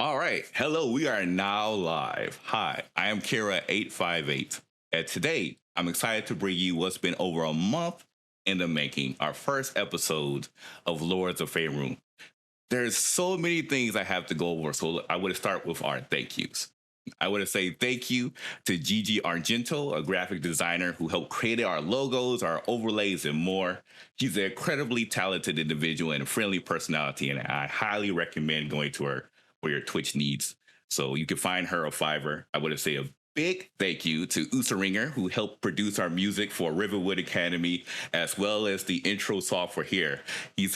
All right. Hello, we are now live. Hi, I am Kira858. And today, I'm excited to bring you what's been over a month in the making, our first episode of Lords of Faerun. There's so many things I have to go over, so I want to start with our thank yous. I want to say thank you to Gigi Argento, a graphic designer who helped create our logos, our overlays, and more. She's an incredibly talented individual and a friendly personality, and I highly recommend going to her for your Twitch needs. So you can find her on Fiverr. I want to say a big thank you to Usaringer, who helped produce our music for Riverwood Academy, as well as the intro software here. He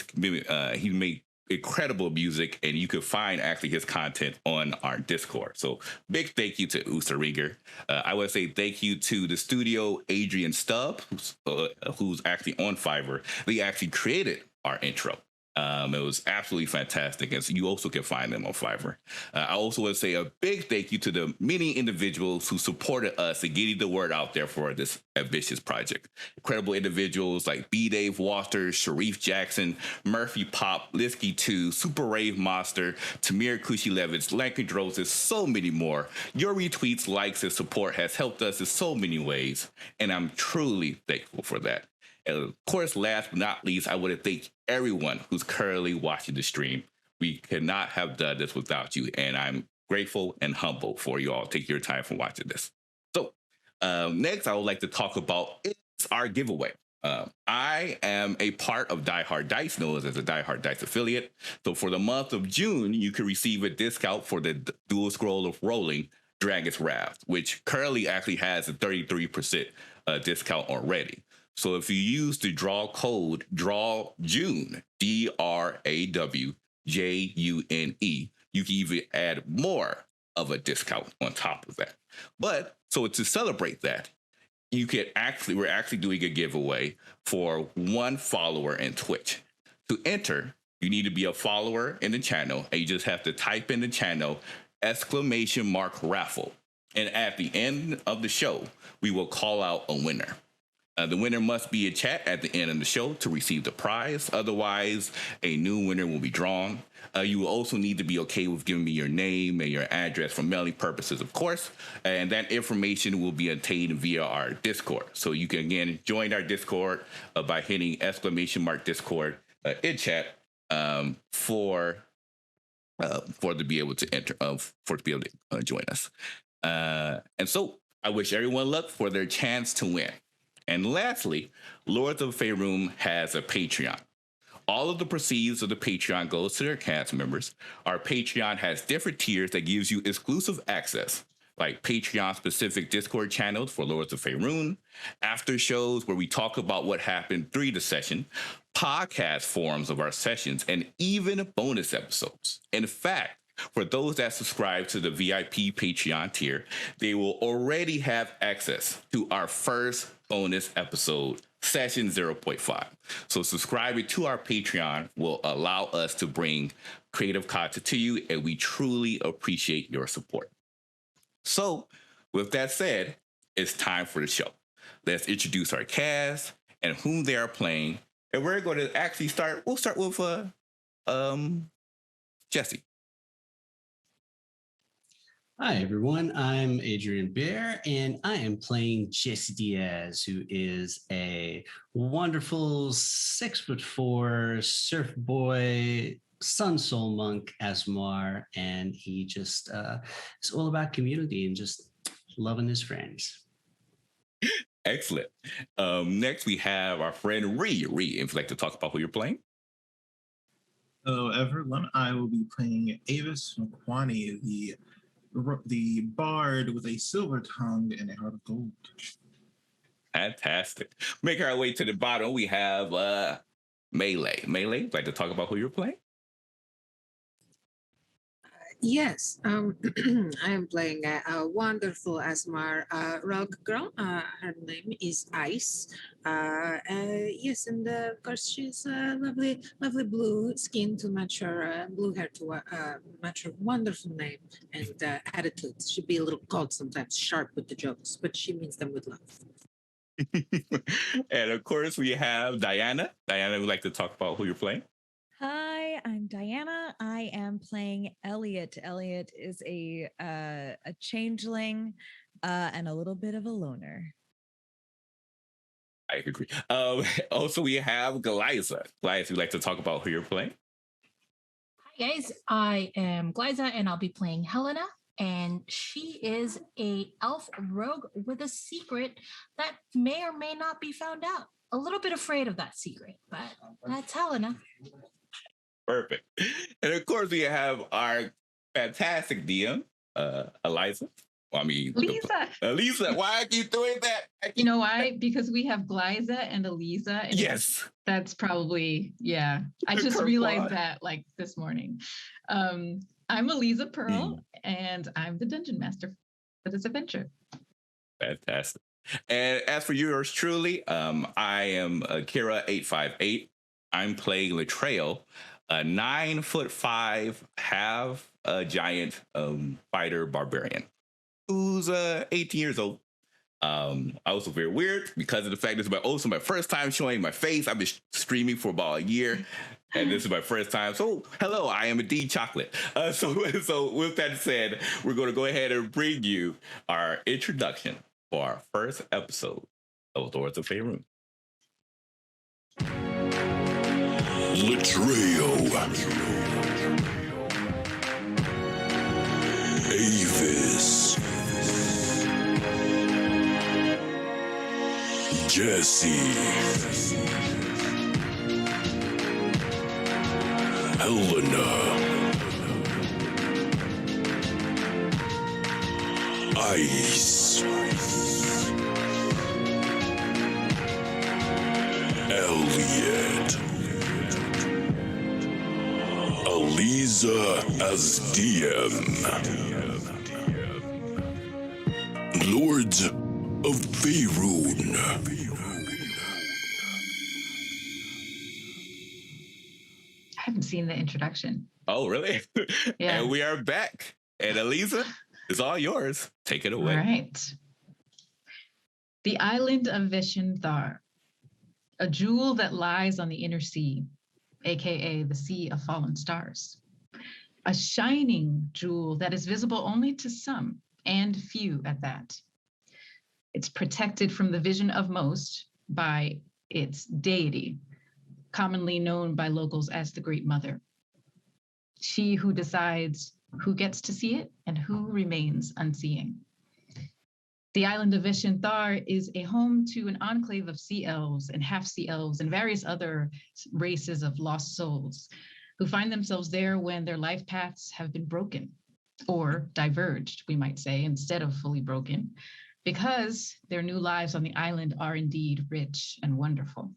made incredible music, and you can find actually his content on our Discord. So big thank you to Usaringer. I would say thank you to the studio Adrian Stubb, who's actually on Fiverr. They actually created our intro. It was absolutely fantastic, and so you also can find them on Fiverr. I also want to say a big thank you to the many individuals who supported us in getting the word out there for this ambitious project. Incredible individuals like B. Dave Walters, Sharif Jackson, Murphy Pop, Lisky 2, Super Rave Monster, Tamir Kushilevich, Lankin Droses, so many more. Your retweets, likes, and support has helped us in so many ways, and I'm truly thankful for that. And of course, last but not least, I want to thank everyone who's currently watching the stream. We could not have done this without you, and I'm grateful and humble for you all taking your time for watching this. So, next, I would like to talk about our giveaway. I am a part of Die Hard Dice, known as a Die Hard Dice affiliate. So, for the month of June, you can receive a discount for the Dual Scroll of Rolling Dragon's Wrath, which currently actually has a 33% discount already. So if you use the draw code draw June, DRAWJUNE, you can even add more of a discount on top of that. But so to celebrate that, we're actually doing a giveaway for one follower in Twitch. To enter, you need to be a follower in the channel, and you just have to type in the channel !raffle. And at the end of the show, we will call out a winner. The winner must be in chat at the end of the show to receive the prize. Otherwise, a new winner will be drawn. You will also need to be okay with giving me your name and your address for mailing purposes, of course. And that information will be obtained via our Discord. So you can, again, join our Discord by hitting !Discord in chat for to be able to enter, for to be able to join us. And so I wish everyone luck for their chance to win. And lastly, Lords of Faerun has a Patreon. All of the proceeds of the Patreon goes to their cast members. Our Patreon has different tiers that gives you exclusive access, like Patreon-specific Discord channels for Lords of Faerun, after shows where we talk about what happened during the session, podcast forums of our sessions, and even bonus episodes. In fact, for those that subscribe to the VIP Patreon tier, they will already have access to our first bonus episode, Session 0.5. So subscribing to our Patreon will allow us to bring creative content to you, and we truly appreciate your support. So, with that said, it's time for the show. Let's introduce our cast and whom they are playing, and we're going to actually start. We'll start with Jesse. Hi, everyone. I'm Adrian Bear, and I am playing Jesse Diaz, who is a wonderful 6'4" surf boy, sun soul monk, Asmar, and he just is all about community and just loving his friends. Excellent. Next, we have our friend Ree. Ree, if you'd like to talk about who you're playing. Hello, everyone. I will be playing Avis Mkwani, the bard with a silver tongue and a heart of gold. Fantastic. Making our way to the bottom, we have Melee. Melee, would like to talk about who you're playing? Yes, I am playing a wonderful Asmar rock girl. Her name is Ice. Yes, and of course she's lovely, lovely blue skin to match her blue hair to match her wonderful name and attitude. She'd be a little cold sometimes, sharp with the jokes, but she means them with love. And of course, we have Diana. Diana would like to talk about who you're playing. Hi, I'm Diana. I am playing Elliot. Elliot is a changeling and a little bit of a loner. I agree. Also, we have Goliza. Goliath, you'd like to talk about who you're playing? Hi guys, I am Glyza and I'll be playing Helena, and she is a elf rogue with a secret that may or may not be found out. A little bit afraid of that secret, but that's Helena. Perfect. And of course, we have our fantastic DM, Eliza. Well, I mean, Lisa. Lisa, why I keep doing that? You know why? Because we have Glyza and Eliza. And Yes. that's probably, yeah. I just realized that like this morning. I'm Eliza Pearl, and I'm the dungeon master for this adventure. Fantastic. And as for yours truly, I am Kira858. I'm playing Latrell, a 9'5", half a giant fighter barbarian who's 18 years old. Also very weird because of the fact this is my first time showing my face. I've been streaming for about a year, and this is my first time. So hello, I am indeed chocolate. So with that said, we're going to go ahead and bring you our introduction for our first episode of Lords of Faerun. Latrell, Avis, Jesse, Helena, Ice, Elliot, Eliza as DM, Lords of Faerun. I haven't seen the introduction. Oh, really? Yeah. And we are back. And Eliza, it's all yours. Take it away. All right. The island of Vishenthar, a jewel that lies on the inner sea, aka the Sea of Fallen Stars. A shining jewel that is visible only to some, and few at that. It's protected from the vision of most by its deity, commonly known by locals as the Great Mother. She who decides who gets to see it and who remains unseeing. The island of Vishenthar is a home to an enclave of sea elves and half-sea elves and various other races of lost souls who find themselves there when their life paths have been broken, or diverged, we might say, instead of fully broken, because their new lives on the island are indeed rich and wonderful.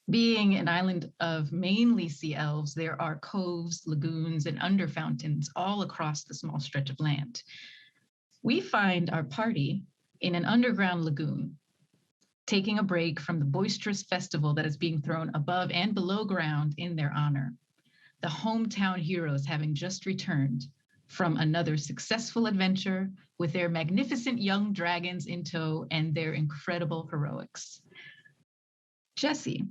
Being an island of mainly sea elves, there are coves, lagoons, and underfountains all across the small stretch of land. We find our party in an underground lagoon, taking a break from the boisterous festival that is being thrown above and below ground in their honor. The hometown heroes having just returned from another successful adventure with their magnificent young dragons in tow and their incredible heroics. Jesse,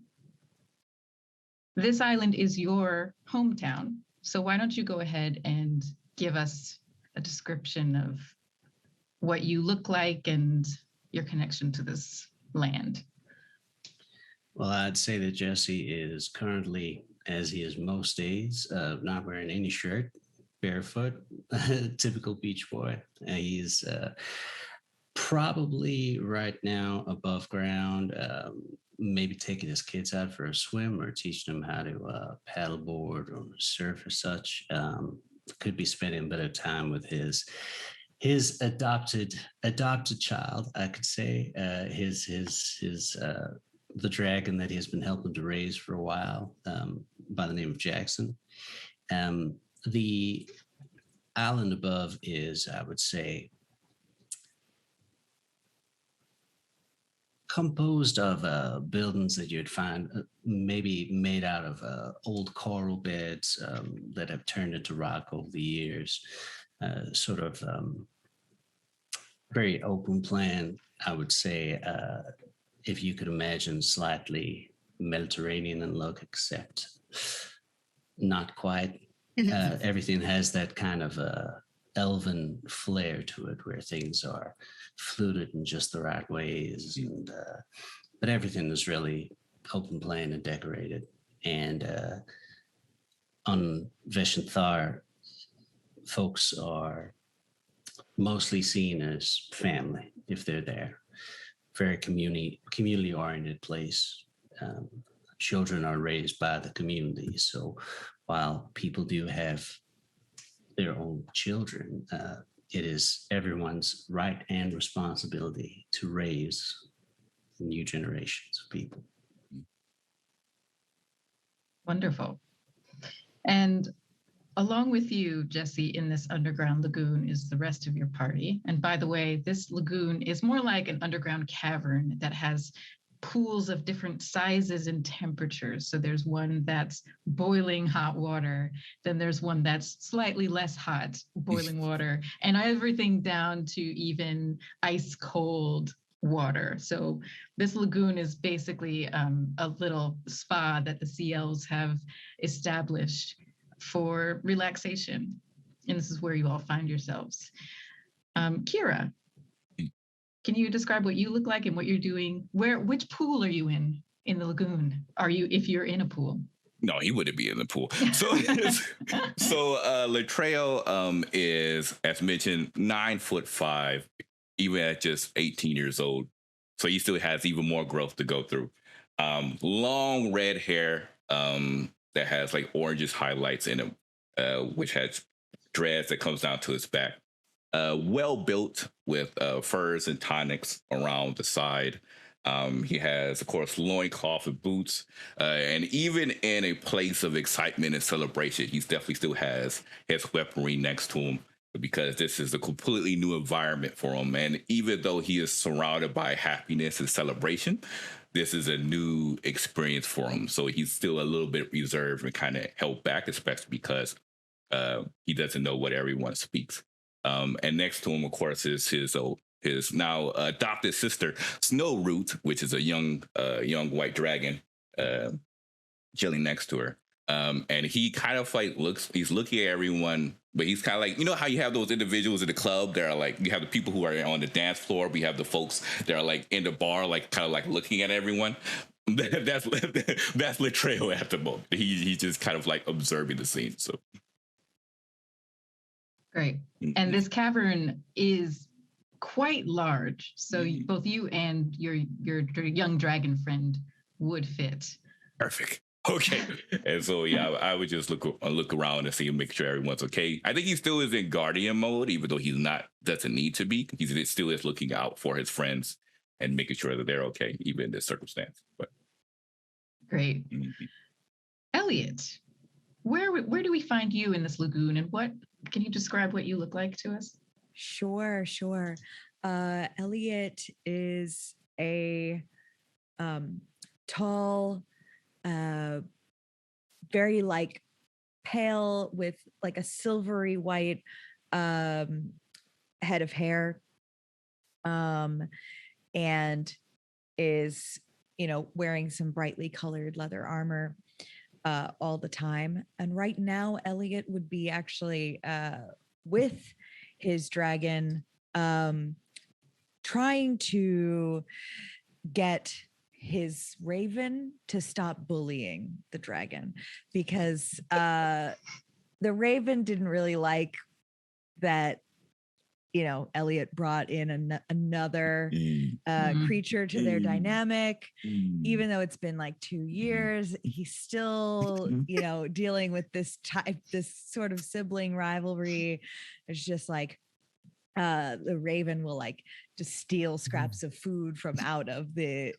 this island is your hometown, so why don't you go ahead and give us a description of what you look like and your connection to this land? Well, I'd say that Jesse is currently, as he is most days, not wearing any shirt, barefoot, typical beach boy. He's probably right now above ground, maybe taking his kids out for a swim or teaching them how to paddleboard or surf or such. Could be spending a bit of time with his adopted child, I could say, the dragon that he has been helping to raise for a while, by the name of Jackson. The island above is, I would say, composed of buildings that you'd find maybe made out of old coral beds that have turned into rock over the years. Sort of very open plan, I would say, if you could imagine, slightly Mediterranean in look, except not quite. Everything has that kind of elven flair to it, where things are fluted in just the right ways, and but everything is really open plan and decorated. And on Veshanthar, folks are mostly seen as family if they're there. Very community oriented place. Children are raised by the community, so while people do have their own children, it is everyone's right and responsibility to raise new generations of people. Wonderful. And along with you, Jesse, in this underground lagoon is the rest of your party. And by the way, this lagoon is more like an underground cavern that has pools of different sizes and temperatures. So there's one that's boiling hot water, then there's one that's slightly less hot, boiling water, and everything down to even ice cold water. So this lagoon is basically a little spa that the CLs have established for relaxation. And this is where you all find yourselves. Kira, can you describe what you look like and what you're doing? Which pool are you in the lagoon? If you're in a pool? No, he wouldn't be in the pool. So Latrell is, as mentioned, 9'5", even at just 18 years old. So he still has even more growth to go through. Long red hair that has like oranges highlights in it, which has dreads that comes down to his back. Well built with furs and tonics around the side. He has, of course, loincloth and boots. And even in a place of excitement and celebration, he definitely still has his weaponry next to him, because this is a completely new environment for him. And even though he is surrounded by happiness and celebration, this is a new experience for him. So he's still a little bit reserved and kind of held back, especially because he doesn't know what everyone speaks. And next to him, of course, is his now adopted sister, Snowroot, which is a young white dragon chilling next to her. And he kind of like he's looking at everyone, but he's kind of like, you know how you have those individuals in the club that are like, you have the people who are on the dance floor, we have the folks that are like in the bar, like kind of like looking at everyone. That's Latrell at the moment. He's just kind of like observing the scene. So great. And this cavern is quite large, so both you and your young dragon friend would fit. Perfect. Okay. And so I would just look around and see and make sure everyone's okay. I think he still is in guardian mode, even though he's not, doesn't need to be. He still is looking out for his friends and making sure that they're okay, even in this circumstance. But great. Elliot, where do we find you in this lagoon, and what can you describe what you look like to us? Sure. Elliot is a tall, very like pale with like a silvery white head of hair, and is, wearing some brightly colored leather armor all the time. And right now, Elliot would be actually with his dragon, trying to get his raven to stop bullying the dragon, because the raven didn't really like that, Elliot brought in another creature to their dynamic. Even though it's been like 2 years, he's still, dealing with this sort of sibling rivalry. It's just like the raven will like just steal scraps of food from out of the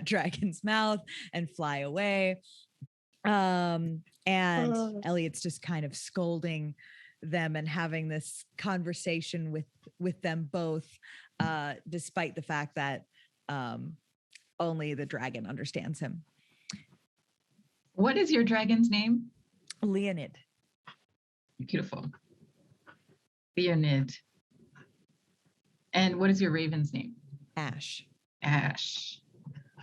dragon's mouth and fly away. And Elliot's just kind of scolding them and having this conversation with them both, despite the fact that only the dragon understands him. What is your dragon's name? Leonid. Beautiful. Leonid. And what is your raven's name? Ash. Ash.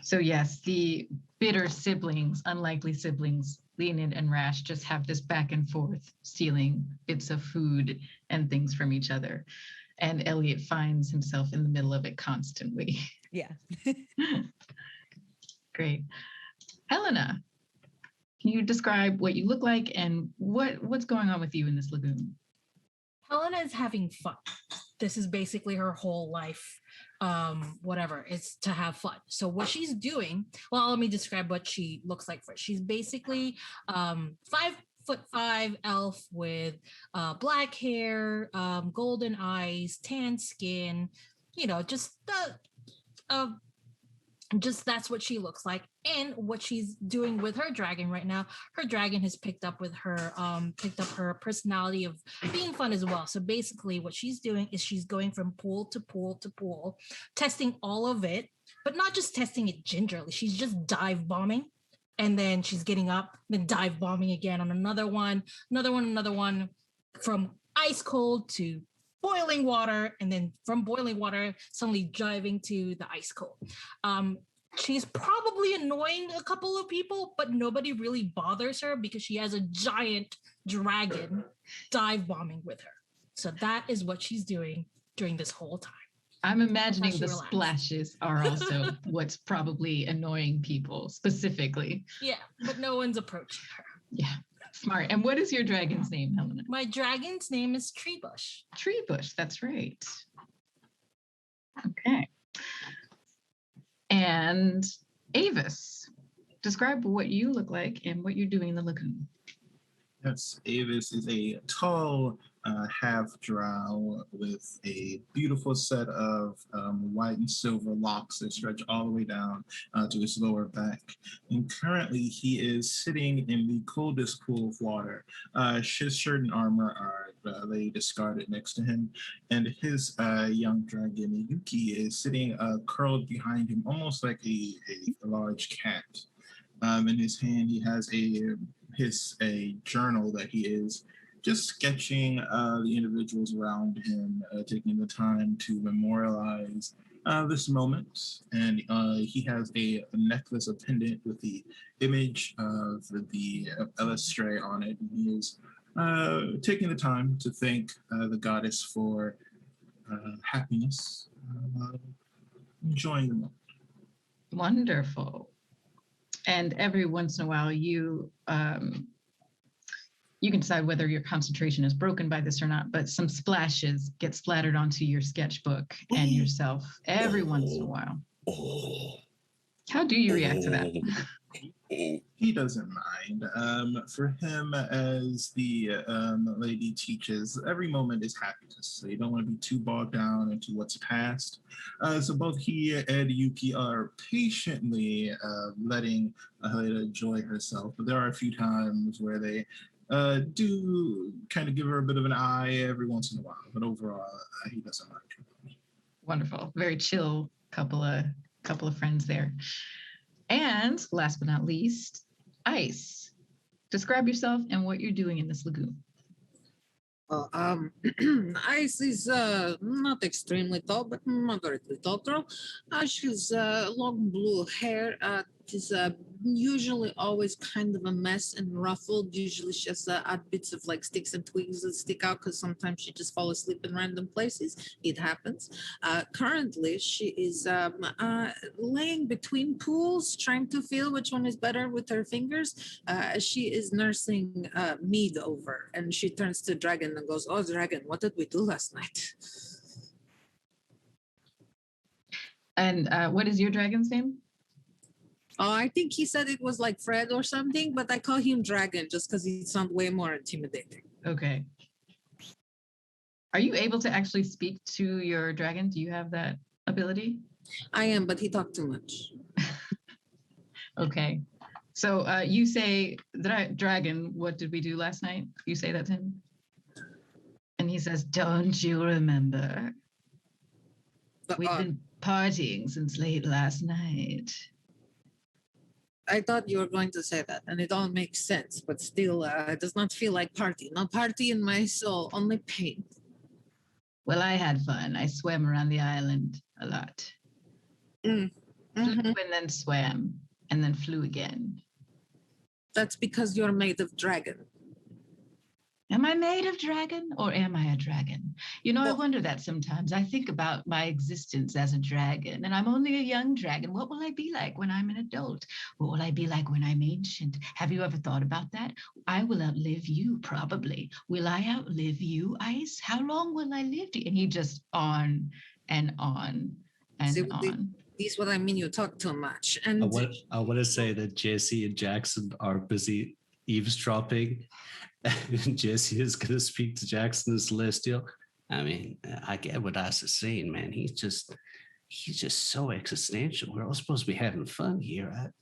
So yes, the bitter siblings, unlikely siblings, Leonid and Rash just have this back and forth, stealing bits of food and things from each other. And Elliot finds himself in the middle of it constantly. Yeah. Great. Helena, can you describe what you look like and what's going on with you in this lagoon? Helena is having fun. This is basically her whole life. Whatever, it's to have fun. So what she's doing, well, let me describe what she looks like first. She's basically 5'5" elf with black hair, golden eyes, tan skin, just that's what she looks like. And what she's doing with her dragon right now, her dragon has picked up her personality of being fun as well. So basically what she's doing is she's going from pool to pool to pool, testing all of it, but not just testing it gingerly. She's just dive bombing, and then she's getting up, then dive bombing again on another one, from ice cold to boiling water, and then from boiling water suddenly diving to the ice cold. She's probably annoying a couple of people, but nobody really bothers her because she has a giant dragon dive bombing with her. So that is what she's doing during this whole time. I'm imagining the splashes are also what's probably annoying people specifically. Yeah, but no one's approaching her. Yeah. Smart. And what is your dragon's name, Helena? My dragon's name is Treebush. Treebush, that's right. Okay. And Avis, describe what you look like and what you're doing in the lagoon. Yes, Avis is a tall half drow with a beautiful set of white and silver locks that stretch all the way down to his lower back. And currently he is sitting in the coldest pool of water. His shirt and armor are laid discarded next to him. And his young dragon, Yuki, is sitting curled behind him, almost like a large cat. In his hand, he has a journal that he is just sketching the individuals around him, taking the time to memorialize this moment. And he has a necklace, a pendant with the image of the Elistray on it. And he is taking the time to thank the goddess for happiness, enjoying the moment. Wonderful. And every once in a while, you can decide whether your concentration is broken by this or not, but some splashes get splattered onto your sketchbook and yourself every once in a while. How do you react to that? He doesn't mind. For him, as the lady teaches, every moment is happiness. So you don't want to be too bogged down into what's past. So both he and Yuki are patiently letting Helena enjoy herself. But there are a few times where they do kind of give her a bit of an eye every once in a while. But overall, he doesn't mind. Wonderful. Very chill couple of friends there. And last but not least, Ice. Describe yourself and what you're doing in this lagoon. Well, Ice is not extremely tall, but moderately tall girl. She's long blue hair. Is usually always kind of a mess and ruffled. Usually she has odd bits of like sticks and twigs that stick out because sometimes she just falls asleep in random places. It happens. Currently, she is laying between pools, trying to feel which one is better with her fingers. She is nursing Mead over, and she turns to Dragon and goes, "Oh, Dragon, what did we do last night?" And what is your dragon's name? Oh, I think he said it was like Fred or something, but I call him Dragon just because he sounds way more intimidating. Okay. Are you able to actually speak to your dragon? Do you have that ability? I am, but he talked too much. Okay. So you say, Dragon, what did we do last night? You say that to him? And he says, don't you remember? We've been partying since late last night. I thought you were going to say that, and it all makes sense, but still, it does not feel like party. No party in my soul, only pain. Well, I had fun. I swam around the island a lot. Flew and then swam, and then flew again. That's because you're made of dragon. Am I made of dragon or am I a dragon? You know, I Well- wonder that sometimes. I think about my existence as a dragon, and I'm only a young dragon. What will I be like when I'm an adult? What will I be like when I'm ancient? Have you ever thought about that? I will outlive you, probably. Will I outlive you, Ice? How long will I live? And he just on and on and See, on. This is what I mean. You talk too much. I And want to say that Jesse and Jackson are busy eavesdropping. And Jesse is going to speak to Jackson as Celestial. I mean, I get what I was saying, man. He's just so existential. We're all supposed to be having fun here.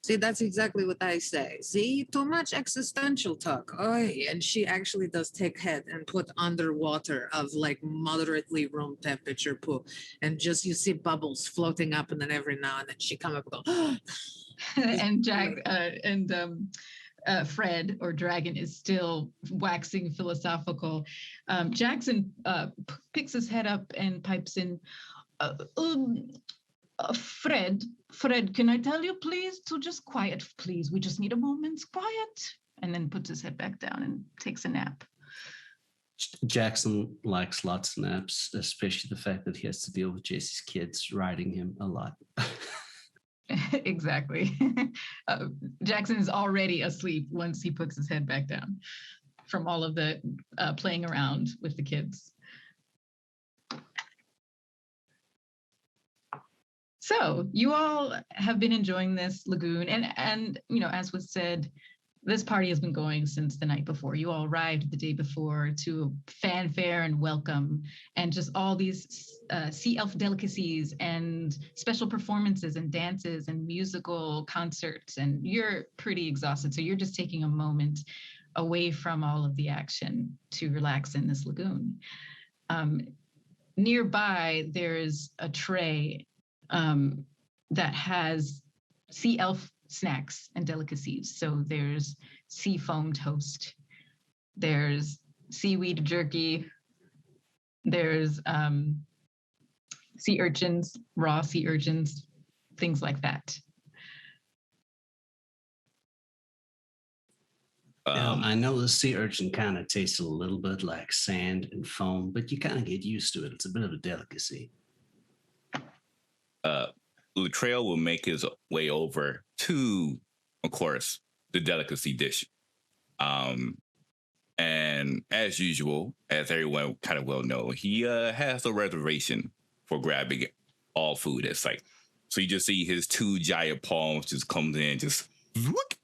see, that's exactly what I say. See, too much existential talk. Oy. And she actually does take head and put underwater of like moderately room temperature pool. And just you see bubbles floating up, and then every now and then she come up and go, And Fred or Dragon is still waxing philosophical. Jackson picks his head up and pipes in, Fred, can I tell you, please, to just quiet, please? We just need a moment's quiet. And then puts his head back down and takes a nap. Jackson likes lots of naps, especially the fact that he has to deal with Jesse's kids riding him a lot. Exactly. Jackson is already asleep once he puts his head back down from all of the playing around with the kids. So you all have been enjoying this lagoon, and you know, as was said, this party has been going since the night before. You all arrived the day before to fanfare and welcome, and just all these sea elf delicacies and special performances and dances and musical concerts. And you're pretty exhausted, so you're just taking a moment away from all of the action to relax in this lagoon. Nearby, there's a tray that has sea elf snacks and delicacies. So there's sea foam toast, there's seaweed jerky, there's sea urchins, raw sea urchins, things like that. Now, I know the sea urchin kind of tastes a little bit like sand and foam, but you kind of get used to it. It's a bit of a delicacy. Latrell will make his way over to, of course, the delicacy dish. And as usual, as everyone kind of well know, he has a reservation for grabbing all food at sight. So you just see his two giant palms just comes in, just whoop,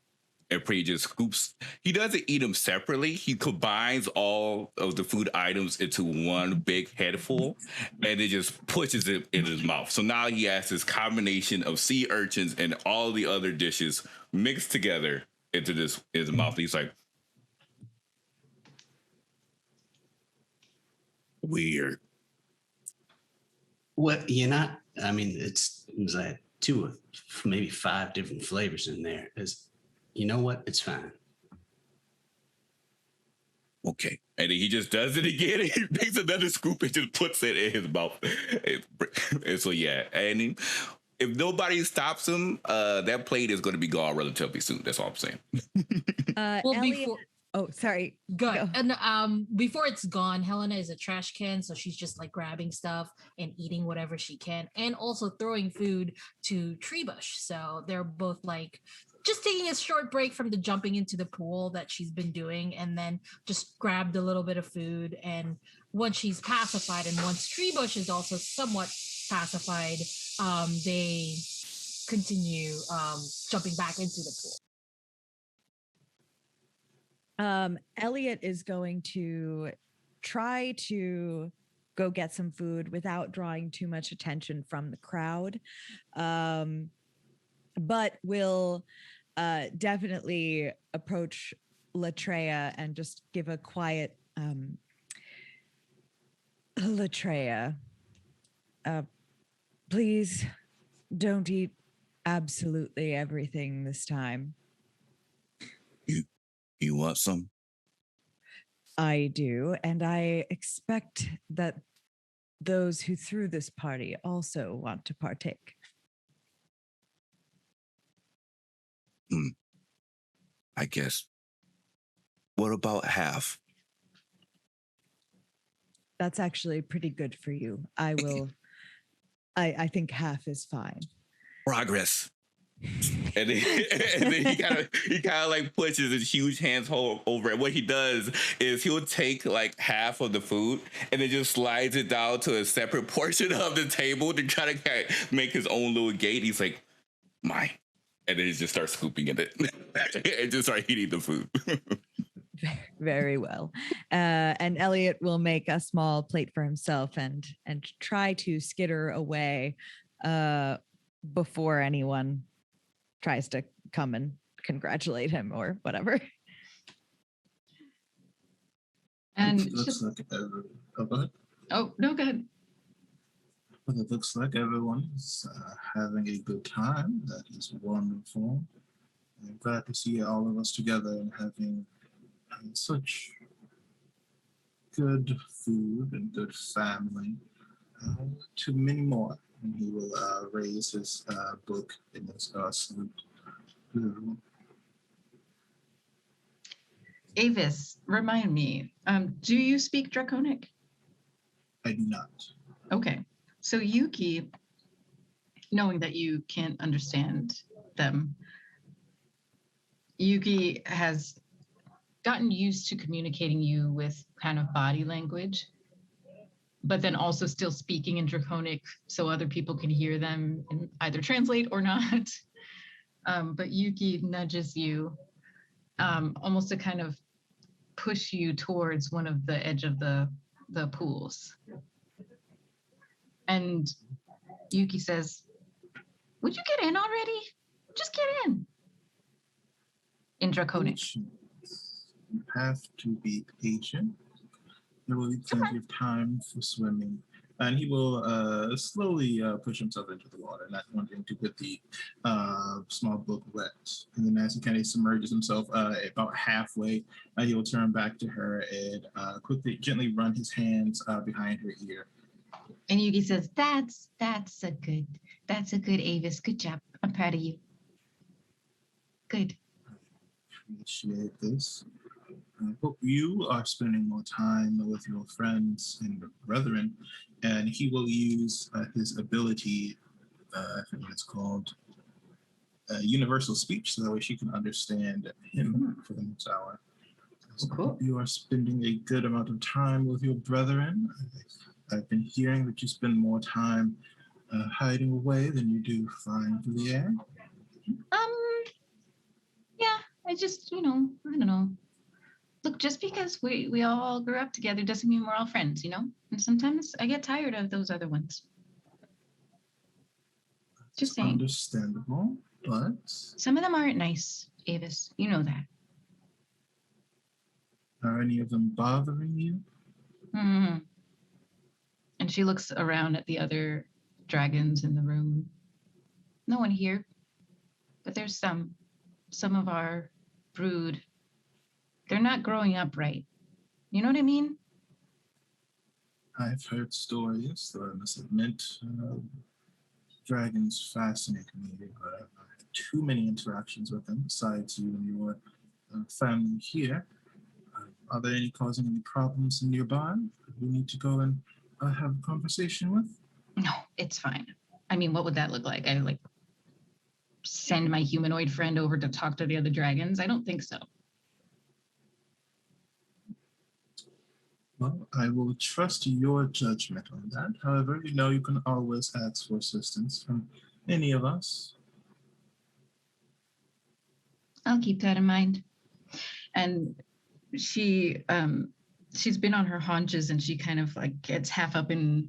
and pretty just scoops. He doesn't eat them separately. He combines all of the food items into one big headful and then just pushes it in his mouth. So now he has this combination of sea urchins and all the other dishes mixed together into his mouth. He's like, weird. Well, you're not, I mean, it's like 2 or maybe 5 different flavors in there. You know what? It's fine. Okay. And then he just does it again. And he makes another scoop and just puts it in his mouth. And so, yeah. And if nobody stops him, that plate is going to be gone relatively soon. That's all I'm saying. Well, Elliot, before oh, sorry. Go. And before it's gone, Helena is a trash can, so she's just like grabbing stuff and eating whatever she can, and also throwing food to Treebush. So they're both like just taking a short break from the jumping into the pool that she's been doing, and then just grabbed a little bit of food. And once she's pacified, and once Treebush is also somewhat pacified, they continue jumping back into the pool. Elliot is going to try to go get some food without drawing too much attention from the crowd, but will definitely approach Latreia and just give a quiet Latreia, please don't eat absolutely everything this time. You want some? I do, and I expect that those who threw this party also want to partake. I guess. What about half? That's actually pretty good for you. I will. I think half is fine. Progress. And then, and then he kind of like pushes his huge hands over it. What he does is he'll take like half of the food and then just slides it down to a separate portion of the table to try to kind of make his own little gate. He's like, mine. And then he just starts scooping in it and just start eating the food. Very well. And Elliot will make a small plate for himself and try to skitter away before anyone tries to come and congratulate him or whatever. And it looks like oh, go ahead. oh no, go ahead. Well, it looks like everyone's having a good time. That is wonderful. I'm glad to see all of us together and having such good food and good family. To many more. And he will raise his book in his salute. Avis, remind me, do you speak Draconic? I do not. Okay. So Yuki, knowing that you can't understand them, Yuki has gotten used to communicating you with kind of body language, but then also still speaking in Draconic so other people can hear them and either translate or not. But Yuki nudges you almost to kind of push you towards one of the edge of the pools. And Yuki says, would you get in already? Just get in Draconic. You have to be patient. There will be plenty of time for swimming. And he will slowly push himself into the water, not wanting to put the small book wet. And then as he kind of submerges himself about halfway, he will turn back to her and quickly, gently run his hands behind her ear. And Yuki says, that's a good Avis. Good job. I'm proud of you. Good. Appreciate this. I hope you are spending more time with your friends and your brethren, and he will use his ability, I think what it's called, universal speech, so that way she can understand him for the next hour. So I hope you are spending a good amount of time with your brethren. I've been hearing that you spend more time hiding away than you do flying through the air. Yeah, I just, I don't know. Look, just because we all grew up together doesn't mean we're all friends, And sometimes I get tired of those other ones. Just saying. Understandable, but some of them aren't nice, Avis. You know that. Are any of them bothering you? Mm-hmm. And she looks around at the other dragons in the room. No one here, but there's some of our brood. They're not growing up right. You know what I mean? I've heard stories, though I must admit, dragons fascinate me, but I've not had too many interactions with them besides you and your family here. Are there any causing any problems nearby we need to go and have a conversation with? No, it's fine. I mean, what would that look like? I send my humanoid friend over to talk to the other dragons? I don't think so. Well, I will trust your judgment on that. However, you can always ask for assistance from any of us. I'll keep that in mind. And she's been on her haunches and she kind of gets half up and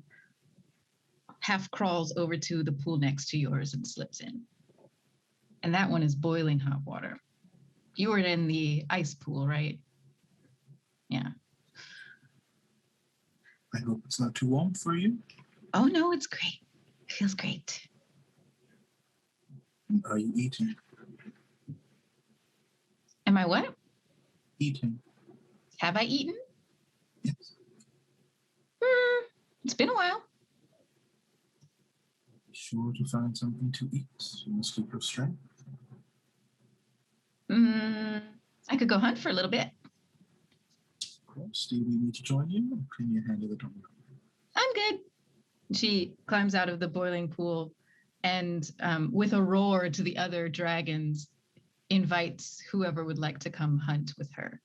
half crawls over to the pool next to yours and slips in. And that one is boiling hot water. You were in the ice pool, right? Yeah. I hope it's not too warm for you. Oh, no, it's great. It feels great. Are you eating? Am I what? Eating. Have I eaten? Yes. It's been a while. Be sure to find something to eat. You must keep your strength. I could go hunt for a little bit. Cool. Steve, we need to join you. Or can you handle the door? I'm good. She climbs out of the boiling pool and with a roar to the other dragons, invites whoever would like to come hunt with her.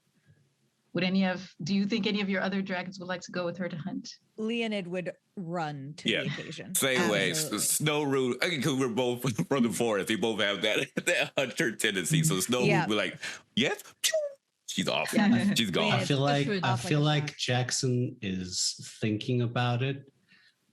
Do you think any of your other dragons would like to go with her to hunt? Leonid would run to the occasion. Same way. Absolutely. Snow Root, because we're both from the forest. We both have that hunter tendency. So Snow Root would be like, yes, she's off. Yeah. She's gone. I feel like Off I like feel a like shot. Jackson is thinking about it,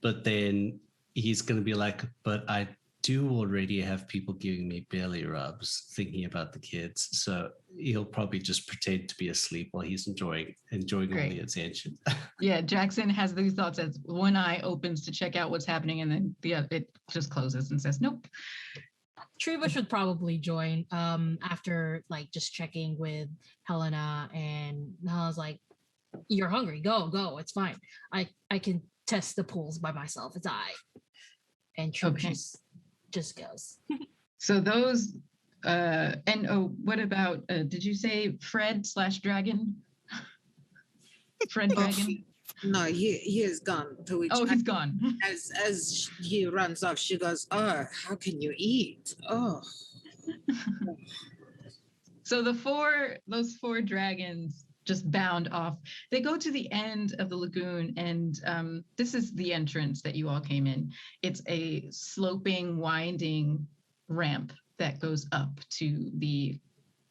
but then he's gonna be like, "But I do already have people giving me belly rubs, thinking about the kids." So he'll probably just pretend to be asleep while he's enjoying all Great. the attention. Yeah, Jackson has these thoughts as one eye opens to check out what's happening, and then it just closes and says, "Nope." Triva should probably join after like just checking with Helena, and Helena's like, "You're hungry, go, it's fine. I can test the pools by myself, it's I." And Triva Okay. just goes. So those, what about, did you say Fred/Dragon? Fred Dragon? No, he is gone. To which Oh, he's gone. as he runs off, she goes, "Oh, how can you eat? Oh." So those four dragons just bound off. They go to the end of the lagoon, and this is the entrance that you all came in. It's a sloping, winding ramp that goes up to the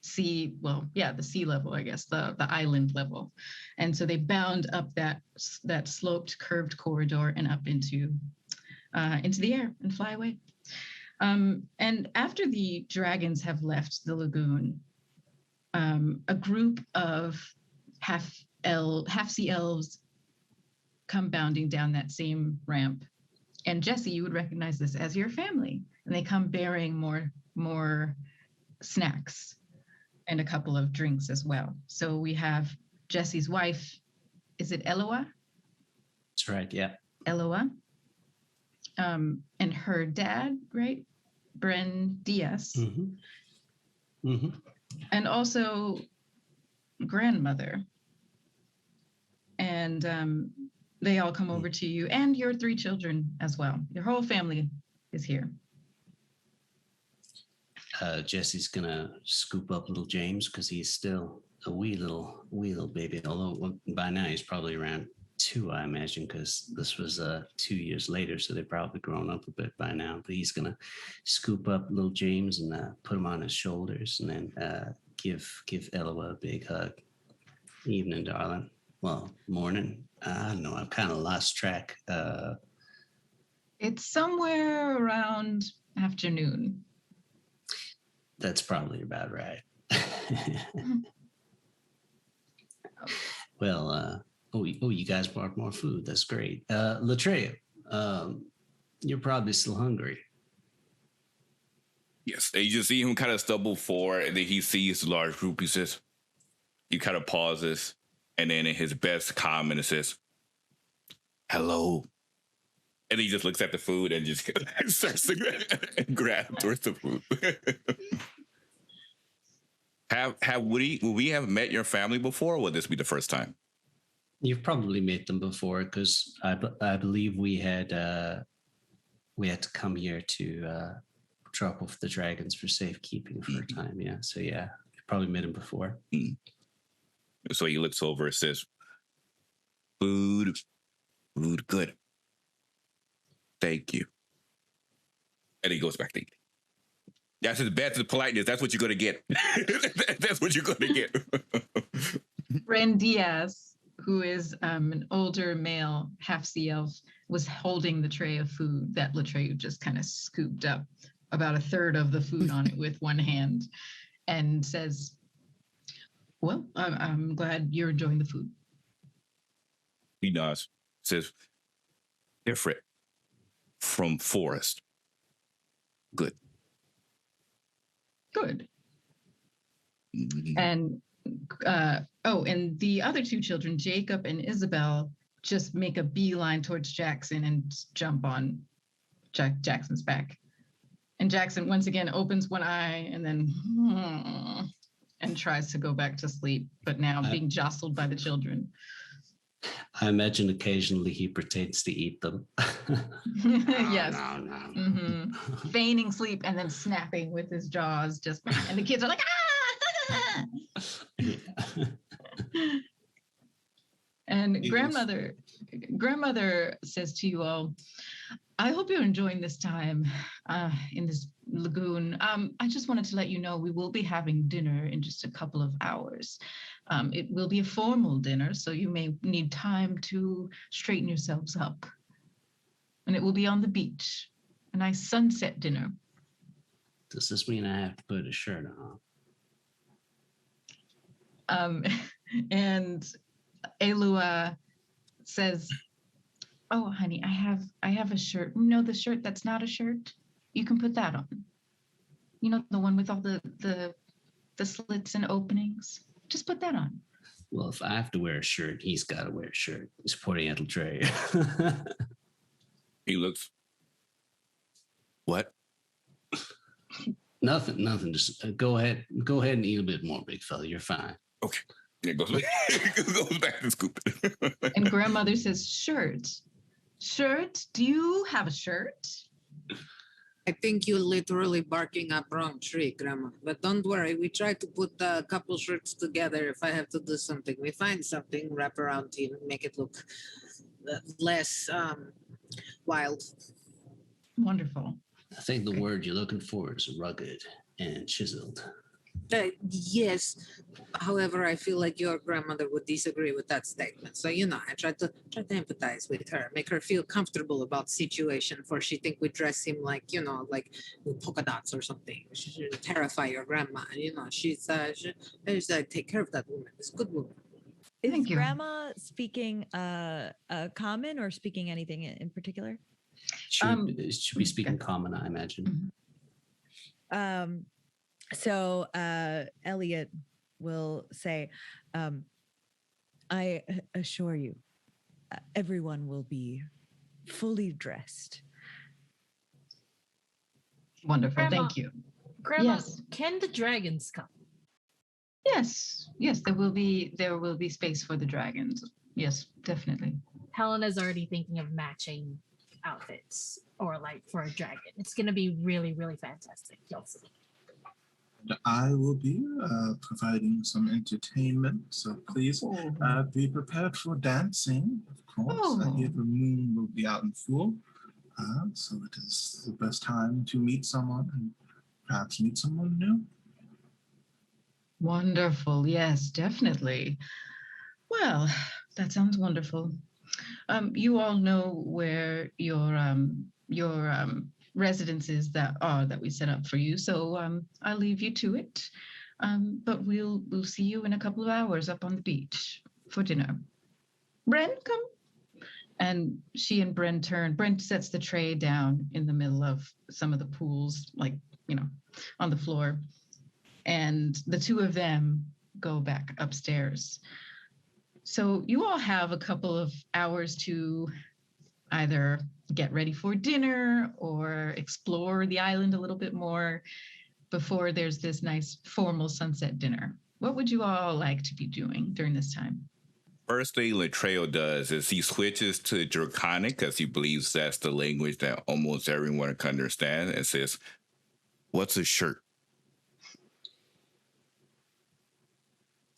sea. Well, yeah, the sea level, I guess, the island level. And so they bound up that sloped, curved corridor and up into the air and fly away. And after the dragons have left the lagoon, a group of half-sea elves come bounding down that same ramp. And Jesse, you would recognize this as your family. And they come bearing more snacks and a couple of drinks as well. So we have Jesse's wife, is it Eloa? That's right. Yeah. Eloa. And her dad, right? Bren Diaz. Mm-hmm. Mm-hmm. And also grandmother. And they all come over to you, and your 3 children as well. Your whole family is here. Jesse's gonna scoop up little James because he's still a wee little baby. Although by now he's probably around 2, I imagine, because this was 2 years later, so they've probably grown up a bit by now. But he's gonna scoop up little James and put him on his shoulders, and then give Eloa a big hug. Evening, darling. Well, morning. I don't know. I've kind of lost track. It's somewhere around afternoon. That's probably about right. Well, you guys brought more food. That's great. Latreia, you're probably still hungry. Yes, and you just see him kind of stumble forward, and then he sees the large group. He kind of pauses, and then in his best comment, it says, "Hello." And he just looks at the food and just starts to grab towards the food. Would we have met your family before, or would this be the first time? You've probably met them before, because I believe we had to come here to drop off the dragons for safekeeping for a time. Yeah, so yeah, you probably met them before. So he looks over and says, food good. Thank you. And he goes back to eating. That's his bad to the politeness. That's what you're going to get. That's what you're going to get. Bren Diaz, who is an older male half-sea elf, was holding the tray of food that Latreia just kind of scooped up, about a third of the food on it with one hand, and says, "Well, I'm glad you're enjoying the food." He nods. Says, different from forest. Good. Good. Mhm. And and the other 2 children, Jacob and Isabel, just make a beeline towards Jackson and jump on Jackson's back. And Jackson once again opens one eye and then and tries to go back to sleep, but now being jostled by the children. I imagine occasionally he pretends to eat them. Yes. No. Mhm. Feigning sleep and then snapping with his jaws, and the kids are like, ah! And grandmother says to you all, I hope you're enjoying this time in this lagoon. I just wanted to let you know we will be having dinner in just a couple of hours. It will be a formal dinner, so you may need time to straighten yourselves up. And it will be on the beach, a nice sunset dinner. Does this mean I have to put a shirt on? And Elua says, oh, honey, I have a shirt. No, the shirt that's not a shirt. You can put that on. You know, the one with all the slits and openings. Just put that on. Well, if I have to wear a shirt, he's got to wear a shirt. He's pointing at Trey. He looks. What? Nothing. Just go ahead and eat a bit more, big fella. You're fine. Okay. Yeah, goes back to scoop. And grandmother says, shirt. Do you have a shirt? I think you're literally barking up wrong tree, Grandma. But don't worry, we try to put a couple shirts together if I have to do something. We find something, wrap around you, and make it look less wild. Wonderful. I think the word you're looking for is rugged and chiseled. Yes. However, I feel like your grandmother would disagree with that statement. So, I try to empathize with her, make her feel comfortable about situation. For she think we dress him like, like with polka dots or something. She should terrify your grandma. She's take care of that woman. It's a good woman. Is Thank you. grandma speaking common or speaking anything in particular? Should be speaking common, I imagine. So Elliot will say, I assure you, everyone will be fully dressed. Wonderful. Grandma, Thank you. Grandma, Yes. can the dragons come? Yes, there will be space for the dragons. Yes, definitely. Helena's already thinking of matching outfits or like for a dragon. It's going to be really, really fantastic. You'll see. I will be providing some entertainment, so please be prepared for dancing. Of course, I hear the moon will be out in full, so it is the best time to meet someone and perhaps meet someone new. Wonderful. Yes, definitely. Well, that sounds wonderful. You all know where your residences that we set up for you, so I'll leave you to it. But we'll see you in a couple of hours up on the beach for dinner. Bren, come. And she and Bren turn. Bren sets the tray down in the middle of some of the pools, on the floor. And the two of them go back upstairs. So you all have a couple of hours to either get ready for dinner or explore the island a little bit more before there's this nice formal sunset dinner. What would you all like to be doing during this time? First thing Latrell does is he switches to Draconic because he believes that's the language that almost everyone can understand, and says, "What's a shirt?"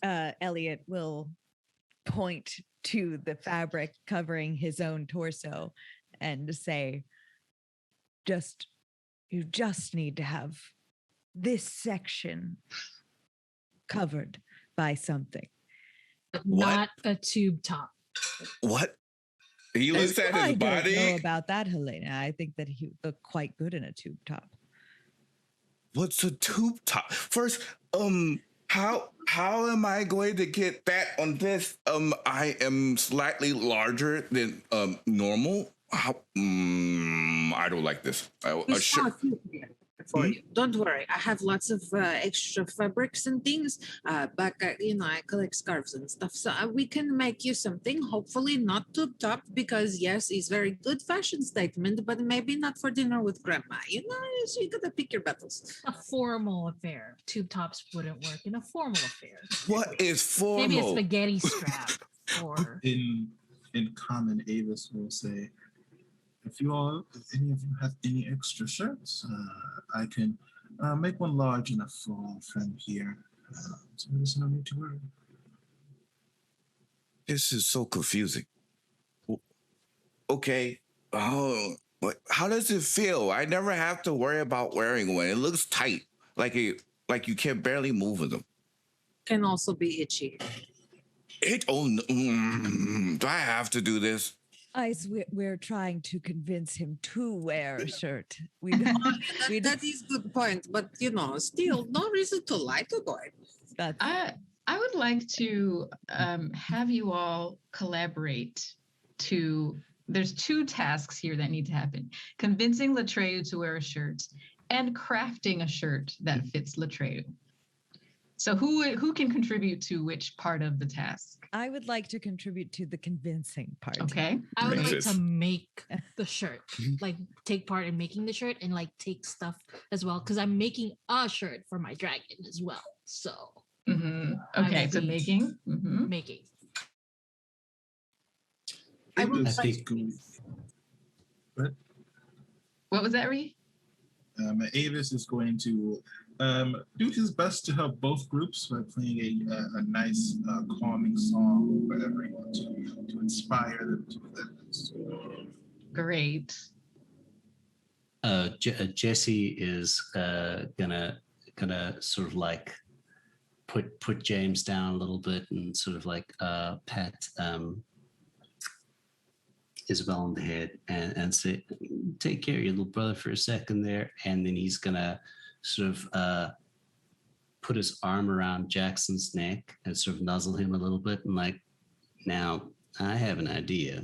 Elliot will point to the fabric covering his own torso and say, you just need to have this section covered by something. But What? not a tube top. What? He looks at his I body. don't know about that, Helena. I think that he looked quite good in a tube top. What's a tube top? First, how am I going to get that on this? I am slightly larger than normal. I don't like this. A shirt. for you. Don't worry. I have lots of extra fabrics and things. I collect scarves and stuff. So we can make you something, hopefully not too top, because yes, it's very good fashion statement, but maybe not for dinner with grandma. So you gotta pick your battles. A formal affair. Tube tops wouldn't work in a formal affair. What is formal? Maybe a spaghetti strap or In common, Avis will say, if any of you have any extra shirts, I can make one large enough for all from here. So there's no need to worry. This is so confusing. Okay. Oh, how does it feel? I never have to worry about wearing one. It looks tight, like you can barely move in them. Can also be itchy. Do I have to do this? Ice, we're trying to convince him to wear a shirt. We don't. That is good point, but still no reason to lie to boy. I would like to have you all collaborate there's 2 tasks here that need to happen. Convincing Latreyu to wear a shirt and crafting a shirt that fits Latreyu. So who can contribute to which part of the task? I would like to contribute to the convincing part. Okay. I would like Great. to make the shirt, like take part in making the shirt and like take stuff as well, because I'm making a shirt for my dragon as well. So Okay, so making. making. I would Avis like is going. What was that, Ree? Avis is going to do his best to help both groups by playing a nice calming song, whatever you want to inspire them to this. Great. Jesse is gonna sort of like put James down a little bit and sort of like pat Isabel on the head and say, take care of your little brother for a second there. And then he's gonna sort of put his arm around Jackson's neck and sort of nuzzle him a little bit and like, now I have an idea.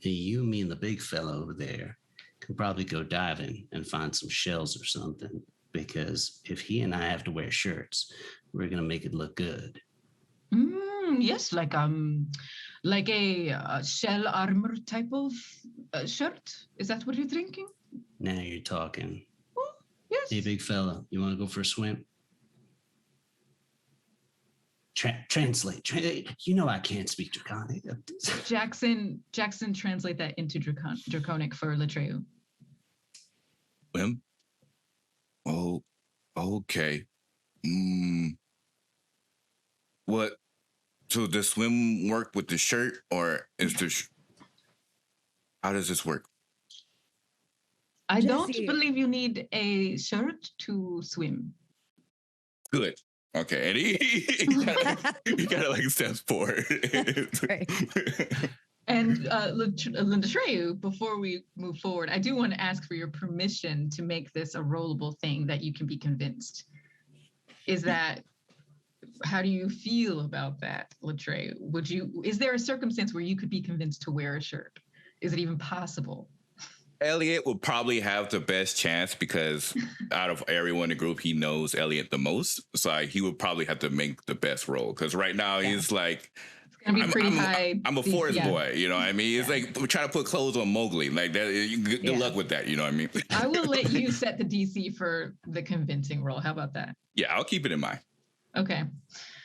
You, me, and the big fella over there can probably go diving and find some shells or something, because if he and I have to wear shirts, we're gonna make it look good. Yes, like a shell armor type of shirt. Is that what you're thinking? Now you're talking. Oh, yes. Hey, big fella, you want to go for a swim? Translate. I can't speak Draconic. Jackson, translate that into Draconic for Latreyu. Swim? Oh, okay. What? So does swim work with the shirt, or is how does this work? I don't Jesse. believe you need a shirt to swim. Good. Okay, and he kind of like steps forward. Great. And Latreyu, before we move forward, I do want to ask for your permission to make this a rollable thing that you can be convinced. How do you feel about that, Latreyu? Is there a circumstance where you could be convinced to wear a shirt? Is it even possible? Elliot would probably have the best chance because out of everyone in the group, he knows Elliot the most. So he would probably have to make the best role, because right now he's like, It's gonna be pretty high. I'm a forest yeah. boy, you know what I mean? It's like we're trying to put clothes on Mowgli. Like that. Good luck with that, you know what I mean? I will let you set the DC for the convincing role. How about that? Yeah, I'll keep it in mind. Okay.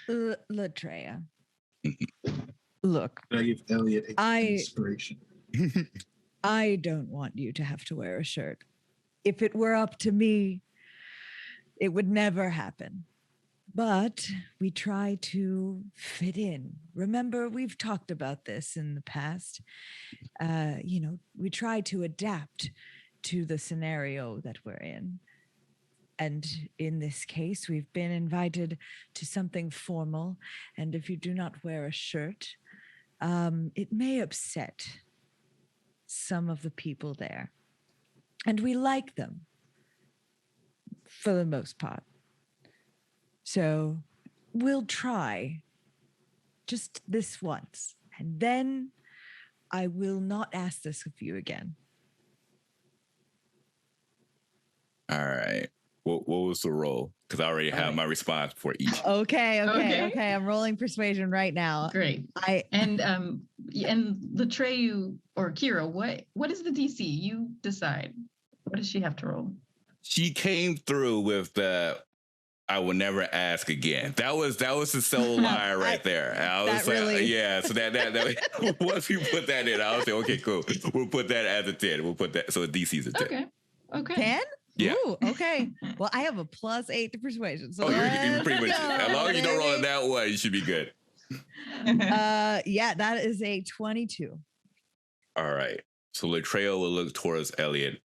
Latreya. Look, I give Elliot inspiration. I don't want you to have to wear a shirt. If it were up to me, it would never happen. But we try to fit in. Remember, we've talked about this in the past. We try to adapt to the scenario that we're in. And in this case, we've been invited to something formal. And if you do not wear a shirt, it may upset some of the people there. And we like them for the most part. So we'll try just this once. And then I will not ask this of you again. All right. What was the roll? Because I already have my response for each. Okay. Okay. I'm rolling persuasion right now. Great. And Latreyu or Kira, what is the DC? You decide. What does she have to roll? She came through with the "I will never ask again." That was the soul line right there. I was that really- yeah. So that once we put that in, I was like, okay, cool. We'll put that as a 10. We'll put that so DC's a 10. Okay. 10? Yeah. Ooh, okay. Well, I have a +8 to persuasion. So you're pretty much, go, as long as you don't roll baby. in that one, you should be good. Yeah, that is a 22. All right. So Latrell will look towards Elliot,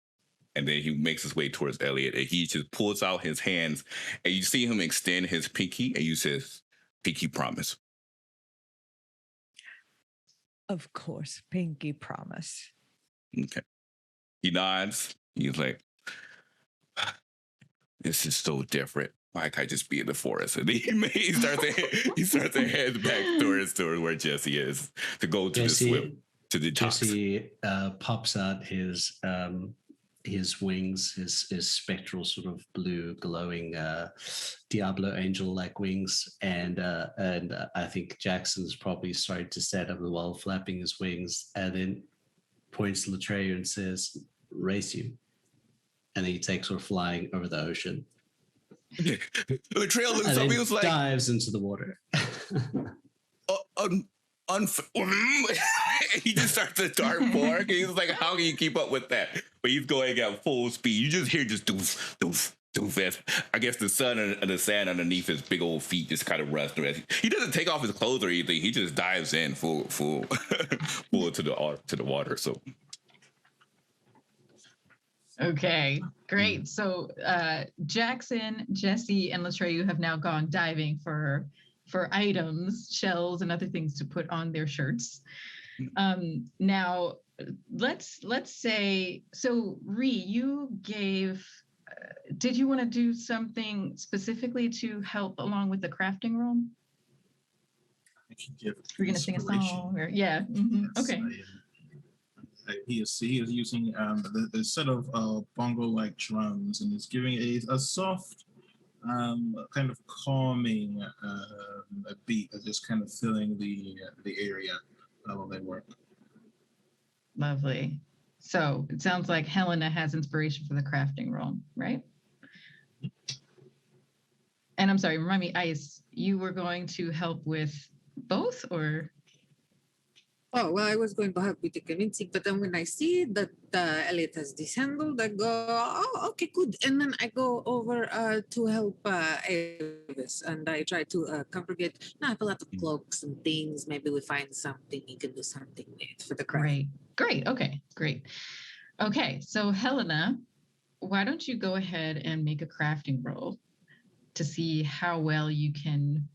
and then he makes his way towards Elliot, and he just pulls out his hands, and you see him extend his pinky, and you says, "Pinky promise." Of course, pinky promise. Okay. He nods. He's like, "This is so different. Why can't I just be in the forest?" And he starts to head back towards where Jesse is to go to the docks. Jesse pops out his wings, his spectral sort of blue glowing Diablo angel-like wings, and I think Jackson's probably started to set up while flapping his wings, and then points to Latreyu and says, "Race you," and then he takes her flying over the ocean. Latrell looks And up. then He was like, dives into the water. He just starts to dartboard. He's like, how can you keep up with that? But he's going at full speed. You just hear just doof, doof, doof. I guess the sun and the sand underneath his big old feet just kind of runs through. He doesn't take off his clothes or anything. He just dives in full full to the water. So Okay, great. So Jackson, Jesse, and Latreyu have now gone diving for items, shells, and other things to put on their shirts. Now, let's say, so Ree, you gave. Did you want to do something specifically to help along with the crafting room? I can give We're gonna sing a inspiration. song, or yeah. Yes, Okay. He is using the set of bongo-like drums, and is giving a soft, kind of calming a beat that's just kind of filling the area while they work. Lovely. So it sounds like Helena has inspiration for the crafting room, right? And I'm sorry, remind me, Ice, you were going to help with both, or? Oh, well, I was going to help with the convincing, but then when I see that Elliot has this handled, I go, oh, okay, good. And then I go over to help Avis, and I try to congregate. I have a lot of cloaks and things. Maybe we find something you can do something with for the craft. Great. Okay, great. Okay, so Helena, why don't you go ahead and make a crafting roll to see how well you can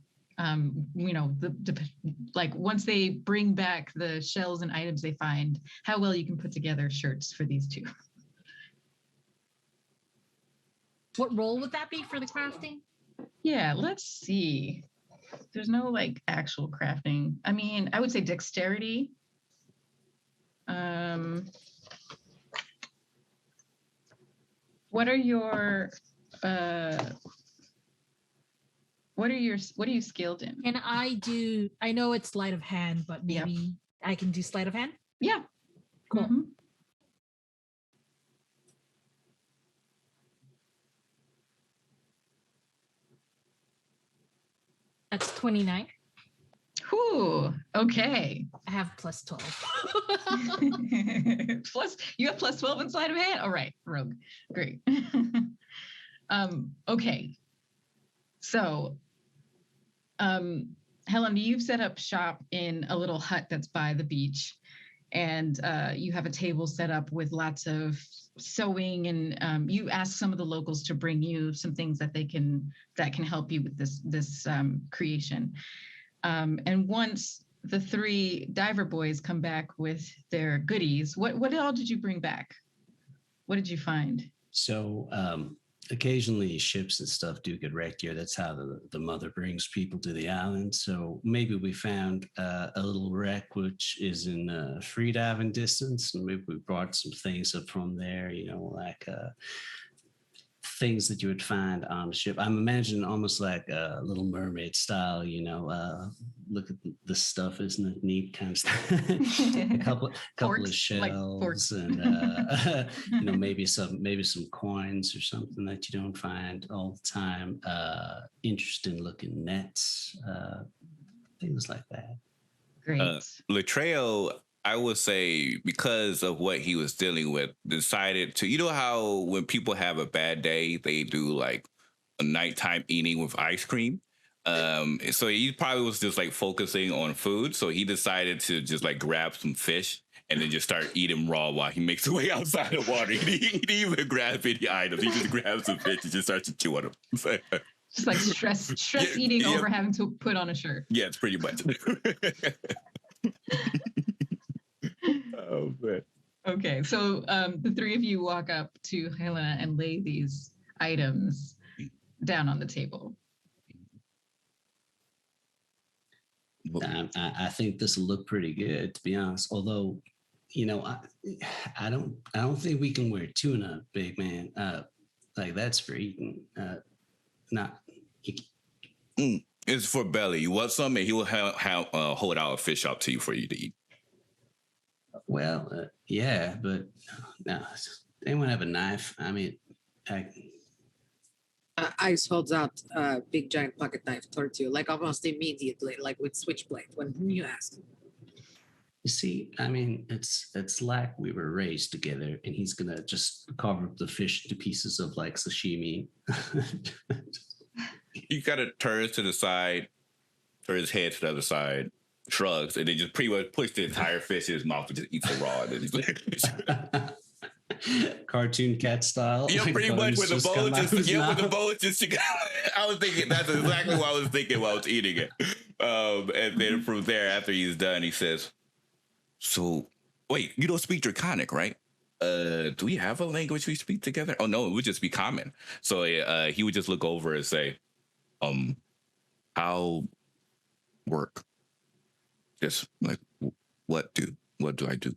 like once they bring back the shells and items they find, how well you can put together shirts for these two. What role would that be for the crafting? Yeah, let's see. There's no like actual crafting. I mean, I would say dexterity. What are your what are you skilled in? And I know it's sleight of hand, but maybe I can do sleight of hand? Yeah. Cool. Mm-hmm. That's 29. Whew, okay. I have plus 12. You have plus 12 in sleight of hand? All right, rogue. Great. Okay. So Helen, you've set up shop in a little hut that's by the beach, and you have a table set up with lots of sewing, and you ask some of the locals to bring you some things that can help you with this creation. And once the three diver boys come back with their goodies, what all did you bring back? What did you find? So occasionally ships and stuff do get wrecked here. That's how the mother brings people to the island. So maybe we found a little wreck which is in free diving distance, and maybe we brought some things up from there, like things that you would find on the ship. I'm imagining almost like a Little Mermaid style, look at this stuff, isn't it neat kind of stuff. a couple Ports, of like shells ports. and maybe some coins or something that you don't find all the time. Interesting looking nets, things like that. Great. Latrell, I would say, because of what he was dealing with, decided to, you know how when people have a bad day, they do like a nighttime eating with ice cream. So he probably was just like focusing on food. So he decided to just like grab some fish and then just start eating raw while he makes his way outside the water. He didn't even grab any items. He just grabbed some fish and just starts to chew on them. Just like stress eating over having to put on a shirt. Yeah, it's pretty much. Oh, man. Okay, so the three of you walk up to Helena and lay these items down on the table. I think this will look pretty good, to be honest. Although, I don't think we can wear tuna, big man. Like that's for eating. Not. It's for belly. You want some, and he will hold out a fish up to you for you to eat. Well, yeah, but no. Anyone have a knife? I mean, Ice holds out a big giant pocket knife towards you, like almost immediately, like with switchblade when you ask. you see, I mean, it's like we were raised together, and he's gonna just carve up the fish into pieces of like sashimi. He kind of turns to the side, turns his head to the other side, shrugs, and then just pretty much push the entire fish in his mouth and just eats it raw. And then he's like, Cartoon cat style. yeah, like pretty much with the bones. With the bones. I was thinking that's exactly what I was thinking while I was eating it. And then from there, after he's done, he says, "So, wait, you don't speak Draconic, right? Do we have a language we speak together? Oh no, it would just be common." So he would just look over and say, "How work? Just like what do I do?"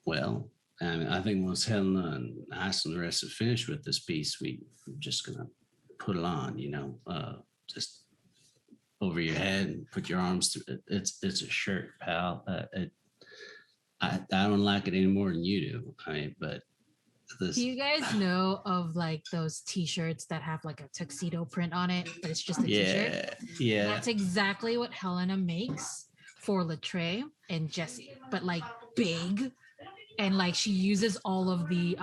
Well, I mean, I think once Helena and Ice and the rest are finished with this piece, we're just gonna put it on, just over your head and put your arms through it. It's a shirt, pal. I don't like it any more than you do. I mean, but this. Do you guys know of like those T-shirts that have like a tuxedo print on it, but it's just a T-shirt? Yeah. That's exactly what Helena makes for Latrell and Jesse, but like big. And like she uses all of the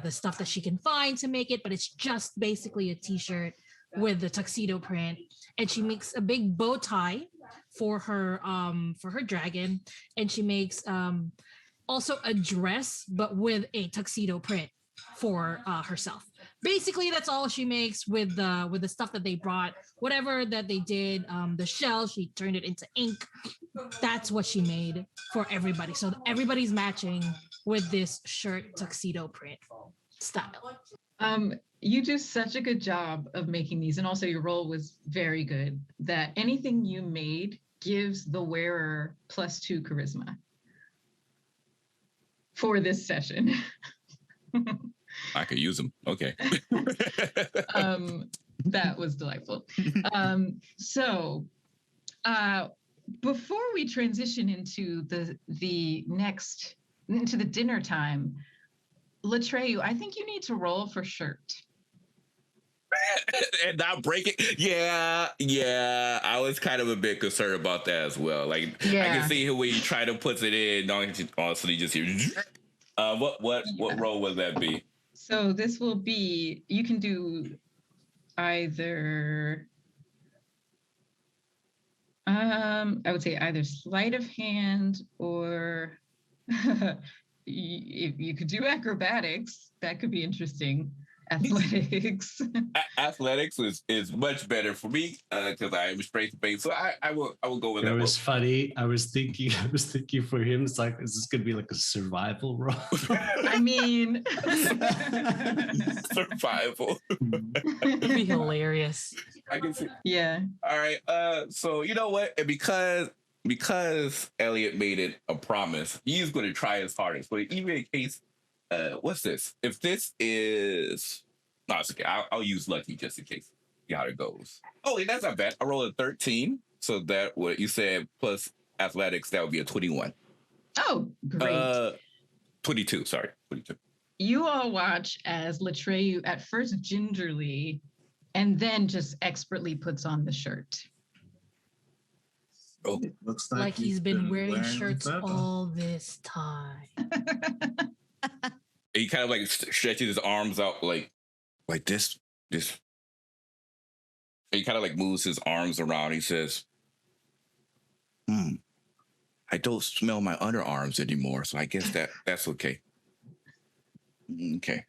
stuff that she can find to make it, but it's just basically a T-shirt with the tuxedo print. And she makes a big bow tie for her dragon, and she makes also a dress but with a tuxedo print for herself. Basically, that's all she makes with the stuff that they brought. Whatever that they did, the shell, she turned it into ink. That's what she made for everybody. So everybody's matching with this shirt tuxedo print style. You do such a good job of making these, and also your role was very good, that anything you made gives the wearer +2 charisma for this session. I could use them. Okay. That was delightful. So before we transition into the dinner time, Latrell, I think you need to roll for shirt. And not break it. Yeah. I was kind of a bit concerned about that as well. Like I can see when you try to put it in, honestly, you just hear. What role would that be? So this will be, you can do either, I would say either sleight of hand or if you could do acrobatics, that could be interesting. Athletics. Athletics is much better for me because I am straight to base. So I will go with that. It was funny. I was thinking for him, it's like, is this gonna be like a survival role? I mean, survival. It'd be hilarious. I can see. Yeah. All right. So you know what? And because Elliot made it a promise, he's going to try his hardest. But even in case What's this? If this is, no, it's okay. I'll use lucky just in case. See how it goes. Oh, that's not bad. I rolled a 13, so that what you said plus athletics, that would be a 21. Oh, great. 22. Sorry, 22. You all watch as Latreyu at first gingerly and then just expertly puts on the shirt. Oh, It looks Like he's been wearing shirts forever. all this time. he kind of like stretches his arms out like this. He kind of like moves his arms around. He says, I don't smell my underarms anymore, so I guess that's okay. Okay.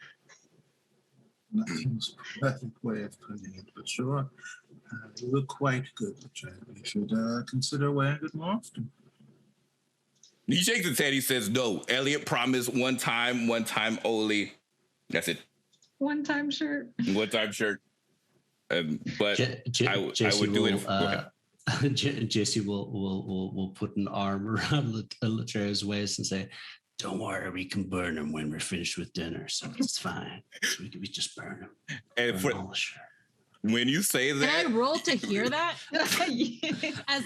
Not the most perfect way of putting it, but sure. You look quite good, Latreyu. You should consider wearing it more often. He shakes his head. He says, no, Elliot promised one time only. That's it. One-time shirt. One-time shirt. But I would do it. Go ahead. Jesse will put an arm around Latreyu's waist and say, don't worry, we can burn him when we're finished with dinner, so it's fine. So we just burn him. And Burn all the shirt. when you say Can that, I roll to hear that? As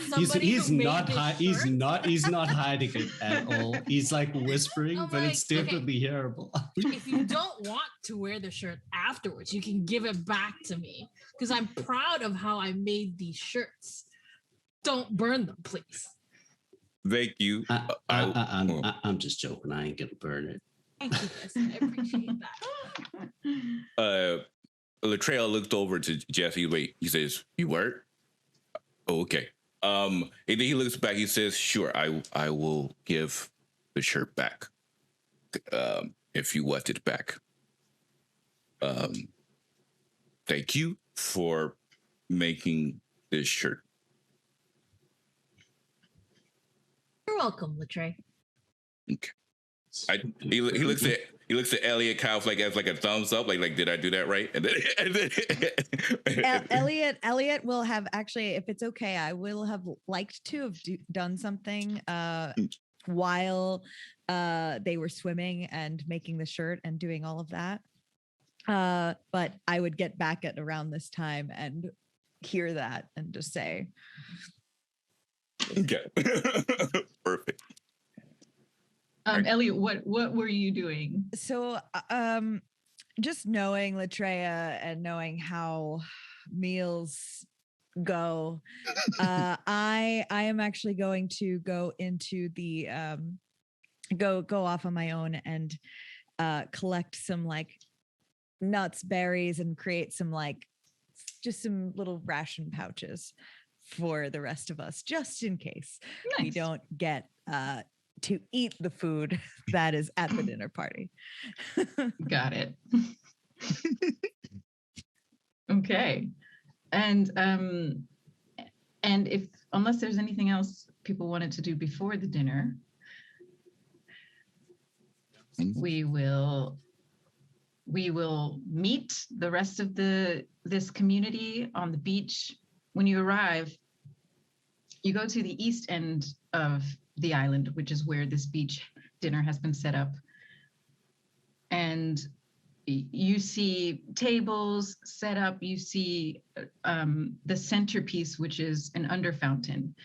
somebody He's who made not this he's shirt? not hiding it at all. He's like whispering, I'm but it's like, okay. definitely hearable. If you don't want to wear the shirt afterwards, you can give it back to me because I'm proud of how I made these shirts. Don't burn them, please. thank you. I'm just joking. I ain't gonna burn it. Thank you, Justin. I appreciate that. Latreyu looked over to Jesse. Wait, he says, you were? Oh, okay. And then he looks back. He says, sure, I will give the shirt back. If you want it back. Thank you for making this shirt. You're welcome, Latreyu. Okay. He looks at Elliot kind of like as like a thumbs up, like did I do that right? And then Elliot will have actually, if it's okay, I will have liked to have done something while they were swimming and making the shirt and doing all of that. But I would get back at around this time and hear that and just say, okay. Perfect. Elliot, what were you doing? So, just knowing Latreyu and knowing how meals go, I am actually going to go into the go off on my own and collect some like nuts, berries, and create some like just some little ration pouches for the rest of us, just in case we Nice. don't get to eat the food that is at the dinner party. Got it. Okay. And if unless there's anything else people wanted to do before the dinner, we will meet the rest of this community on the beach. When you arrive, you go to the east end of the island, which is where this beach dinner has been set up. And you see tables set up. You see the centerpiece, which is an under fountain.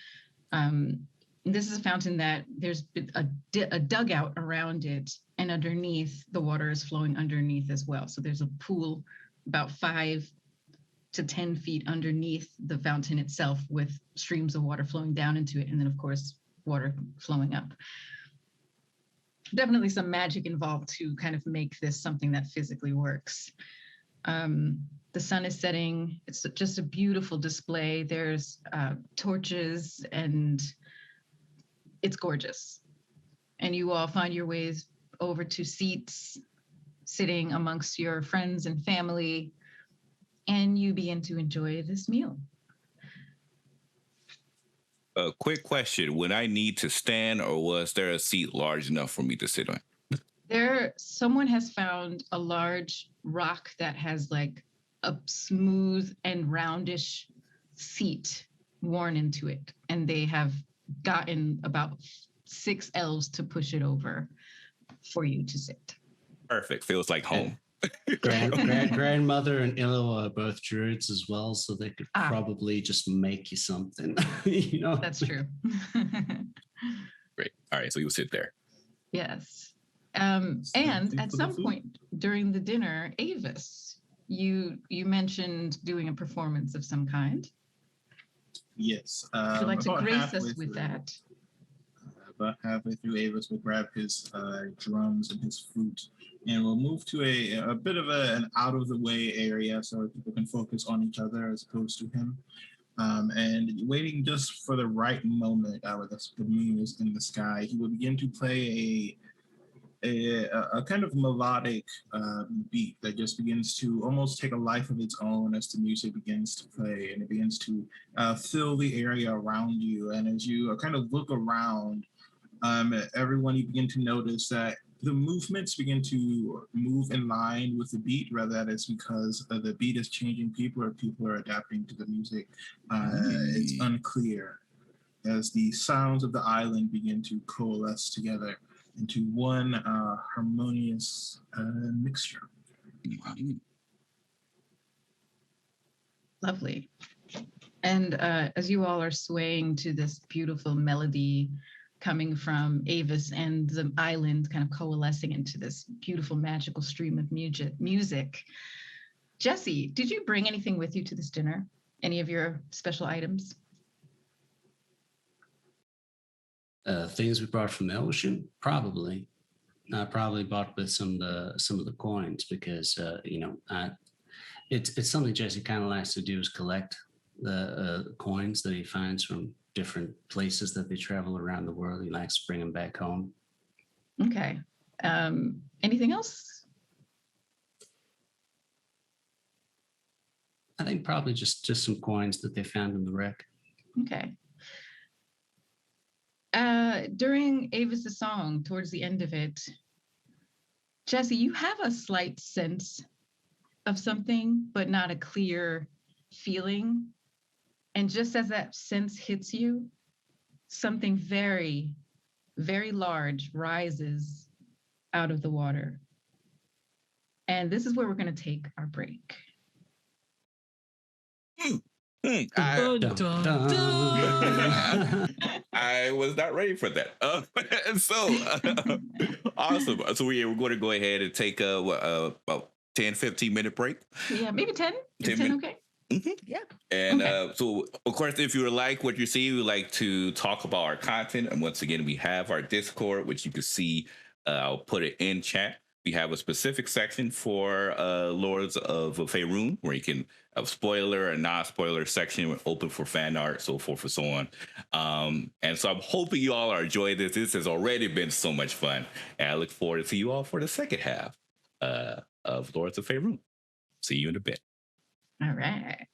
This is a fountain that there's been a dugout around it, and underneath the water is flowing underneath as well. So there's a pool about 5 to 10 feet underneath the fountain itself with streams of water flowing down into it. And then of course, water flowing up. Definitely some magic involved to kind of make this something that physically works. The sun is setting. It's just a beautiful display. There's torches and it's gorgeous. And you all find your ways over to seats, sitting amongst your friends and family, and you begin to enjoy this meal. A quick question. Would I need to stand, or was there a seat large enough for me to sit on? Someone has found a large rock that has like a smooth and roundish seat worn into it. And they have gotten about 6 elves to push it over for you to sit. Perfect. Feels like home. Grandmother and Illo are both druids as well, so they could probably just make you something. You know, That's true. Great. All right. So you'll sit there. Yes. Thank And you at for the some food. point during the dinner, Avis, you mentioned doing a performance of some kind. Yes. Would you like to About grace halfway us with through. that? About halfway through, Avis will grab his drums and his flute, and we'll move to a bit of an out of the way area so people can focus on each other as opposed to him. And waiting just for the right moment, where the moon is in the sky, he will begin to play a kind of melodic beat that just begins to almost take a life of its own as the music begins to play, and it begins to fill the area around you. And as you kind of look around, everyone, you begin to notice that the movements begin to move in line with the beat, rather that it's because the beat is changing people or people are adapting to the music. It's unclear as the sounds of the island begin to coalesce together into one harmonious mixture. Lovely. And as you all are swaying to this beautiful melody coming from Avis and the island kind of coalescing into this beautiful magical stream of music. Jesse, did you bring anything with you to this dinner? Any of your special items? Things we brought from the ocean, probably. I probably bought with some of the coins because it's something Jesse kind of likes to do is collect the coins that he finds from different places that they travel around the world. He likes to bring them back home. Okay. Anything else? I think probably just some coins that they found in the wreck. Okay. During Avis's song, towards the end of it, Jesse, you have a slight sense of something, but not a clear feeling. And just as that sense hits you, something very, very large rises out of the water. And this is where we're going to take our break. I was not ready for that. Awesome. So we're going to go ahead and take about 10, 15-minute break. Yeah, maybe 10. Is 10 okay? Mm-hmm. Yeah. And so, of course, if you like what you see, we like to talk about our content. And once again, we have our Discord, which you can see. I'll put it in chat. We have a specific section for Lords of Faerun, where you can have spoiler and non-spoiler section open for fan art, so forth and so on. And so I'm hoping you all are enjoying this. This has already been so much fun. And I look forward to see you all for the second half of Lords of Faerun. See you in a bit. All right.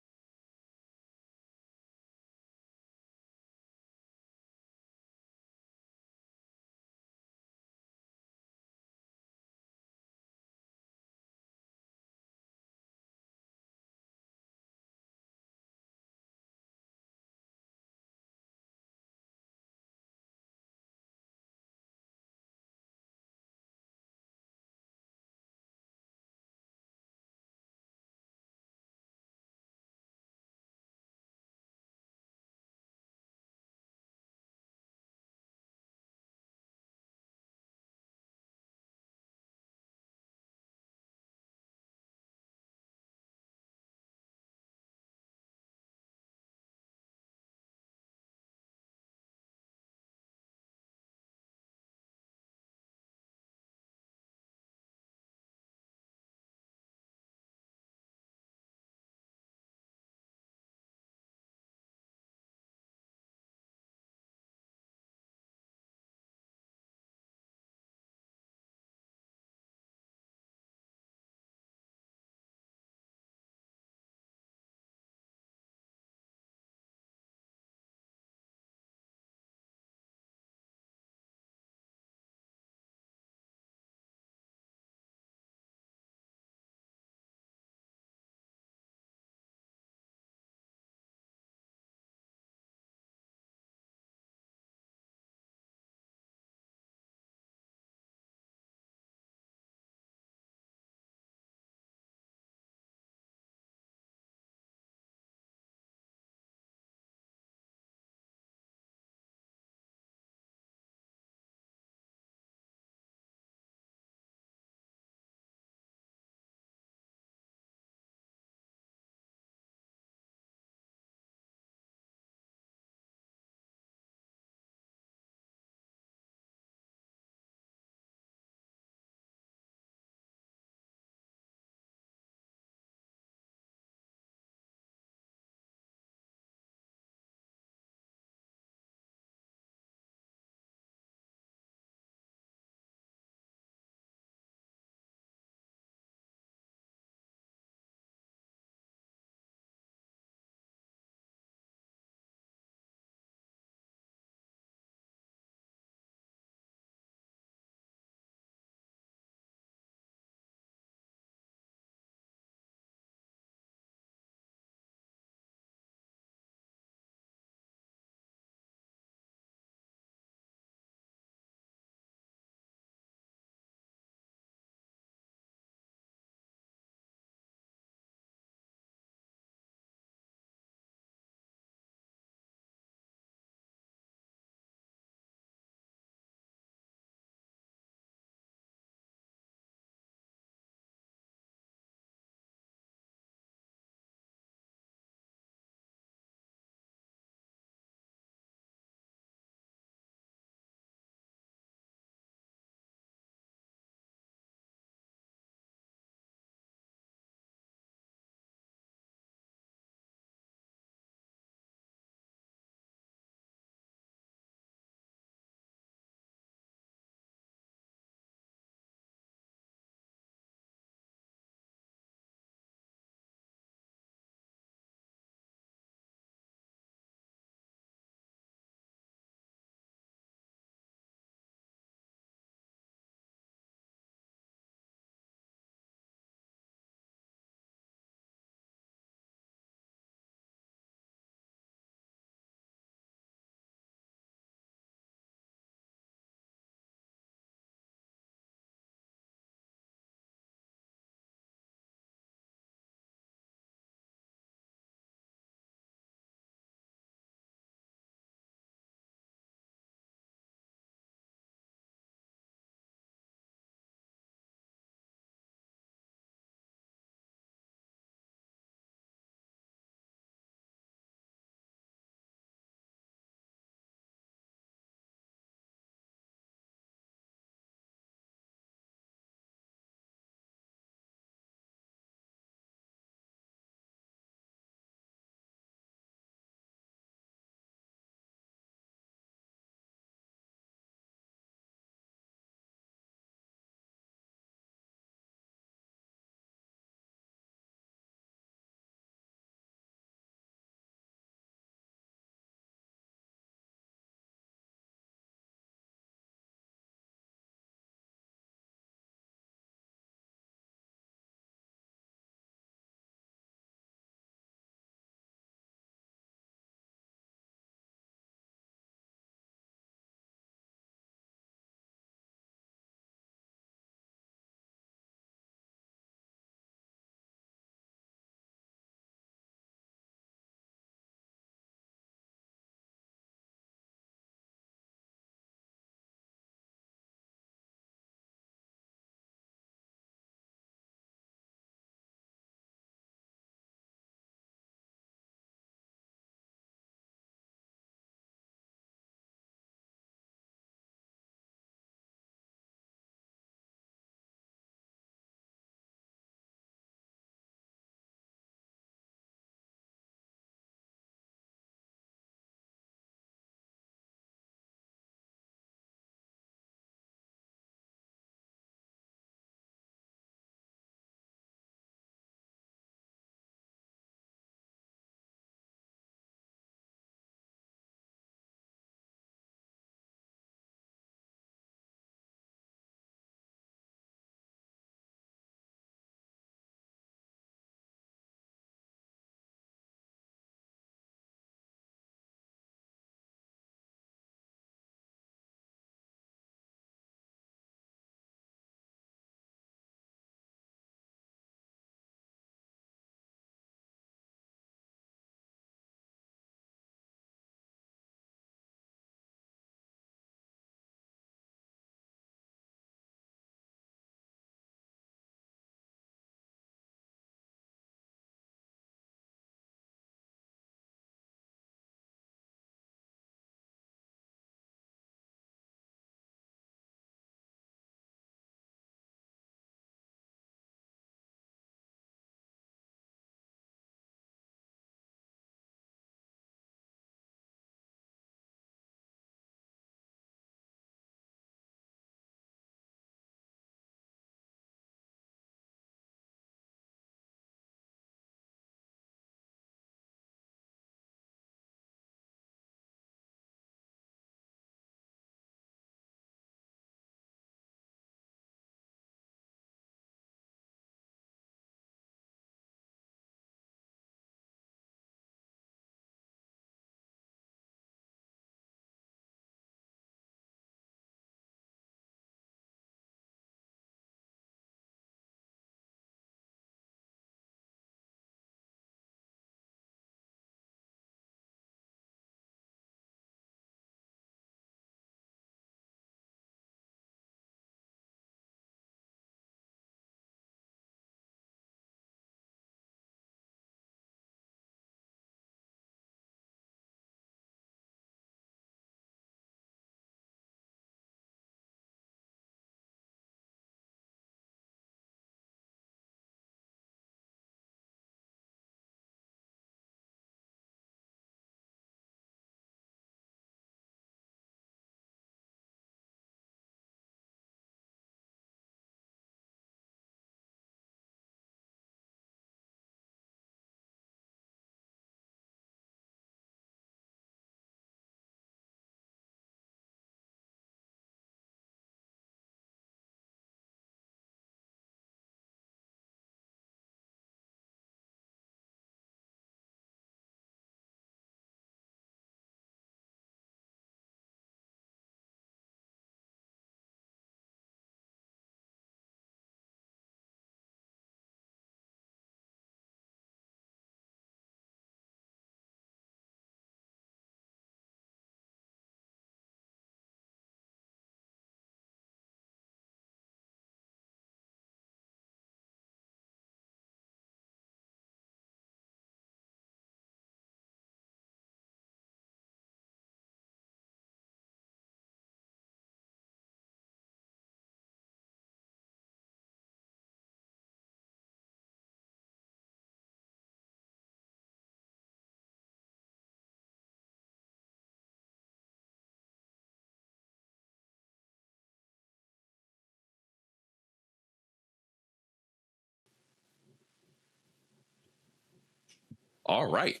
All right.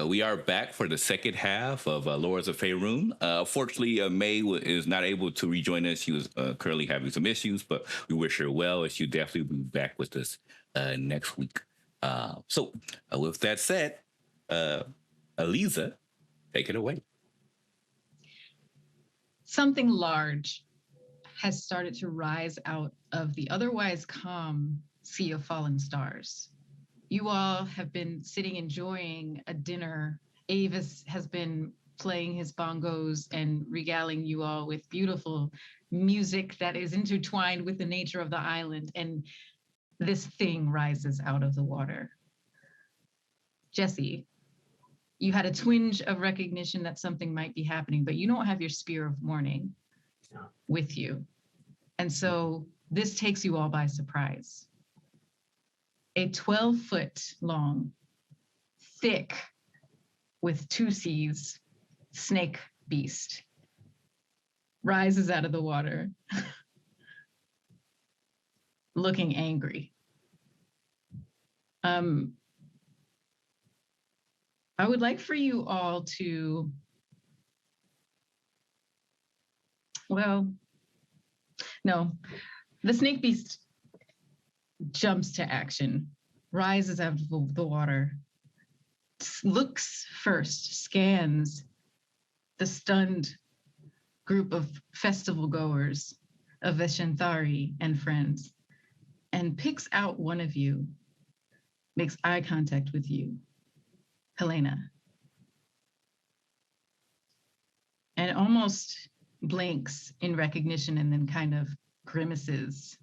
We are back for the second half of Lords of Faerun. Unfortunately, May is not able to rejoin us. She was currently having some issues, but we wish her well, and she'll definitely be back with us next week. So, with that said, Aliza, take it away. Something large has started to rise out of the otherwise calm sea of fallen stars. You all have been sitting enjoying a dinner. Avis has been playing his bongos and regaling you all with beautiful music that is intertwined with the nature of the island. And this thing rises out of the water. Jesse, you had a twinge of recognition that something might be happening, but you don't have your spear of mourning with you. And so this takes you all by surprise. A 12-foot long, thick, with 2 C's, snake beast rises out of the water, looking angry. I would like for you all to, well, no, the snake beast jumps to action, rises out of the water, looks first, scans the stunned group of festival goers of Veshanthari and friends, and picks out one of you, makes eye contact with you, Helena, and almost blinks in recognition and then kind of grimaces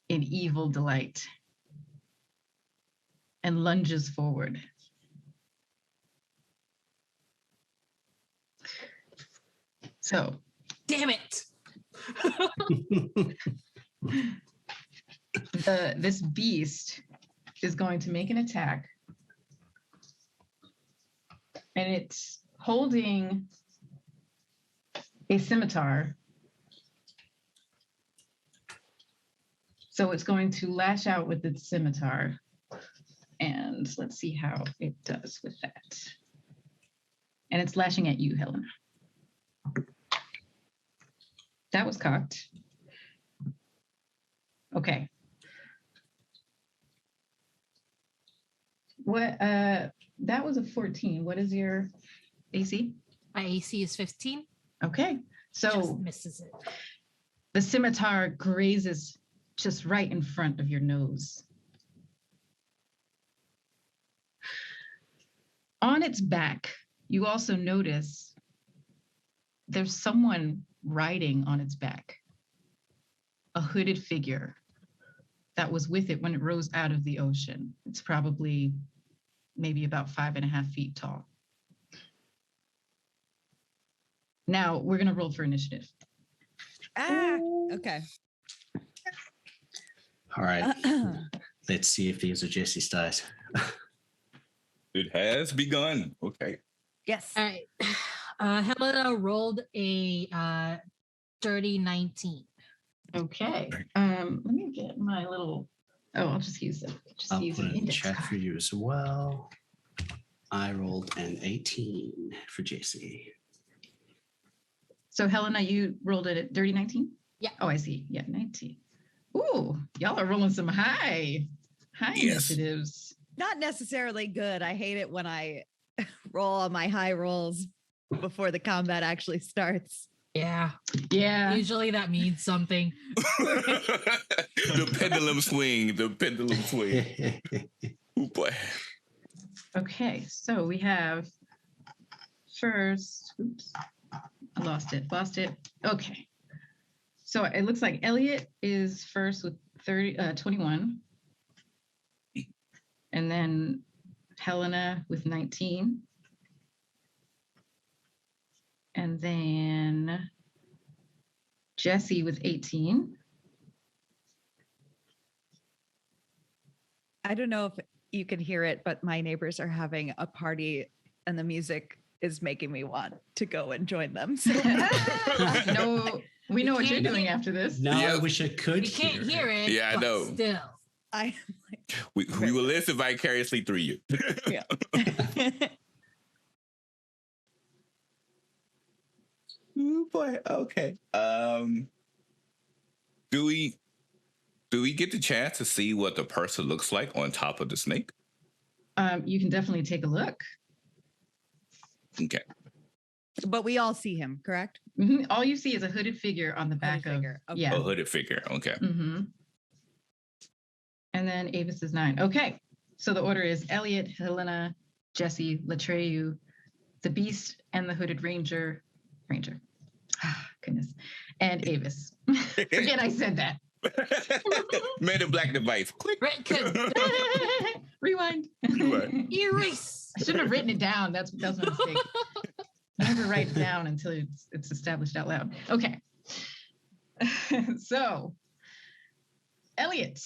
in evil delight and lunges forward. So, Damn it. this beast is going to make an attack, and it's holding a scimitar. So it's going to lash out with its scimitar. And let's see how it does with that. And it's lashing at you, Helena. That was cocked. Okay. What that was a 14. What is your AC? My AC is 15. Okay. So Just misses it. the scimitar grazes just right in front of your nose. On its back, you also notice there's someone riding on its back, a hooded figure that was with it when it rose out of the ocean. It's probably maybe about 5.5 feet tall. Now we're going to roll for initiative. Okay. All right. Let's see if these are Jesse's dice. It has begun. Okay. Yes. All right. Helena rolled a dirty 19. Okay. Let me get my little. Oh, I'll just use it. I'll Use put an it in the index chat card. for you as well. I rolled an 18 for Jesse. So Helena, you rolled it at dirty 19? Yeah. Oh, I see. Yeah, 19. Ooh, y'all are rolling some high Yes. initiatives. Not necessarily good. I hate it when I roll on my high rolls before the combat actually starts. Yeah. Yeah. Usually that means something. The pendulum swing. The pendulum swing. Oh boy. Okay, so we have first. Oops, I lost it. Okay. So it looks like Elliot is first with 21. And then Helena with 19. And then Jesse with 18. I don't know if you can hear it, but my neighbors are having a party and the music is making me want to go and join them. So No, we know what you're can't doing hear- after this. Now I Yeah. wish I could You can't hear it. Yeah, I but know. Still. I We will listen vicariously through you. yeah. Ooh, boy. Okay. Do we get the chance to see what the person looks like on top of the snake? You can definitely take a look. Okay. But we all see him, correct? Mhm. All you see is a hooded figure on the back of. figure. Okay. Yeah. A hooded figure. Okay. Mm-hmm. And then Avis is 9. Okay. So the order is Elliot, Helena, Jesse, Latreyu, the Beast, and the Hooded Ranger. Goodness. And Avis. Forget I said that. Man in Black device. Click. Rewind. Rewind. Erase. I shouldn't have written it down. That's my mistake. Never write it down until it's established out loud. Okay. So, Elliot,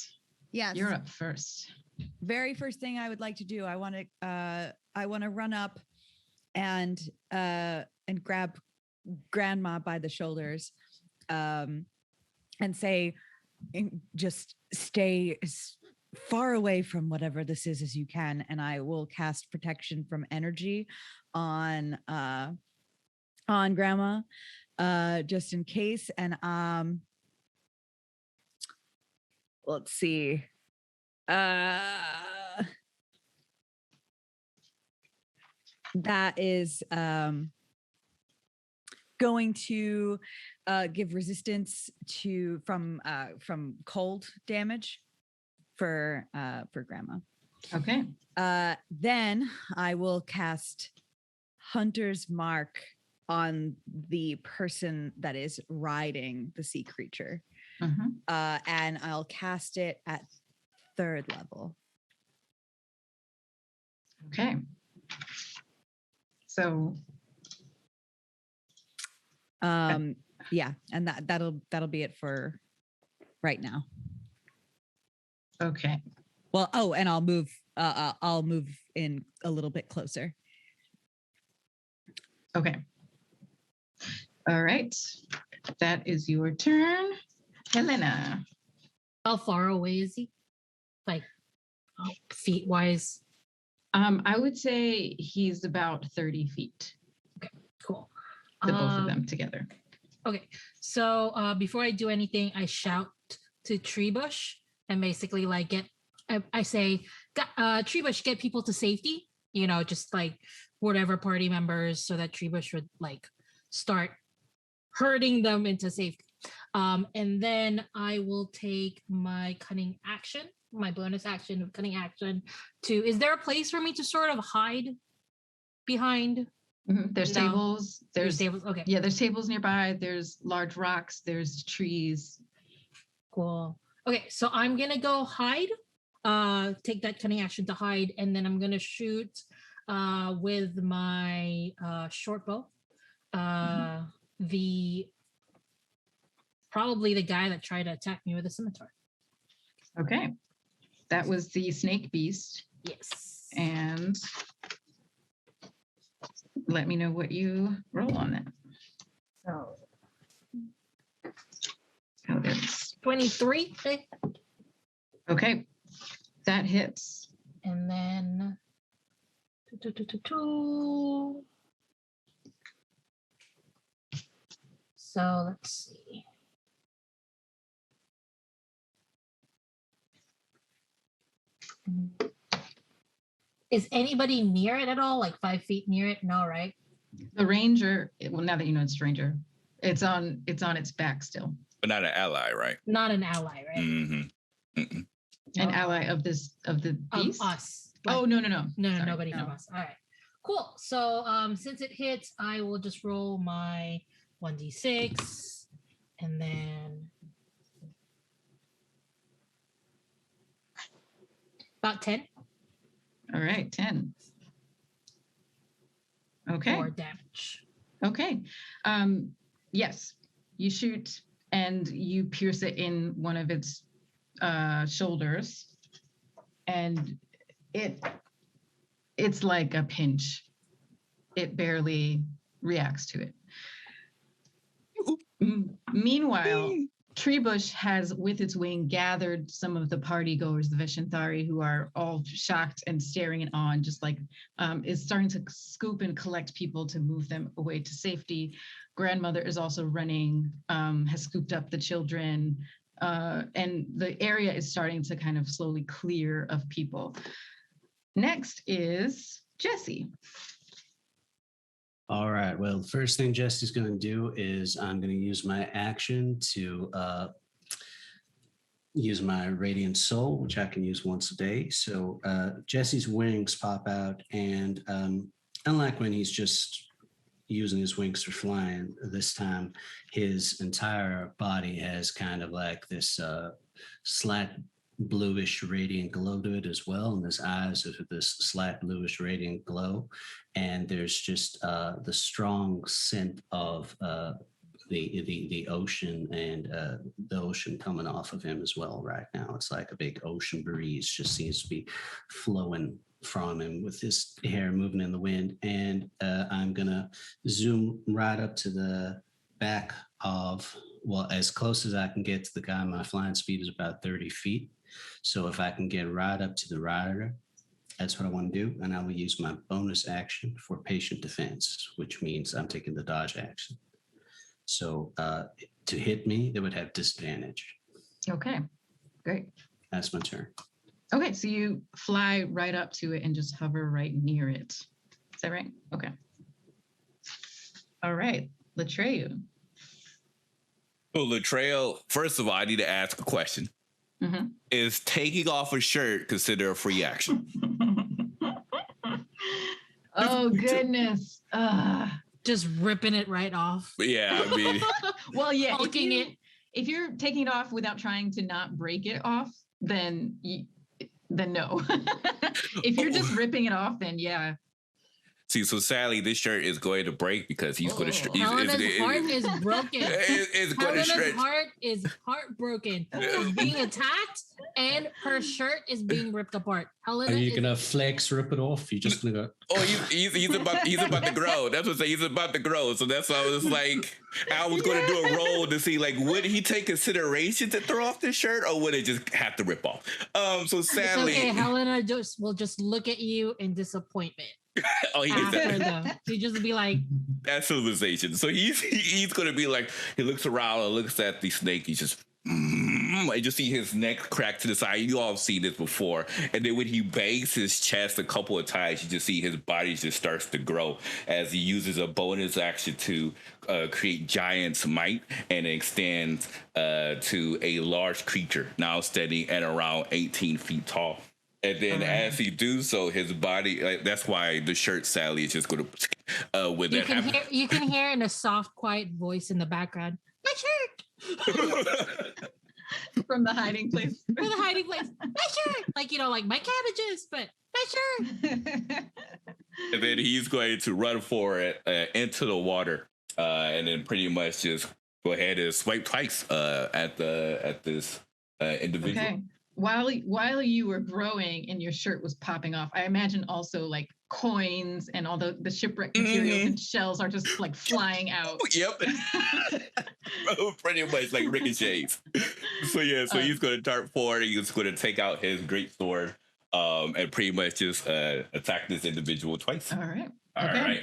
Yes. you're up first. Very first thing I would like to do, I want to run up and grab Grandma by the shoulders, and say, just stay as far away from whatever this is as you can, and I will cast protection from energy on Grandma, just in case. And let's see. That is going to give resistance from cold damage for Grandma. Okay. Then I will cast Hunter's Mark on the person that is riding the sea creature. Mhm. And I'll cast it at 3rd level. Okay. So Yeah, and that'll be it for right now. okay. Well, and I'll move in a little bit closer. Okay. All right. That is your turn. Helena. How far away is he? Like, feet wise? I would say he's about 30 feet. Cool. The both of them together. Okay. So before I do anything, I shout to Treebush and basically like I say, Treebush, get people to safety. You know, just like whatever party members, so that Treebush would like start herding them into safety. And then I will take my cunning action, my bonus action of cunning action to, is there a place for me to sort of hide behind? Mhm. There's tables. There's tables. Okay. Yeah, there's tables nearby. There's large rocks. There's trees. Cool. Okay, so I'm gonna go hide. Take that cunning action to hide, and then I'm gonna shoot with my short bow. Probably the guy that tried to attack me with a scimitar. Okay. That was the snake beast. Yes. And let me know what you roll on that. So Oh, that's 23. okay. That hits. And then so let's see. Is anybody near it at all? Like 5 feet near it? No, right? The ranger, well, now that you know it's stranger, it's on its back still. But not an ally, right? Not an ally, right? Mm-hmm. Mm-mm. An ally of the beast? Us. Oh, Like, no. No, Sorry, nobody from us. All right. Cool. So since it hits, I will just roll my 1d6 and then about 10. All right, 10. Okay. For damage. Okay. Yes, you shoot and you pierce it in one of its shoulders, and it's like a pinch. It barely reacts to it. Meanwhile, Treebush has, with its wing, gathered some of the party goers, the Vishanthari, who are all shocked and staring in awe, and just like is starting to scoop and collect people to move them away to safety. Grandmother is also running, has scooped up the children, and the area is starting to kind of slowly clear of people. Next is Jesse. All right. Well, the first thing Jesse's going to do is I'm going to use my action to use my Radiant Soul, which I can use once a day. So Jesse's wings pop out, and unlike when he's just using his wings for flying, this time his entire body has kind of like this slight bluish radiant glow to it as well, and his eyes have this slight bluish radiant glow, and there's just the strong scent of the ocean, and the ocean coming off of him as well right now. It's like a big ocean breeze just seems to be flowing from him with his hair moving in the wind. And I'm gonna zoom right up to the back of, well, as close as I can get to the guy. My flying speed is about 30 feet. So if I can get right up to the rider, that's what I want to do. And I will use my bonus action for patient defense, which means I'm taking the dodge action. So to hit me, they would have disadvantage. Okay, great. That's my turn. Okay, so you fly right up to it and just hover right near it. Is that right? Okay. All right, Latreyu. So Latrell, first of all, I need to ask a question. Mm-hmm. Is taking off a shirt considered a free action? Oh, goodness. Just ripping it right off. Yeah, I mean, Well, yeah, Hulking it. if you're taking it off without trying to not break it off, then no. If you're just ripping it off, then yeah. see, so sadly, this shirt is going to break because he's going to. Helena's heart is broken. It's going to Helena's stretch. heart is heartbroken. She's being attacked, and her shirt is being ripped apart. Are you gonna flex, rip it off? You're just gonna go. Oh, he's about to grow. That's what I say. He's about to grow. So that's why I was like, I was going to do a roll to see, like, would he take consideration to throw off this shirt, or would it just have to rip off? So sadly, it's okay. Helena will just look at you in disappointment. Oh, he After though, he just be like, that's civilization. So he's going to be like, he looks around and looks at the snake. He's just. I just see his neck crack to the side. You all have seen this before. And then when he bangs his chest a couple of times, you just see his body just starts to grow as he uses a bonus action to create giant's might and extends to a large creature now standing at around 18 feet tall. And then as he do so, his body, that's why the shirt sadly is just going to, when that happens. You can hear in a soft, quiet voice in the background, my shirt! From the hiding place. From the hiding place, my shirt! Like, like my cabbages, but my shirt! And then he's going to run for it into the water, and then pretty much just go ahead and swipe twice at this individual. Okay. While you were growing and your shirt was popping off, I imagine also like coins and all the shipwreck materials and shells are just like flying out. Yep. Pretty much like ricochets. So he's going to dart forward. He's going to take out his great sword and pretty much just attack this individual twice. All right. All right.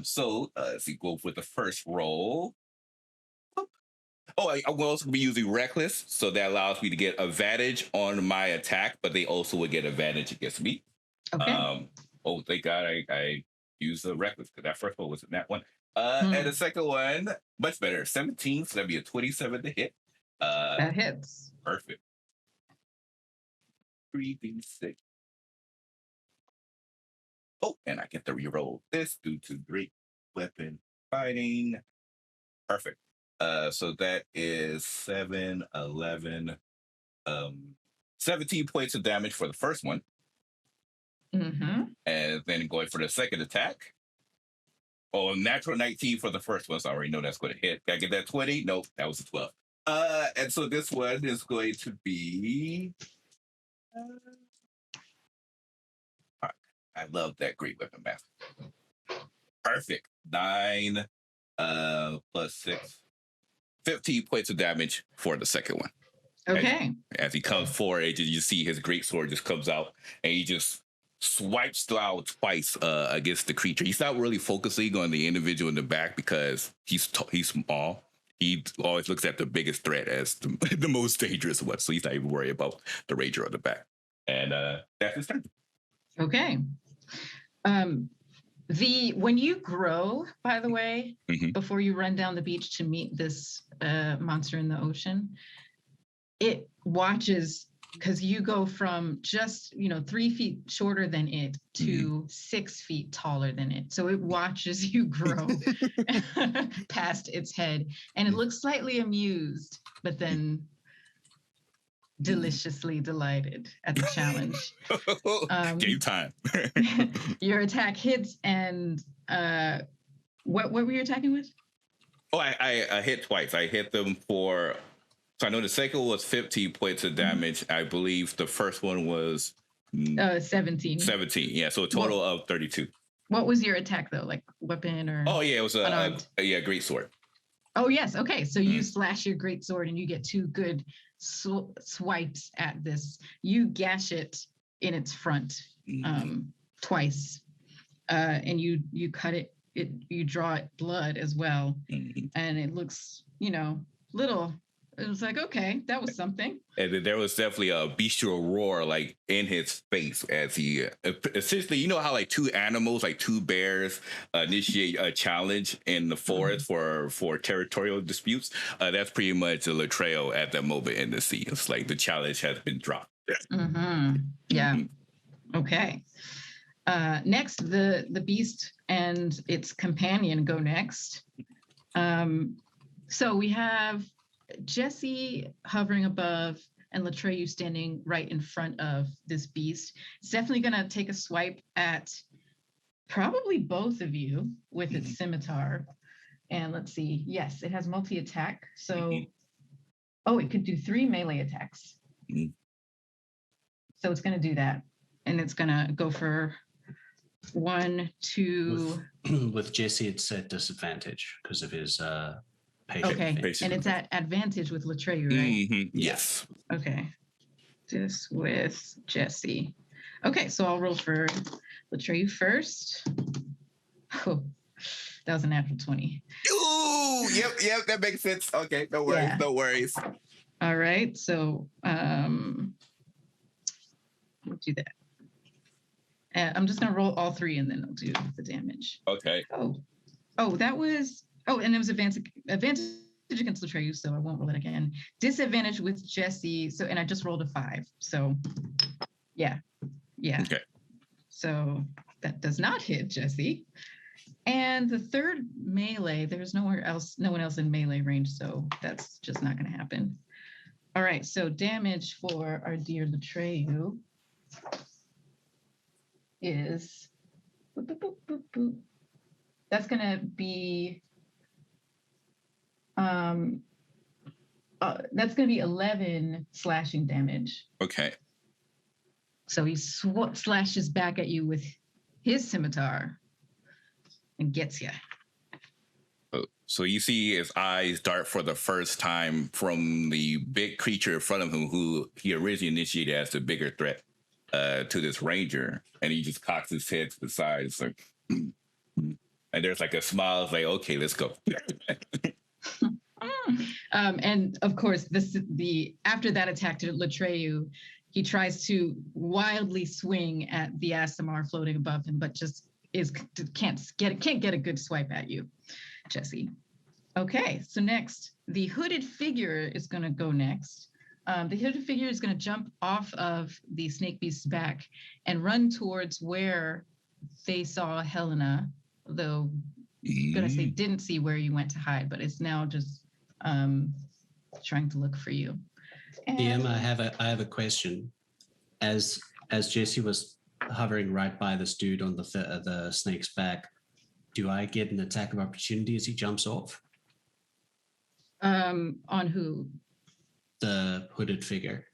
So let's see, go with the first roll. Oh, I will also be using Reckless, so that allows me to get advantage on my attack, but they also would get advantage against me. Okay. Thank God I used the Reckless, because that first one wasn't that one. And the second one, much better, 17, so that'd be a 27 to hit. That hits. Perfect. 3d6. Oh, and I get to reroll this due to great weapon fighting. Perfect. So that is 7, 11, 17 points of damage for the first one. Mm-hmm. And then going for the second attack. Oh, natural 19 for the first one. So I already know that's going to hit. Can I get that 20? Nope, that was a 12. And so this one is going to be... I love that great weapon math. Perfect. 9 plus 6. 15 points of damage for the second one. Okay. As he comes forward, you see his great sword just comes out, and he just swipes out twice against the creature. He's not really focusing on the individual in the back because he's small. He always looks at the biggest threat as the most dangerous one, so he's not even worried about the ranger on the back. And that's his turn. Okay. When you grow, by the way, before you run down the beach to meet this monster in the ocean, it watches, because you go from just 3 feet shorter than it to 6 feet taller than it. So it watches you grow past its head, and it looks slightly amused, but then deliciously delighted at the challenge. Game time. Your attack hits, and what were you attacking with? Oh, I hit twice. I hit them for. So I know the second one was 15 points of damage. I believe the first one was 17. 17. Yeah, so a total of 32. What was your attack though? Like weapon or? Oh yeah, it was a great sword. Oh yes. Okay, so you slash your great sword and you get 2 good swipes at this. You gash it in its front twice, and you cut it. You draw it blood as well, and it looks little. It was like, okay, that was something. And then there was definitely a bestial roar like in his face as he essentially, you know how like 2 animals, like 2 bears initiate a challenge in the forest for territorial disputes. That's pretty much a Latreo at that moment in the sea. It's like the challenge has been dropped. Yeah. Okay. Next, the beast and its companion go next. So we have Jesse hovering above and Latreu standing right in front of this beast. It's definitely going to take a swipe at probably both of you with its scimitar. And let's see. Yes, it has multi-attack. So, it could do 3 melee attacks. So it's going to do that. And it's going to go for 1, 2. With Jesse, it's at disadvantage because of his Okay, and it's at advantage with Latreu, right? Yes. Okay, this with Jesse. Okay, so I'll roll for Latreu first. Oh, that was a natural 20. Ooh, yep, that makes sense. Okay, no worries. All right, so we'll do that. I'm just gonna roll all 3 and then I'll do the damage. Okay. That was. And it was advantage against Latreu, so I won't roll it again. Disadvantage with Jesse, and I just rolled a 5. So, yeah. Okay. So that does not hit Jesse. And the third melee, there's no one else in melee range, so that's just not going to happen. All right, so damage for our dear Latreu is. That's going to be. That's going to be 11 slashing damage. Okay. So he slashes back at you with his scimitar and gets you. So you see his eyes dart for the first time from the big creature in front of him, who he originally initiated as the bigger threat to this ranger, and he just cocks his head to the side. It's like, and there's like a smile. It's like, okay, let's go. And of course, after that attack to Latreu, he tries to wildly swing at the Asimar floating above him, but just can't get a good swipe at you, Jesse. Okay, so next, the hooded figure is going to go next. The hooded figure is going to jump off of the snake beast's back and run towards where they saw Helena, though I'm going to say didn't see where you went to hide, but it's now just trying to look for you. DM, I have a question. As Jesse was hovering right by this dude on the snake's back, do I get an attack of opportunity as he jumps off? On who? The hooded figure.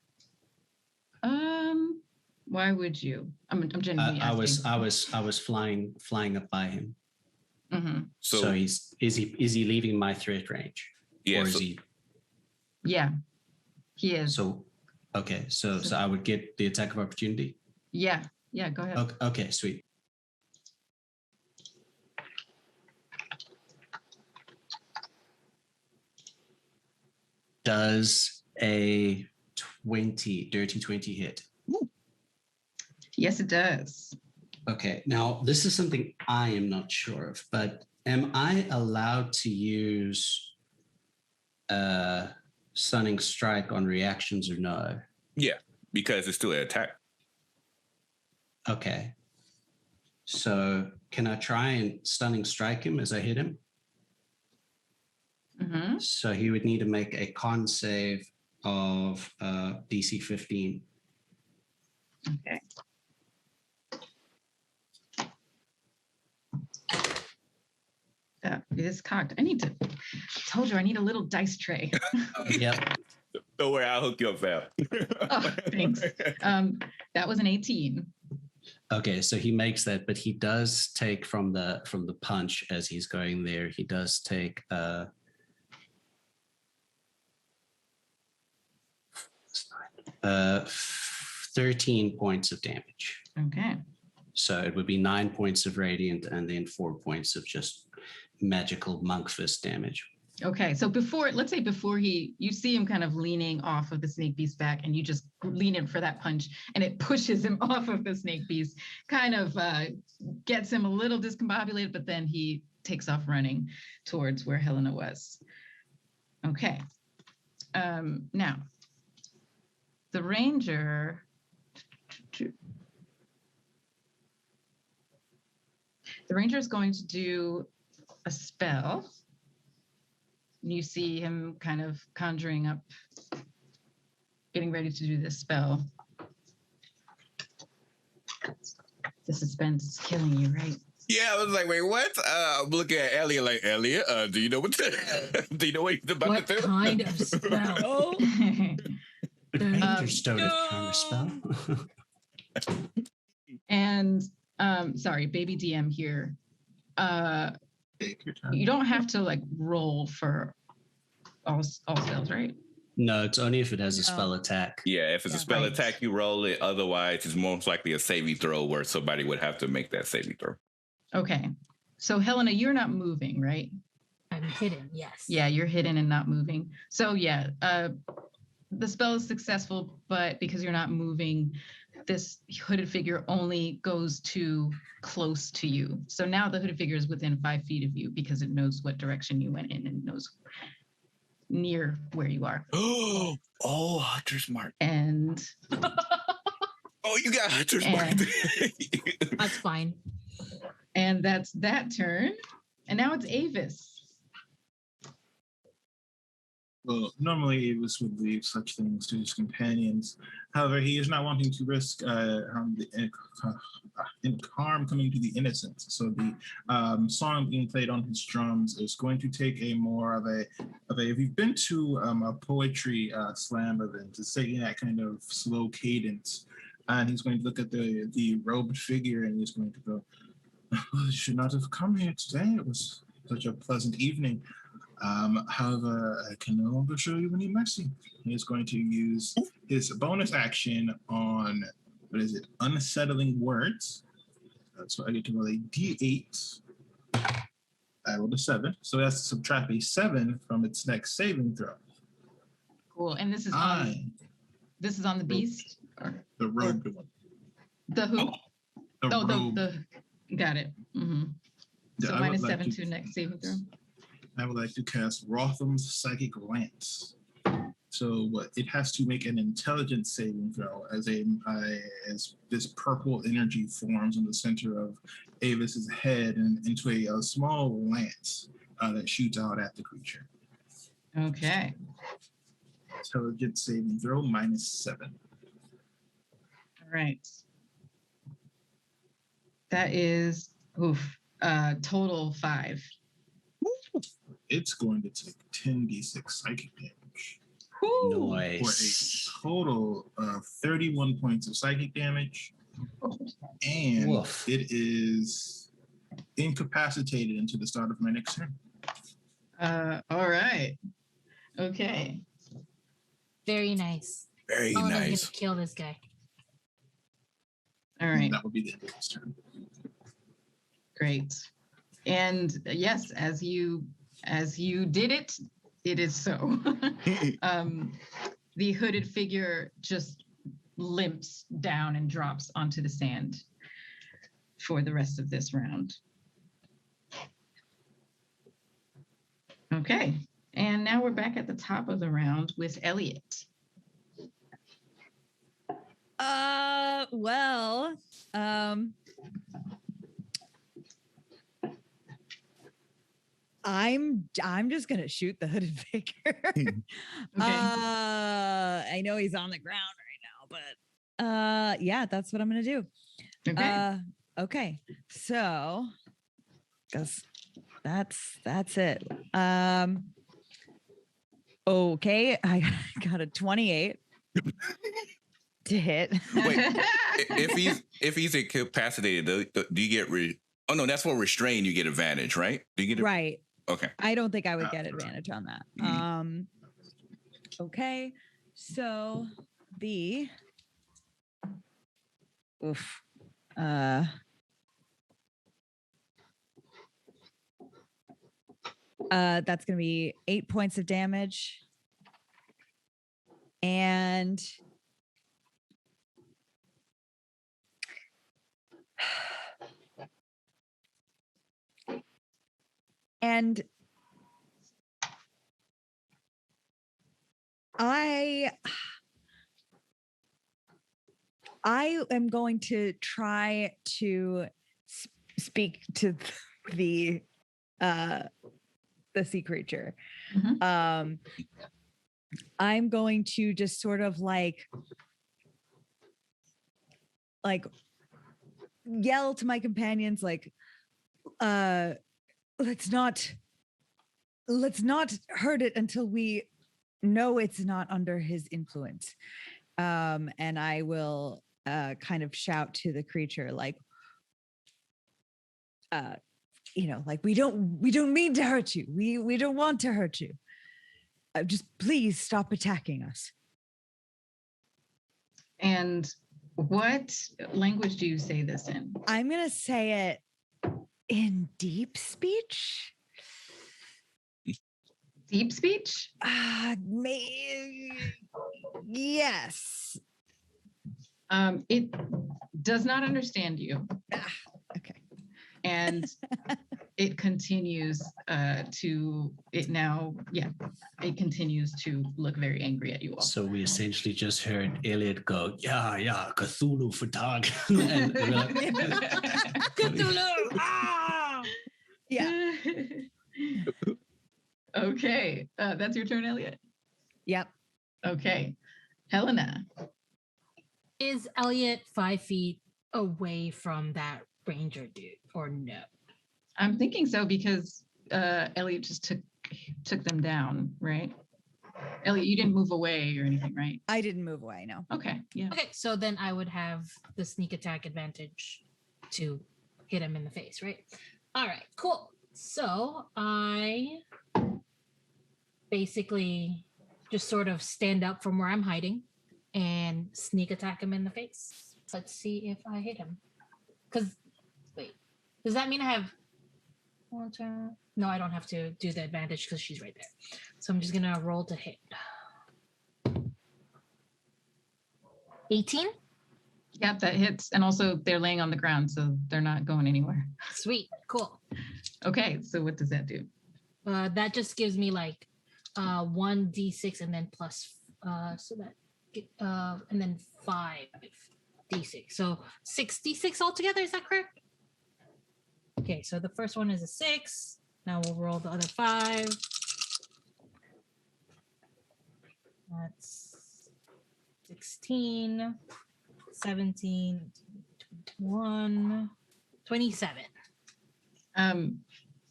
Why would you? I'm genuinely asking. I was flying up by him. Mm-hmm. So is he leaving my threat range? Yeah, or is so- he? Yeah, he is. So, okay. So I would get the attack of opportunity. Yeah, go ahead. Okay, sweet. Does a dirty 20 hit? Yes, it does. Okay, now this is something I am not sure of, but am I allowed to use stunning strike on reactions or no? Yeah, because it's still an attack. Okay. So can I try and stunning strike him as I hit him? Mm-hmm. So he would need to make a con save of DC 15. Okay. That is cocked. I told you I need a little dice tray. Yep. Don't worry, I'll hook you up, Val. Oh, thanks. That was an 18. Okay, so he makes that, but he does take from the punch as he's going there. He does take 13 points of damage. Okay. So it would be 9 points of radiant and then 4 points of just magical monk fist damage. Okay. So let's say before you see him kind of leaning off of the snake beast back, and you just lean in for that punch, and it pushes him off of the snake beast, kind of gets him a little discombobulated, but then he takes off running towards where Helena was. Okay. Now, the ranger. The ranger is going to do a spell. You see him kind of conjuring up, getting ready to do this spell. The suspense is killing you, right? Yeah, I was like, wait, what? I'm looking at Elliot like, Elliot, do you know what he's about What to do? kind of spell? Rangers don't have counter spell. And sorry, baby DM here. Take your time. You don't have to like roll for all spells, right? No, it's only if it has a No. spell attack. Yeah, if it's a Yeah. spell Right. attack, you roll it. Otherwise, it's most likely a saving throw where somebody would have to make that saving throw. Okay. So Helena, you're not moving, right? I'm hidden, yes. Yeah, you're hidden and not moving. So yeah, the spell is successful, but because you're not moving, this hooded figure only goes too close to you. So now the hooded figure is within 5 feet of you because it knows what direction you went in and knows near where you are. Oh, Hunter's Mark. And Oh, you got Hunter's Mark. That's fine. and that's that turn. And now it's Avis. Well, normally Avis would leave such things to his companions. However, he is not wanting to risk harm coming to the innocent. So the song being played on his drums is going to take a more of a. If you've been to a poetry slam event, it's taking that kind of slow cadence, and he's going to look at the robed figure and he's going to go, "Well, you should not have come here today. It was such a pleasant evening. However, I can no longer show you any mercy." He is going to use his bonus action on, unsettling words. So I get to roll a d8. I rolled a 7. So that's to subtract a 7 from its next saving throw. Cool. And this is I, on the beast? Or the robed one. the who? The Oh, robed. the got it. Mm-hmm. So Yeah, I would minus like 7 to- to next saving throw. I would like to cast Rotham's Psychic Lance. So it has to make an intelligence saving throw as this purple energy forms in the center of Avis's head and into a small lance that shoots out at the creature. Okay. Intelligence saving throw -7. All right. That is total 5. It's going to take 10d6 psychic damage Whew. for Nice. a total of 31 points of psychic damage. And Woof. it is incapacitated until the start of my next turn. All right. Okay. Very nice. Very Helena's nice. gonna kill this guy. All right. That would be the end of his turn. Great. And yes, as you did it, it is so. The hooded figure just limps down and drops onto the sand for the rest of this round. Okay. And now we're back at the top of the round with Elliot. Well, I'm just gonna shoot the hooded figure. I know he's on the ground right now, but yeah, that's what I'm gonna do. Okay. Okay. So that's it. Okay, I got a 28 to hit. Wait, if he's incapacitated, do you get oh no, that's for restrain. You get advantage, right? Do you get Right. Okay. I don't think I would get advantage on that. Okay. So the that's gonna be 8 points of damage. And I am going to try to speak to the sea creature. Mhm. I'm going to just sort of like yell to my companions, like, let's not hurt it until we know it's not under his influence. And I will kind of shout to the creature, like, like, we don't mean to hurt you. We don't want to hurt you. Just please stop attacking us. And what language do you say this in? I'm gonna say it in deep speech. Deep speech? Yes. It does not understand you. Okay. And it continues it continues to look very angry at you all. So we essentially just heard Elliot go, yeah, Cthulhu for dog. And we're like, Cthulhu! Ah! Yeah. Okay. That's your turn, Elliot? Yep. Okay. Helena. Is Elliot 5 feet away from that ranger dude or no? I'm thinking so because Elliot just took them down, right? Elliot, you didn't move away or anything, right? I didn't move away, no. Okay, yeah. Okay, so then I would have the sneak attack advantage to hit him in the face, right? All right, cool. So I basically just sort of stand up from where I'm hiding and sneak attack him in the face. Let's see if I hit him. Because, wait, does that mean I have one turn? No, I don't have to do the advantage because she's right there. So I'm just going to roll to hit. 18? Yep, that hits. And also they're laying on the ground, so they're not going anywhere. Sweet, cool. Okay, so what does that do? That just gives me like 1d6 and then plus, and then 5d6. So 6d6 altogether, is that correct? Okay, so the first one is a 6. Now we'll roll the other 5. That's 16, 17, 21, 27.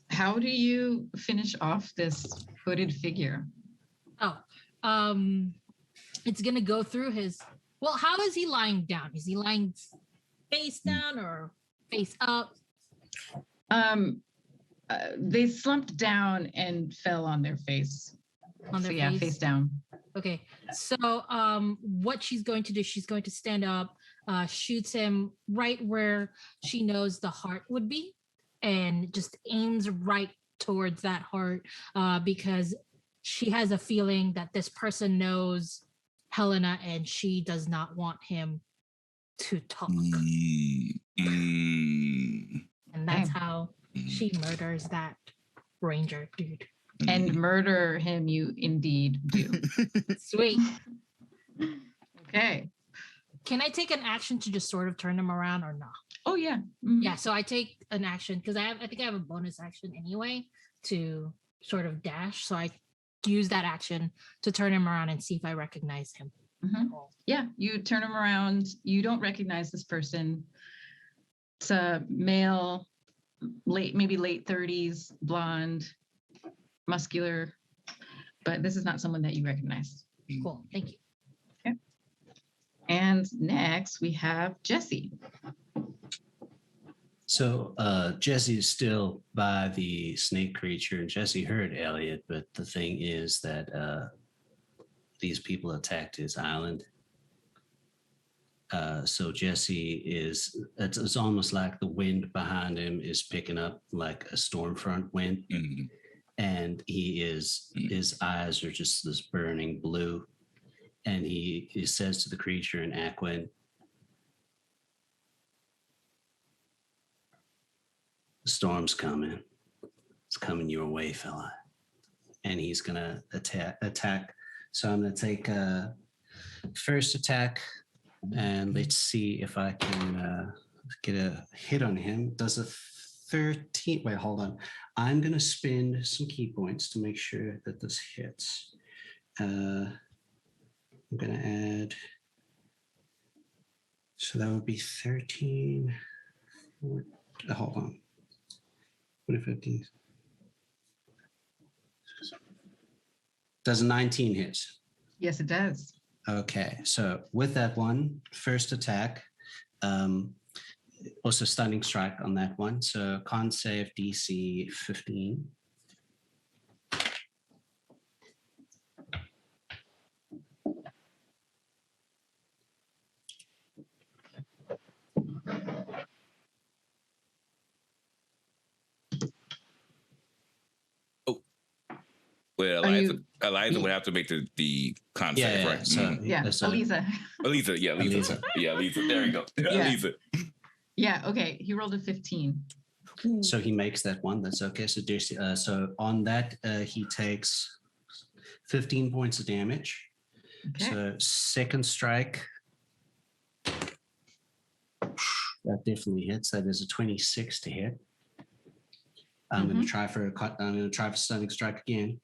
How do you finish off this hooded figure? Oh, it's gonna go through his. Well, how is he lying down? Is he lying face down or face up? They slumped down and fell on their face. on So their yeah, face? face down. Okay. So what she's going to do, she's going to stand up, shoots him right where she knows the heart would be, and just aims right towards that heart because she has a feeling that this person knows Helena and she does not want him to talk. And that's how she murders that ranger dude. And murder him you indeed do. Sweet. Okay. Can I take an action to just sort of turn him around or not? Oh yeah. Mhm. Yeah, so I take an action because I think I have a bonus action anyway to sort of dash. So I use that action to turn him around and see if I recognize him. Mhm. Yeah, you turn him around. You don't recognize this person. It's a male, maybe late 30s, blonde, muscular, but this is not someone that you recognize. Cool, thank you. Okay. And next we have Jesse. So Jesse is still by the snake creature, and Jesse heard Elliot, but the thing is that these people attacked his island. So Jesse it's almost like the wind behind him is picking up like a storm front wind. And his eyes are just this burning blue. And he says to the creature in Aquan, "The storm's coming. It's coming your way, fella." And he's gonna attack. So I'm gonna take a first attack, and let's see if I can get a hit on him. Does a 13? Wait, hold on. I'm gonna spend some key points to make sure that this hits. I'm gonna add. So that would be 13. Hold on. 15. Does a 19 hit? Yes, it does. Okay, so with that one, first attack, also stunning strike on that one. So con save DC 15. Well, Eliza would have to make the concept, right? So, Yeah, so Eliza. Eliza. Yeah, Eliza. There you go. Yeah. Eliza. Yeah, okay. He rolled a 15. So he makes that one. That's okay. So so on that, he takes 15 points of damage. Okay. So second strike. That definitely hits. That is a 26 to hit. I'm going to try for stunning strike again.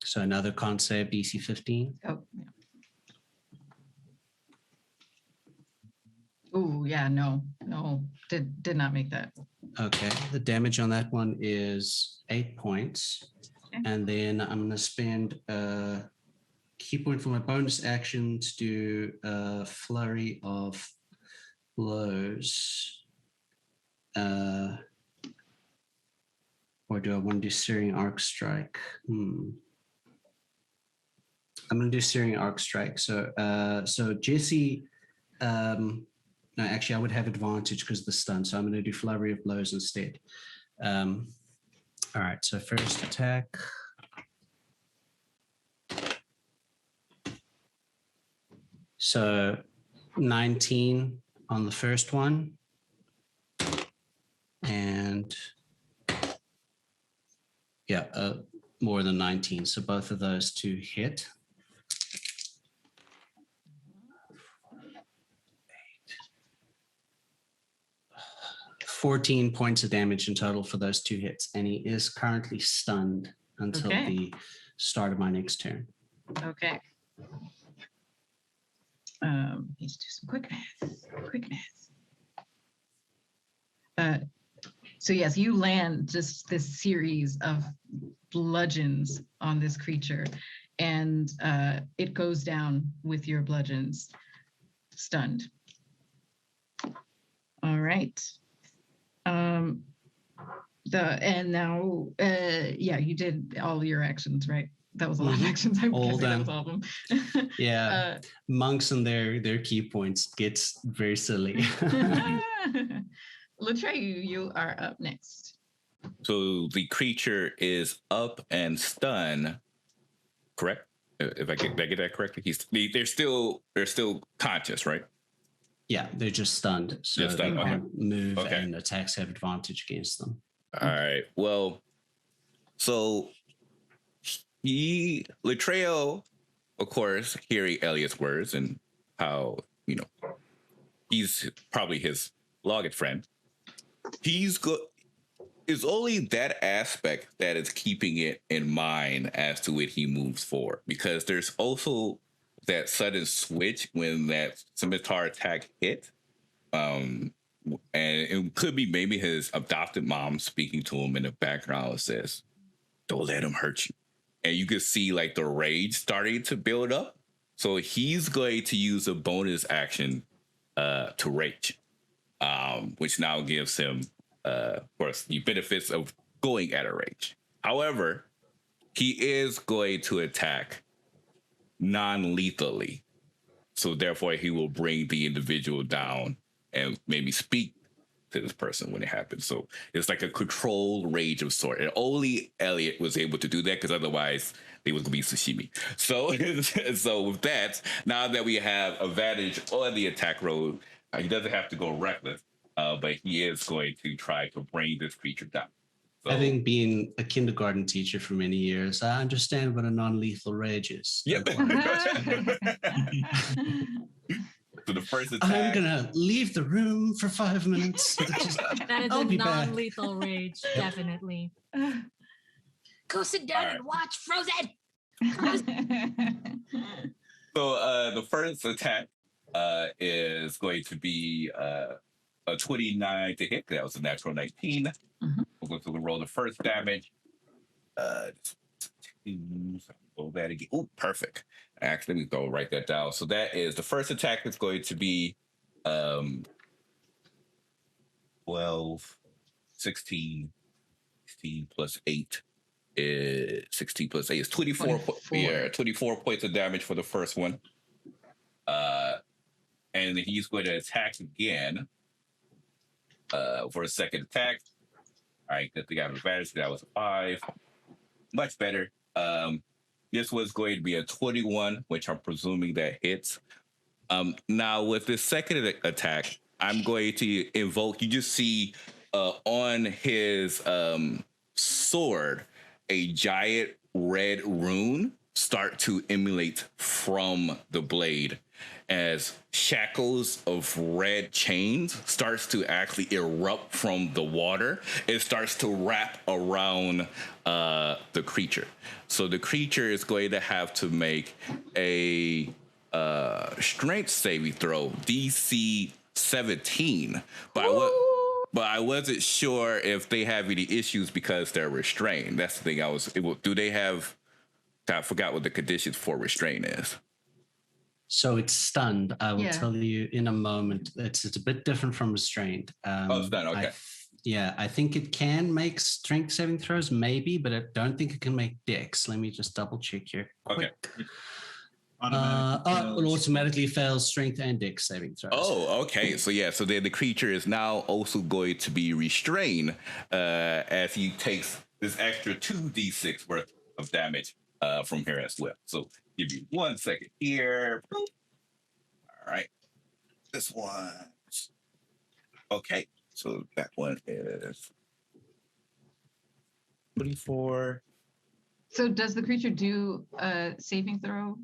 So another con save DC 15. Oh, yeah. Oh, yeah, no, did not make that. Okay, the damage on that one is 8 points. Okay. And then I'm going to spend a key point for my bonus action to do a flurry of blows. Or do I want to do Searing Arc Strike? I'm going to do Searing Arc Strike. So Jesse, no, actually, I would have advantage because of the stun. So I'm going to do Flurry of Blows instead. All right, so first attack. So 19 on the first one. And yeah, more than 19. So both of those two hit. 14 points of damage in total for those two hits, and he is currently stunned until the start of my next turn. Okay. Let's do some quick math. So yes, you land just this series of bludgeons on this creature, and it goes down with your bludgeons, stunned. All right. You did all your actions, right? That was a lot of Mhm. actions. I'm All guessing that done. was all of them. Yeah. Monks and their key points gets very silly. Latreyu, you are up next. So the creature is up and stunned, correct? If I get that correctly, they're still conscious, right? Yeah, they're just stunned, so Just they stunned, okay. can't move, Okay. and attacks have advantage against them. All right. Well, so Latreo, of course, hearing Elliot's words and how he's probably his longest friend. It's only that aspect that is keeping it in mind as to when he moves forward, because there's also that sudden switch when that scimitar attack hit. And it could be maybe his adopted mom speaking to him in the background that says, "Don't let him hurt you." And you can see like the rage starting to build up. So he's going to use a bonus action to rage, which now gives him, of course, the benefits of going at a rage. However, he is going to attack non-lethally. So therefore, he will bring the individual down and maybe speak to this person when it happens. So it's like a controlled rage of sort. And only Elliot was able to do that, because otherwise they was going to be sashimi. So, so with that, now that we have advantage on the attack roll, he doesn't have to go reckless, but he is going to try to bring this creature down. So, Having been a kindergarten teacher for many years, I understand what a non-lethal rage is. yep. So the first attack. I'm gonna leave the room for 5 minutes. That is I'll a be back. non-lethal rage, definitely. Go sit down and watch Frozen. So the first attack is going to be a 29 to hit. That was a natural 19. Mhm. We're going to roll the first damage. Roll that again. Oh, perfect. Actually, let me go write that down. So that is the first attack is going to be 12, 16 plus 8 is 16 plus 8 is 24. 24 points of damage for the first one. And he's going to attack again for a second attack. All right, good thing I have advantage. That was a 5. Much better. This was going to be a 21, which I'm presuming that hits. Now, with this second attack, I'm going to invoke. You just see on his sword a giant red rune start to emulate from the blade, as shackles of red chains starts to actually erupt from the water. It starts to wrap around the creature. So the creature is going to have to make a strength saving throw, DC 17. But I wasn't sure if they have any issues because they're restrained. That's the thing. Do they have? I forgot what the conditions for restraint is. So it's stunned. I will Yeah. tell you in a moment. It's a bit different from restrained. Stunned. Okay. I think it can make strength saving throws, maybe, but I don't think it can make dex. Let me just double check here. Okay. It automatically fails strength and dex saving throws. Oh, okay. So yeah, so then the creature is now also going to be restrained as he takes this extra 2d6 worth of damage from here as well. So give you 1 second here. All right. This one. Okay. So that one is 24. So does the creature do a saving throw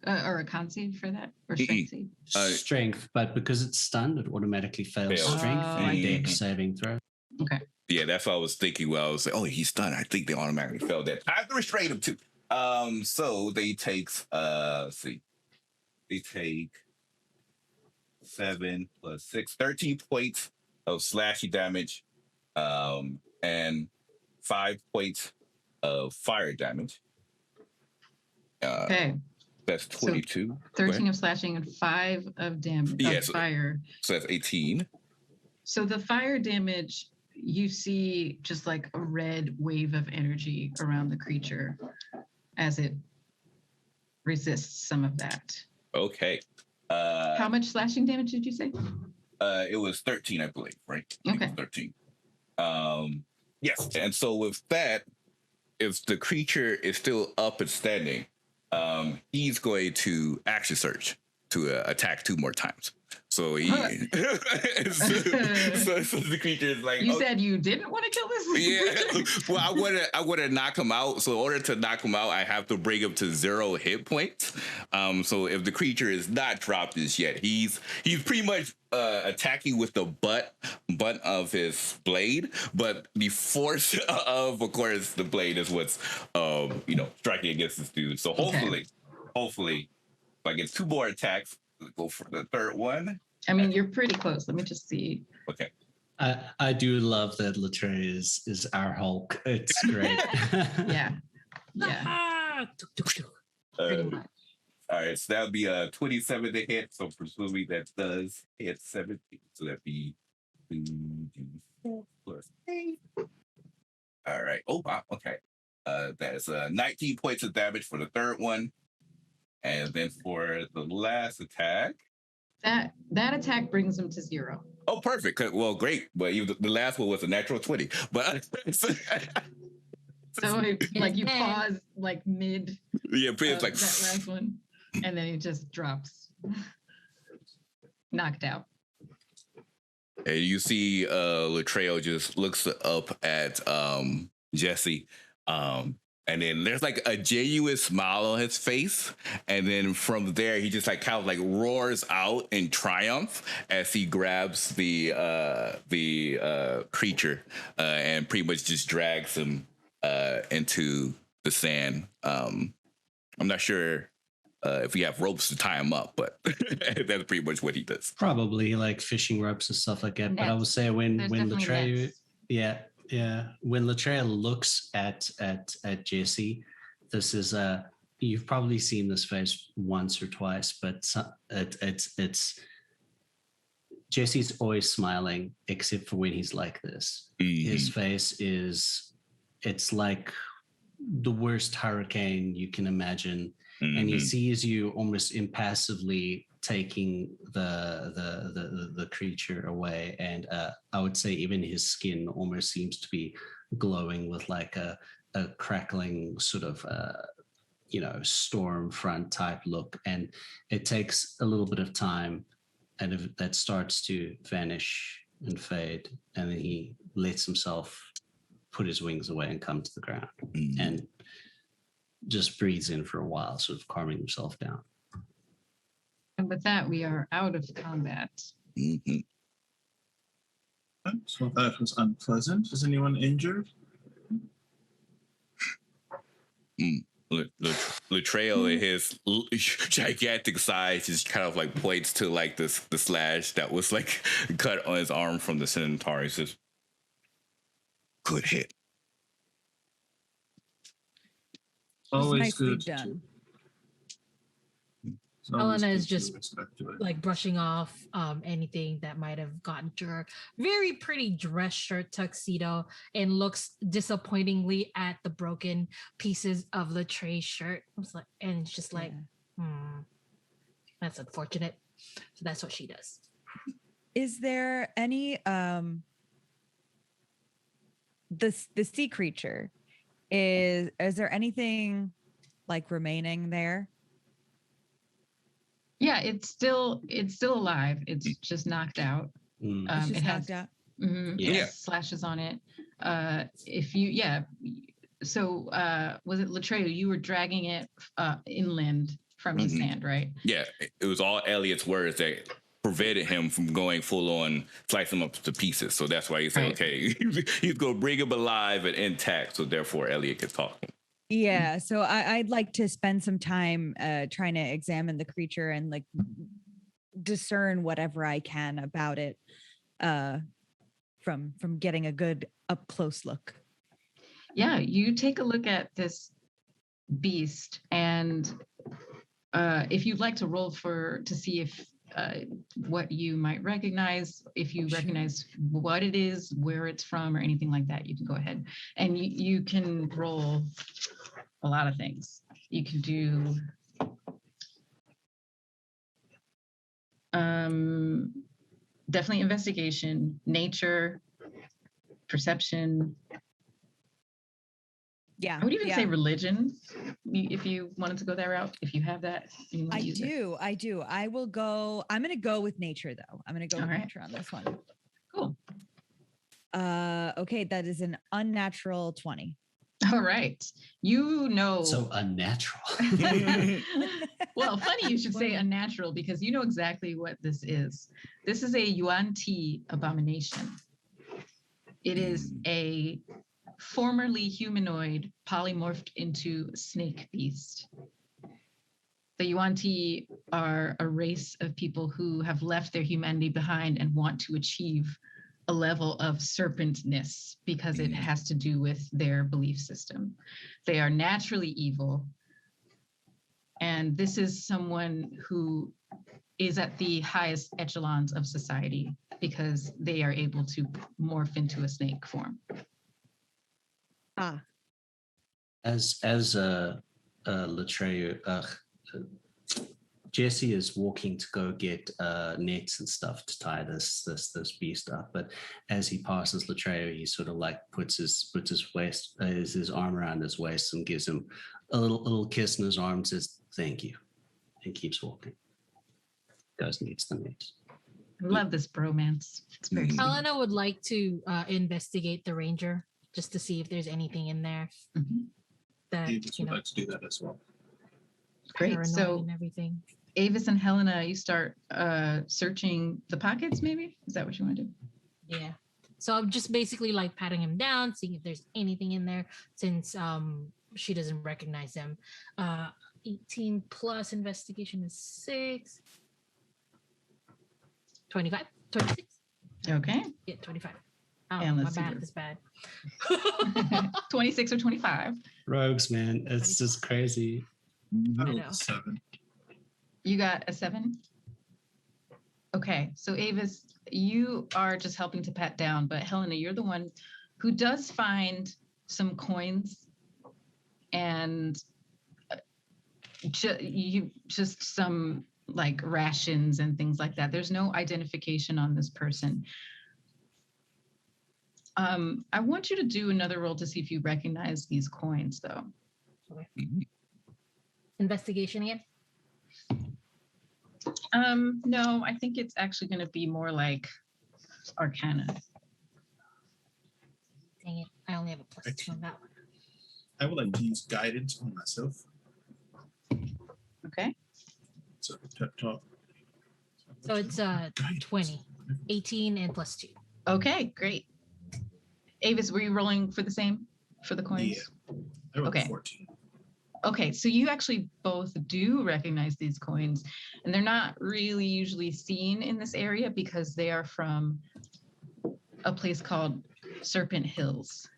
or a con save for that? Or strength save? Strength, but because it's stunned, it automatically fails Fails. strength and Mhm. dex saving throw. Okay. Yeah, that's what I was thinking. Well, I was like, oh, he's stunned. I think they automatically failed that. I have to restrain him too. So they take, let's see. They take 7 plus 6, 13 points of slashing damage, and 5 points of fire damage. Okay. That's 22. 13 of slashing and 5 of damage Yeah, of fire. So that's 18. So the fire damage you see just like a red wave of energy around the creature as it resists some of that. Okay. How much slashing damage did you say? It was 13, I believe, right? Okay. 13. Yes. And so with that, if the creature is still up and standing, he's going to action search to attack 2 more times. So he, so the creature is like, you said you didn't want to kill this. Yeah, well, I want to knock him out. So in order to knock him out, I have to bring him to 0 hit points. So if the creature is not dropped this yet, he's pretty much attacking with the butt of his blade, but the force of course, the blade is what's striking against this dude. So hopefully, if I get 2 more attacks, go for the 3rd one. I mean, you're pretty close. Let me just see. Okay. I do love that Latre is our Hulk. It's great. Yeah. Pretty much. All right, so that would be a 27 to hit. So presumably that does hit 17. So that'd be 2d4 plus 8. All right. Oh wow. Okay. That is 19 points of damage for the 3rd one, and then for the last attack. That attack brings him to 0. Oh, perfect. Well, great. But the last one was a natural 20. But so like you pause like mid. Yeah, it's like that last one, and then he just drops, knocked out. And you see Latrell just looks up at Jesse. And then there's like a genuine smile on his face. And then from there, he just like kind of like roars out in triumph as he grabs the creature and pretty much just drags him into the sand. I'm not sure if we have ropes to tie him up, but that's pretty much what he does. Probably like fishing ropes and stuff like that. But I would say when Latrell, when Latrell looks at Jesse, this is you've probably seen this face once or twice, but it's Jesse's always smiling except for when he's like this. Mm-hmm. His face it's like the worst hurricane you can imagine. Mm-hmm. And he sees you almost impassively taking the creature away, and I would say even his skin almost seems to be glowing with like a crackling sort of storm front type look, and it takes a little bit of time, and that starts to vanish and fade, and then he lets himself put his wings away and come to the ground. Mm-hmm. And just breathes in for a while, sort of calming himself down. And with that, we are out of combat. Mm-hmm. So that was unpleasant. Is anyone injured? Latrell in his gigantic size just kind of like points to like the slash that was like cut on his arm from the Centaur. He says, "Good hit." Always good. Done. Helena is just like brushing off anything that might have gotten to her very pretty dress shirt tuxedo, and looks disappointingly at the broken pieces of the tray shirt. And it's just like, that's unfortunate. So that's what she does. Is there any the sea creature? Is there anything like remaining there? Yeah, it's still alive. It's just knocked out. It's just knocked out. Mm-hmm, yeah. It has slashes on it. So was it Latrell? You were dragging it inland from the sand, right? Yeah, it was all Elliot's words that prevented him from going full on, slice him up to pieces. So that's why he said, okay, he's going to bring him alive and intact. So therefore, Elliot can talk. Yeah. So I'd like to spend some time trying to examine the creature and like discern whatever I can about it from getting a good up close look. Yeah, you take a look at this beast, and if you'd like to roll to see if what you might recognize. If you recognize what it is, where it's from, or anything like that, you can go ahead. And you can roll a lot of things. You can do definitely investigation, nature, perception. Yeah. I would even say religion, if you wanted to go that route, if you have that. I do. I'm going to go with nature, though. I'm going to go with nature on this one. Cool. Okay, that is an unnatural 20. All right. So unnatural. Well, funny you should say unnatural, because you know exactly what this is. This is a Yuan Ti abomination. It is a formerly humanoid polymorphed into a snake beast. The Yuan Ti are a race of people who have left their humanity behind and want to achieve a level of serpentness because it has to do with their belief system. They are naturally evil. And this is someone who is at the highest echelons of society because they are able to morph into a snake form. As Latreo, Jesse is walking to go get nets and stuff to tie this beast up. But as he passes Latreo, he sort of like puts his arm around his waist and gives him a little kiss in his arm and says, "Thank you," and keeps walking. Goes and gets the nets. I love this bromance. It's very sweet. Helena would like to investigate the ranger just to see if there's anything in there that Avis would like to do that as well. Great. So and everything. Avis and Helena, you start searching the pockets, maybe? Is that what you want to do? Yeah. So I'm just basically like patting him down, seeing if there's anything in there, since she doesn't recognize him. 18 plus investigation is 6. 25, 26. Okay. Yeah, 25. And my let's see math here. is bad. 26 or 25. Rogues, man, it's just crazy. I I rolled know. a 7. You got a 7? Okay, so Avis, you are just helping to pat down, but Helena, you're the one who does find some coins and just some like rations and things like that. There's no identification on this person. I want you to do another roll to see if you recognize these coins, though. Okay. Investigation again? No, I think it's actually going to be more like Arcana. Dang it. I only have a +2 on that one. I would like to use guidance on myself. Okay. So pep talk. So it's 20. 18 and +2. Okay, great. Avis, were you rolling for the same for the coins? Yeah. I rolled 14. Okay, so you actually both do recognize these coins, and they're not really usually seen in this area because they are from a place called Serpent Hills,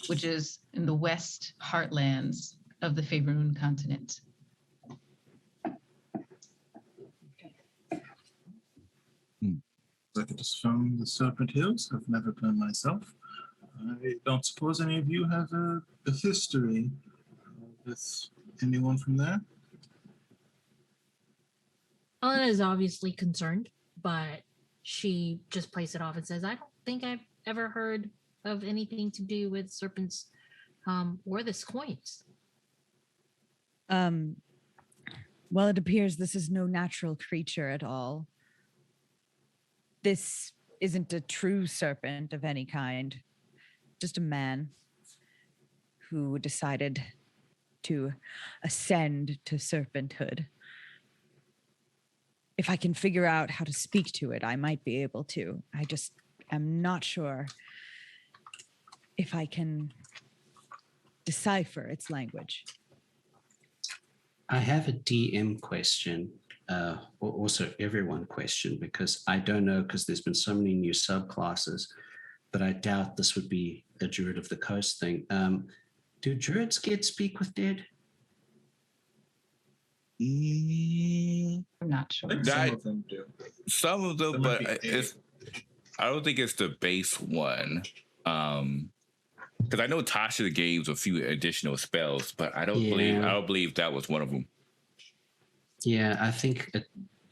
which is in the west heartlands of the Faerun continent. Like it is from the Serpent Hills. I've never been myself. I don't suppose any of you have a history with anyone from there? Helena is obviously concerned, but she just plays it off and says, I don't think I've ever heard of anything to do with serpents or this coins. Well, it appears this is no natural creature at all. This isn't a true serpent of any kind, just a man who decided to ascend to serpenthood. If I can figure out how to speak to it, I might be able to. I just am not sure if I can decipher its language. I have a DM question, or also everyone question, because I don't know, because there's been so many new subclasses, but I doubt this would be a Druid of the Coast thing. Do Druids get speak with dead? I'm not sure. I think some of them do. Some of them, There but might be it's. I don't think it's the base one. Because I know Tasha gave a few additional spells, but I don't believe that was one of them. Yeah, I think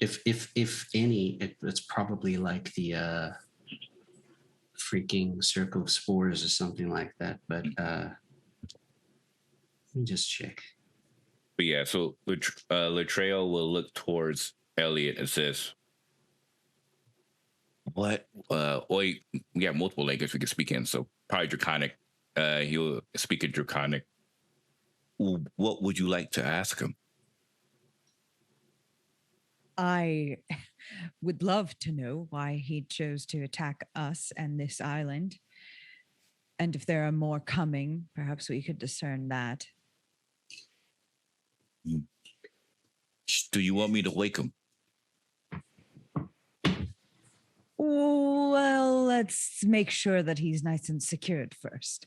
if any, it's probably like the freaking circle of spores or something like that. But let me just check. But yeah, so Latrell will look towards Elliot and says, "What? We have multiple languages we can speak in, so probably Draconic. He'll speak in Draconic. What would you like to ask him?" I would love to know why he chose to attack us and this island. And if there are more coming, perhaps we could discern that. Do you want me to wake him? Well, let's make sure that he's nice and secured first.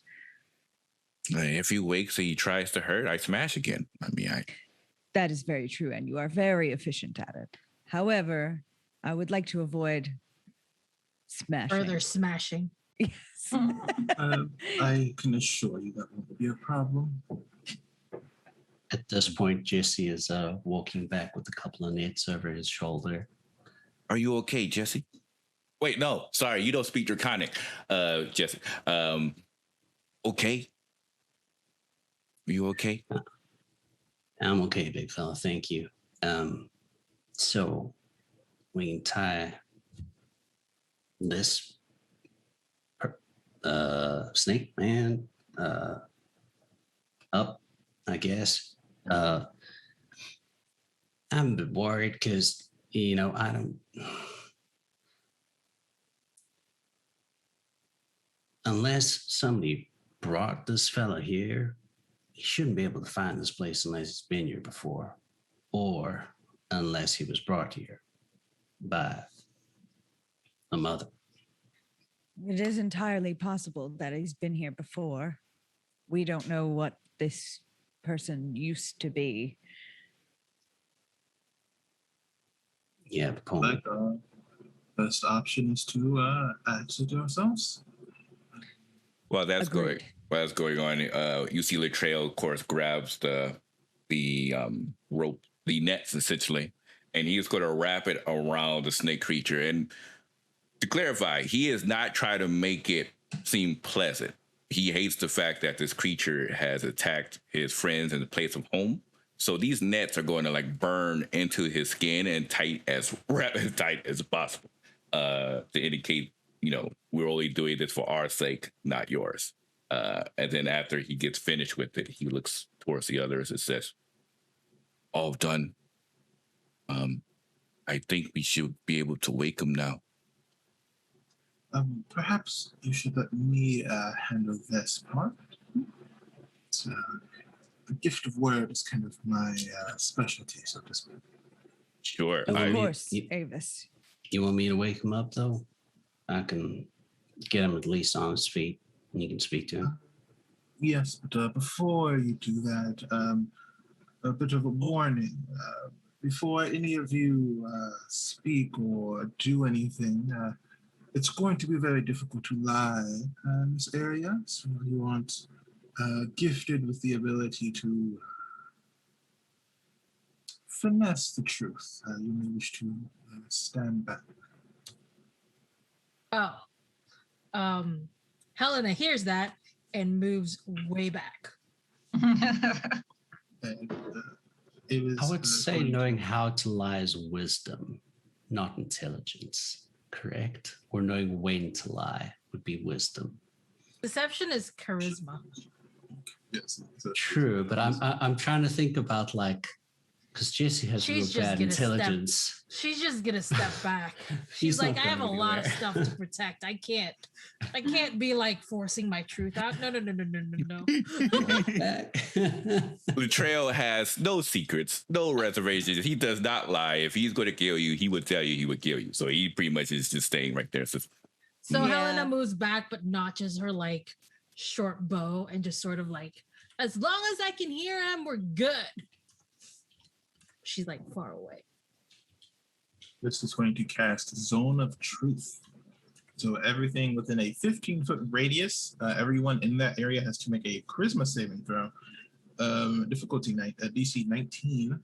If he wakes and he tries to hurt, I smash again. That is very true, and you are very efficient at it. However, I would like to avoid smashing. Further smashing. Yes. I can assure you that won't be a problem. At this point, Jesse is walking back with a couple of nets over his shoulder. Are you okay, Jesse? Wait, no, sorry, you don't speak Draconic, Jesse. Okay. Are you okay? I'm okay, big fella. Thank you. So we can tie this snake man up, I guess. I'm a bit worried because, I don't. Unless somebody brought this fella here, he shouldn't be able to find this place unless he's been here before, or unless he was brought here by a mother. It is entirely possible that he's been here before. We don't know what this person used to be. Yeah, Pony. Best option is to exit ourselves. Well, that's Agreed. going on. You see Latrell, of course, grabs the rope, the nets, essentially, and he's going to wrap it around the snake creature. And to clarify, he is not trying to make it seem pleasant. He hates the fact that this creature has attacked his friends in the place of home. So these nets are going to burn into his skin and wrap as tight as possible to indicate, we're only doing this for our sake, not yours. And then after he gets finished with it, he looks towards the others and says, "All done. I think we should be able to wake him now." Perhaps you should let me handle this part. The gift of word is kind of my specialty, so to speak. Sure. Of I- course, you- Avis. You want me to wake him up, though? I can get him at least on his feet, and you can speak to him. Yes, but before you do that, a bit of a warning. Before any of you speak or do anything, it's going to be very difficult to lie in this area. So you aren't gifted with the ability to finesse the truth. You may wish to stand back. Oh. Helena hears that and moves way back. And, it is, I would say according to- knowing how to lie is wisdom, not intelligence, correct? Or knowing when to lie would be wisdom. Deception is charisma. Yes. So- True, but I'm trying to think about because Jesse has She's real just bad gonna step- intelligence. She's just gonna step back. She's He's like, not I have a going lot of anywhere." stuff to protect. I can't be forcing my truth out. No. Latrell has no secrets, no reservations. He does not lie. If he's going to kill you, he would tell you he would kill you. So he pretty much is just staying right there. So So Yeah. Helena moves back, but notches her short bow and just sort of as long as I can hear him, we're good. she's like far away. This is going to cast Zone of Truth. So everything within a 15-foot radius, everyone in that area has to make a charisma saving throw. Difficulty DC 19.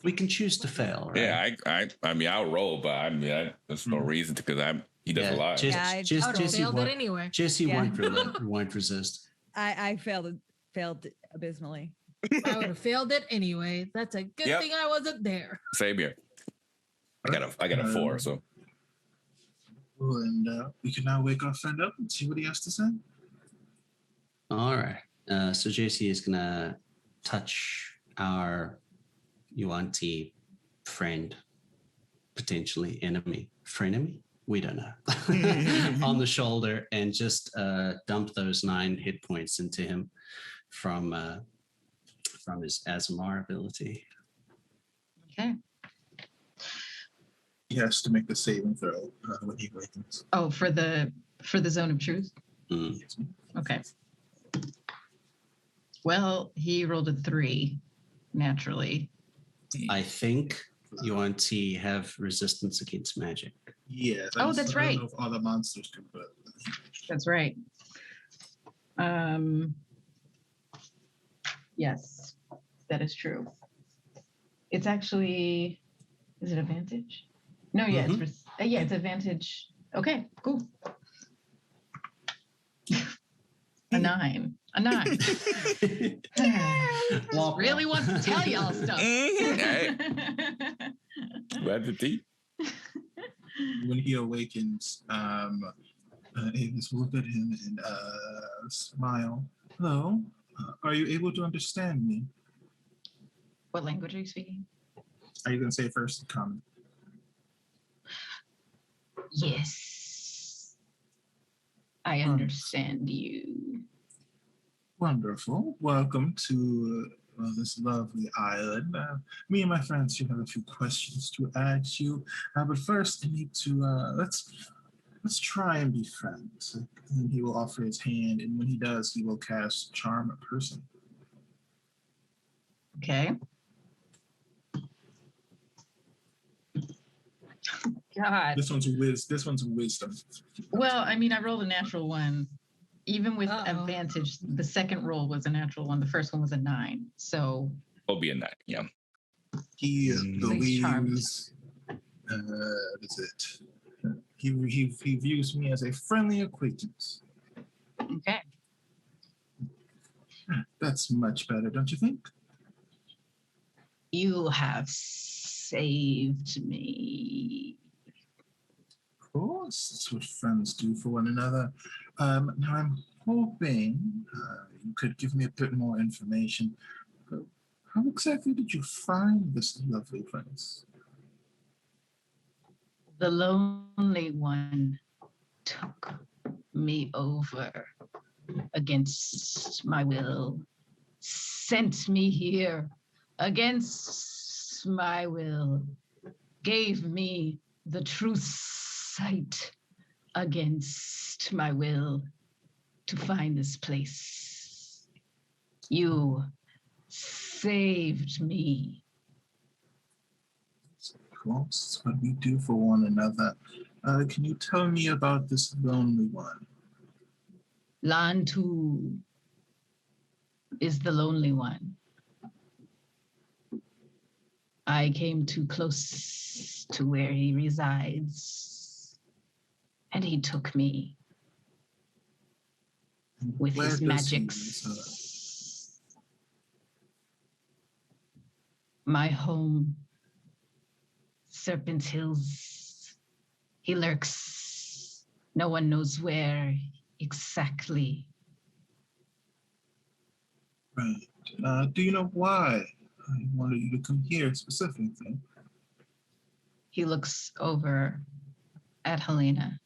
We can choose to fail, right? Yeah, I mean, I'll roll, but I mean, there's no reason to because he does a lot. Just, Yeah, I just, would've Jesse failed it won't, anyway. Jesse Yeah. won't resist. I failed abysmally. I would have failed it anyway. That's a good Yep. thing I wasn't there. Same here. I got a 4, so And we can now wake our friend up and see what he has to say. All right. So JC is gonna touch our Yuan-Ti friend, potentially enemy, frenemy. We don't know. On the shoulder and just dump those 9 hit points into him from his Azamar ability. Okay. He has to make the saving throw when he awakens. Oh, for the zone of truth. Mm. Okay. Well, he rolled a 3 naturally. I think Yuan-Ti have resistance against magic. Yeah. Oh, that's I right. don't know if all the monsters can, but That's right. Yes, that is true. It's actually, is it advantage? No, yeah, it's advantage. Okay, cool. A 9. Womp Really womp. wants to tell y'all stuff. glad to see. when he awakens, Avis will look at him and smile. Hello, are you able to understand me? What language are you speaking? Are you going to say first? Common. Yes. I understand you. Wonderful. Welcome to this lovely island. Me and my friends here have a few questions to ask you. But first, I need to let's try and be friends. And he will offer his hand, and when he does, he will cast Charm Person. Okay. God. This one's wisdom. Well, I mean, I rolled a natural 1. Even with Uh-oh. advantage, the second roll was a natural 1. The first one was a 9. So It'll be a 9. Yeah. He Please charm. believes. What is it? He views me as a friendly acquaintance. okay. That's much better, don't you think? You have saved me. Of course, that's what friends do for one another. Now I'm hoping you could give me a bit more information. How exactly did you find this lovely place? The lonely one took me over against my will, sent me here against my will, gave me the true sight against my will to find this place. You saved me. Of course, it's what we do for one another. Can you tell me about this lonely one? Lantu is the lonely one. I came too close to where he resides, and he took me with Where his does he magics. reside? My home, Serpent Hills. He lurks. No one knows where exactly. Right. Do you know why I wanted you to come here specifically? He looks over at Helena.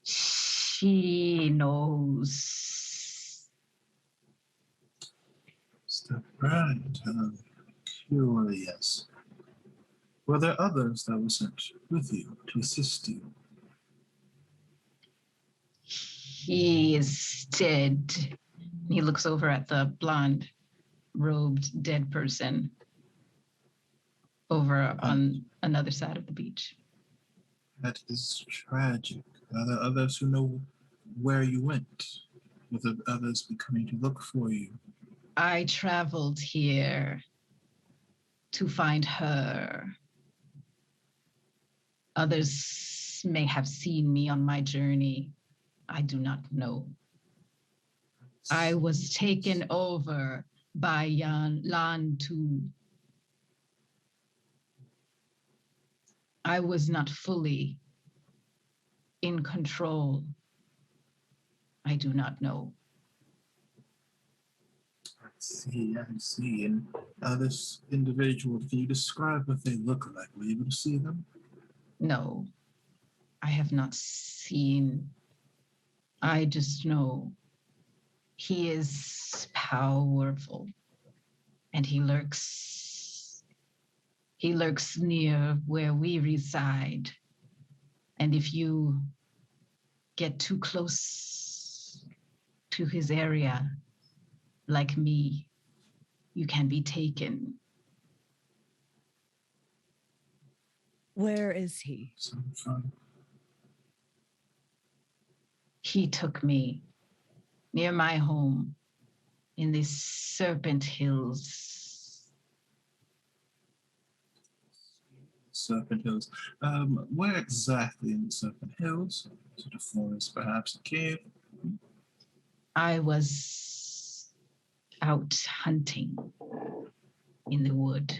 She knows. Step right. Curious. Were there others that were sent with you to assist you? He is dead. He looks over at the blonde. robed dead person over on another side of the beach. That is tragic. Are there others who know where you went? Will there others be coming to look for you? I traveled here to find her. Others may have seen me on my journey. I do not know. I was taken over by Lan Tu. I was not fully in control. I do not know. I see. And this individual, can you describe what they look like? Were you able to see them? No, I have not seen. I just know he is powerful and he lurks near where we reside. And if you get too close to his area, like me, you can be taken. Where is he? He took me near my home in the Serpent Hills. Serpent Hills. Where exactly in the Serpent Hills? Is it a forest, perhaps a cave? I was out hunting in the wood.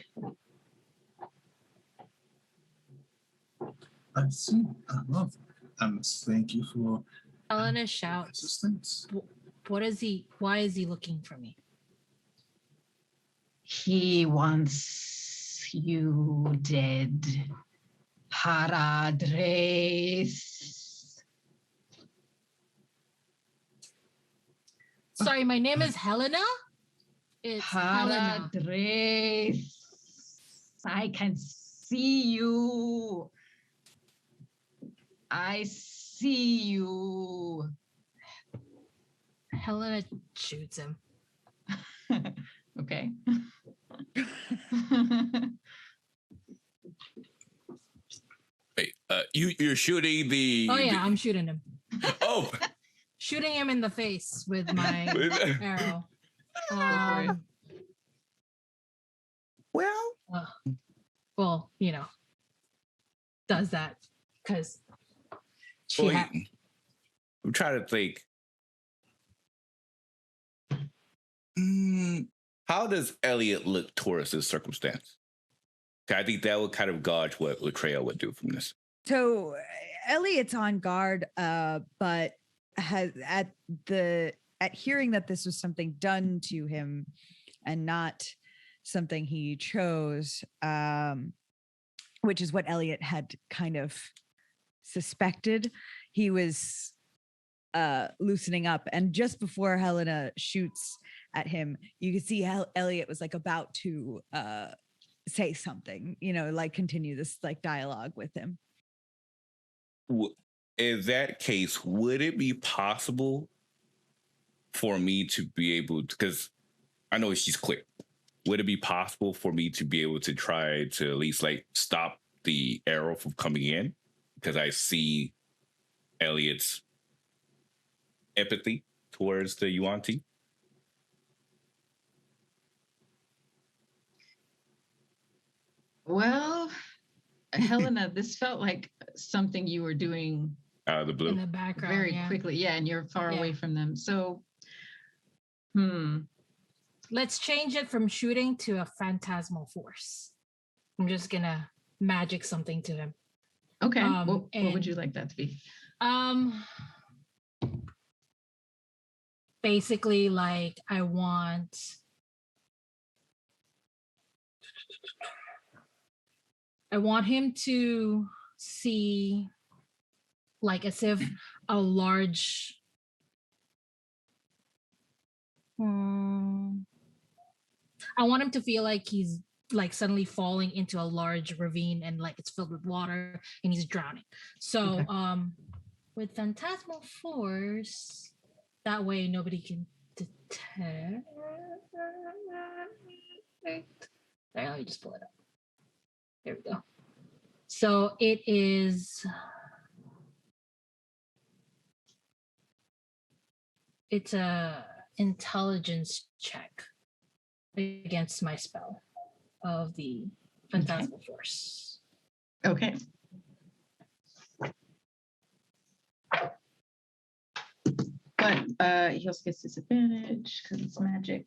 I see. I love it. I must thank you for Helena shouts, assistance. why is he looking for me? He wants you dead. Haradres. Sorry, my name is Helena? It's Helena. Haradres. I can see you. I see you. Helena shoots him. Okay. Wait, you're shooting the. Oh yeah, I'm shooting him. Oh. Shooting him in the face with my arrow. Well, does that because I'm trying to think. How does Elliot look towards this circumstance? I think that would kind of gauge what Latrell would do from this. So Elliot's on guard, but has at hearing that this was something done to him and not something he chose, which is what Elliot had kind of suspected. He was loosening up, and just before Helena shoots at him, you can see how Elliot was like about to say something, like continue this like dialogue with him. In that case, would it be possible for me to be able to, because I know she's quick, would it be possible for me to be able to try to at least like stop the arrow from coming in? Because I see Elliot's empathy towards the Yuan-Ti. Well, Helena, this felt like something you were doing out of the blue, in the background, very quickly. Yeah, and you're far away from them. So, let's change it from shooting to a phantasmal force. I'm just gonna magic something to him. Okay. What would you like that to be? Basically, like I want him to see, like, as if a large. I want him to feel like he's like suddenly falling into a large ravine and like it's filled with water and he's drowning. So, with phantasmal force, that way nobody can 10. Wait. Sorry, let me just pull it up. There we go. So it is. It's a intelligence check against my spell of the phantasmal force. Okay. But he also gets disadvantage because it's magic.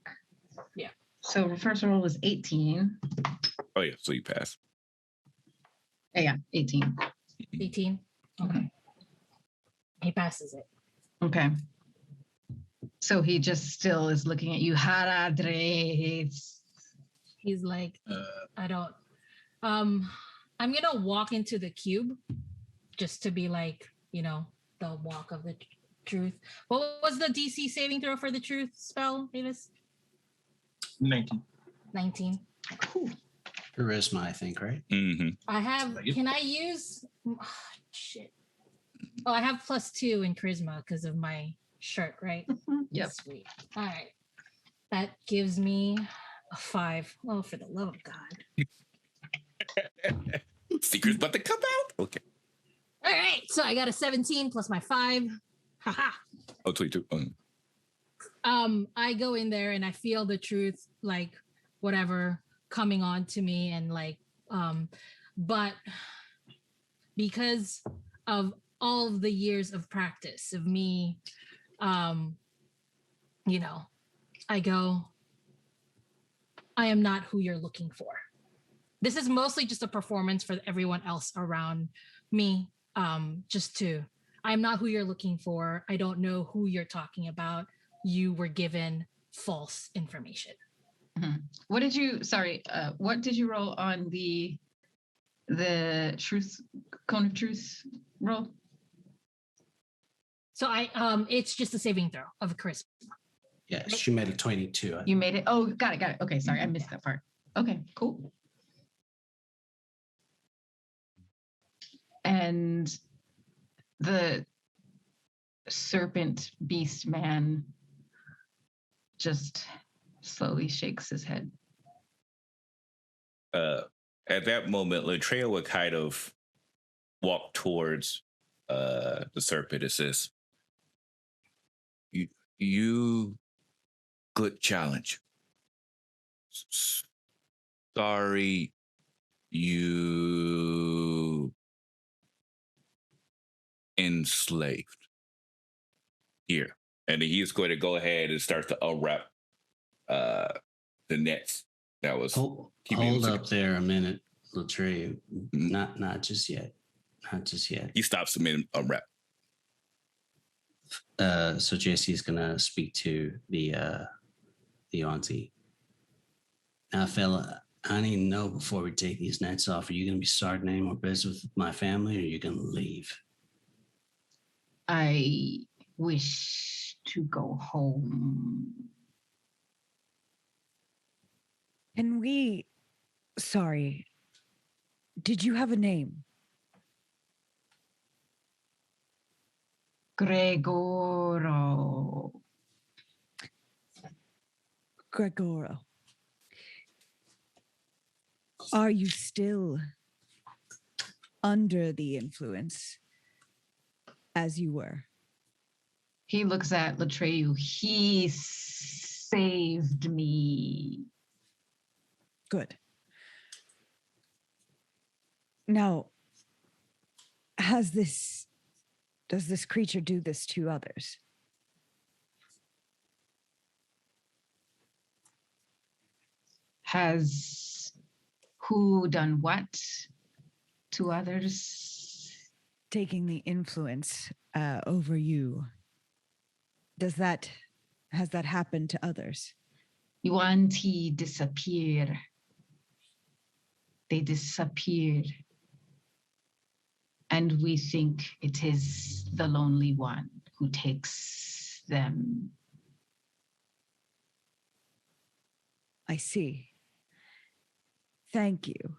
Yeah. So the first roll was 18. Oh yeah, so you pass. Yeah, 18. 18. Okay. He passes it. Okay. So he just still is looking at you. Haradres. He's like, I don't. I'm gonna walk into the cube, just to be like, the walk of the truth. What was the DC saving throw for the truth spell, Davis? 19. 19. Charisma, I think, right? Mm-hmm. I have. Can I use? Oh, shit. Oh, I have +2 in charisma because of my shirt, right? Yep. Sweet. All right. That gives me a 5. Oh, for the love of God. Secret's about to come out. Okay. All right. So I got a 17 plus my 5. Haha. Oh, 22. I go in there and I feel the truth, like whatever coming on to me, and like but because of all of the years of practice of me, I go, I am not who you're looking for. This is mostly just a performance for everyone else around me. I'm not who you're looking for. I don't know who you're talking about. You were given false information. Mm-hmm. What did you roll on the truth, cone of truth roll? So it's just a saving throw of charisma. Yes, she made a 22. You made it. Oh, got it. Okay, sorry, I missed that part. Okay, cool. And the serpent beast man just slowly shakes his head. At that moment, Latreia would kind of walk towards the serpent and says, You good challenge. Sorry, you enslaved. Here. And then he's going to go ahead and start to unwrap the nets that was Hold up there a minute, Latreia. Not just yet. Not just yet. He stops him in unwrap. So Jesse's gonna speak to the auntie. Now, fella, I need to know before we take these nets off. Are you gonna be starting any more business with my family, or are you gonna leave? I wish to go home. Sorry, did you have a name? Gregoro. Are you still under the influence as you were? He looks at Latreia. He saved me. Good. Now, does this creature do this to others? Has who done what to others? Taking the influence over you. Has that happened to others? Yuanti disappear. They disappeared. And we think it is the lonely one who takes them. I see. Thank you.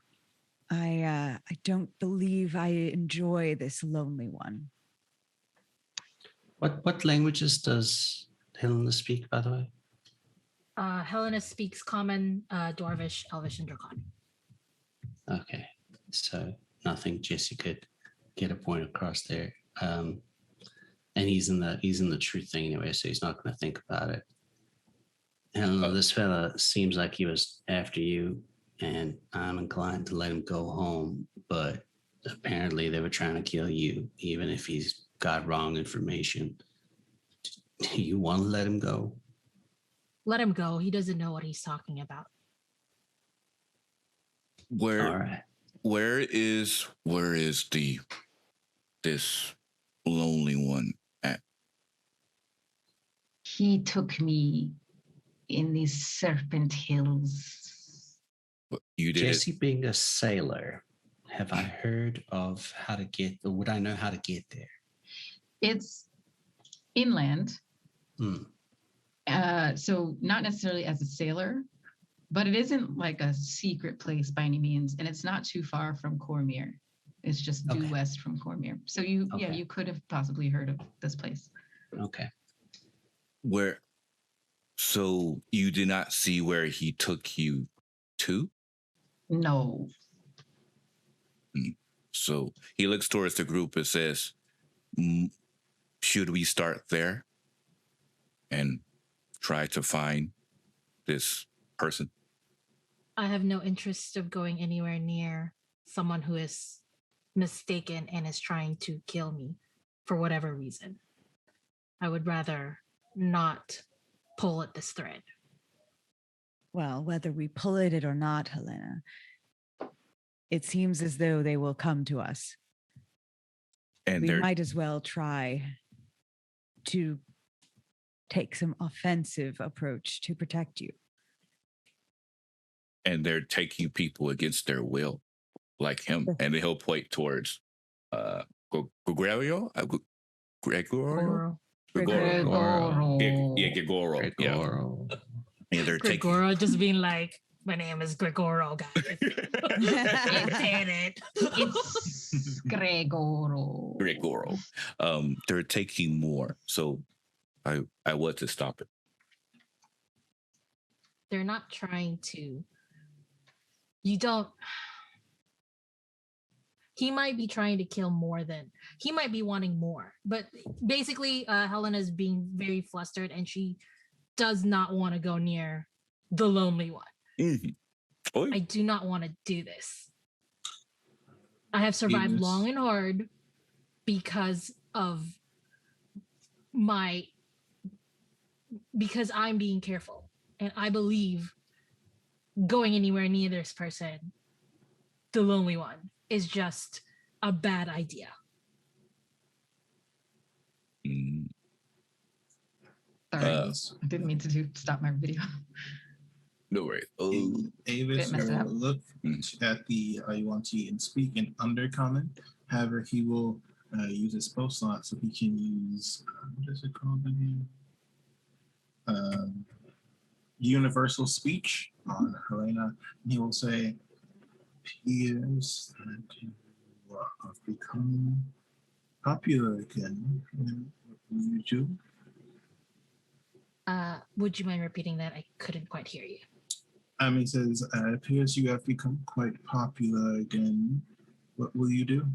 I don't believe I enjoy this lonely one. What languages does Helena speak, by the way? Helena speaks Common, Dwarvish, Elvish, and Draconic. Okay, so nothing. Jesse could get a point across there. And he's in the truth thing anyway, so he's not going to think about it. I don't know. This fella seems like he was after you, and I'm inclined to let him go home. But apparently, they were trying to kill you, even if he's got wrong information. Do you want to let him go? Let him go. He doesn't know what he's talking about. All right. Where is this lonely one at? He took me in these Serpent Hills. You did Jesse, it. being a sailor, have I heard of how to get, or would I know how to get there? It's inland. Hmm. So not necessarily as a sailor, but it isn't like a secret place by any means, and it's not too far from Cormier. It's just due Okay. west from Cormier. So you could have possibly heard of this place. Okay. Where? So you did not see where he took you to? No. So he looks towards the group and says, should we start there and try to find this person? I have no interest of going anywhere near someone who is mistaken and is trying to kill me for whatever reason. I would rather not pull at this thread. Well, whether we pull at it or not, Helena, it seems as though they will come to us. And We they're might as well try to take some offensive approach to protect you. taking people against their will, like him. And he'll point towards Gregorio? Gregorio? Gregoro. Yeah, Gregoro. Yeah. And they're taking Gregoro just being like, my name is Gregoro, guys. It's Gregoro. Gregoro. They're taking more. So I want to stop it. They're not trying to. He might be trying to kill more than he might be wanting more. But basically, Helena's being very flustered and she does not want to go near the lonely one. Mm-hmm. Oh. I do not want to do this. I have survived long and hard because I'm being careful. And I believe going anywhere near this person, the lonely one, is just a bad idea. Sorry, I didn't mean to stop my video. No worries. Avis will look at the Yuan-Ti and speak in Undercommon. However, he will use his spell slot so he can use, what is it called again? Universal speech on Helena. And he will say, peers that have become popular again. What will you do? Would you mind repeating that? I couldn't quite hear you. He says, it appears you have become quite popular again. What will you do?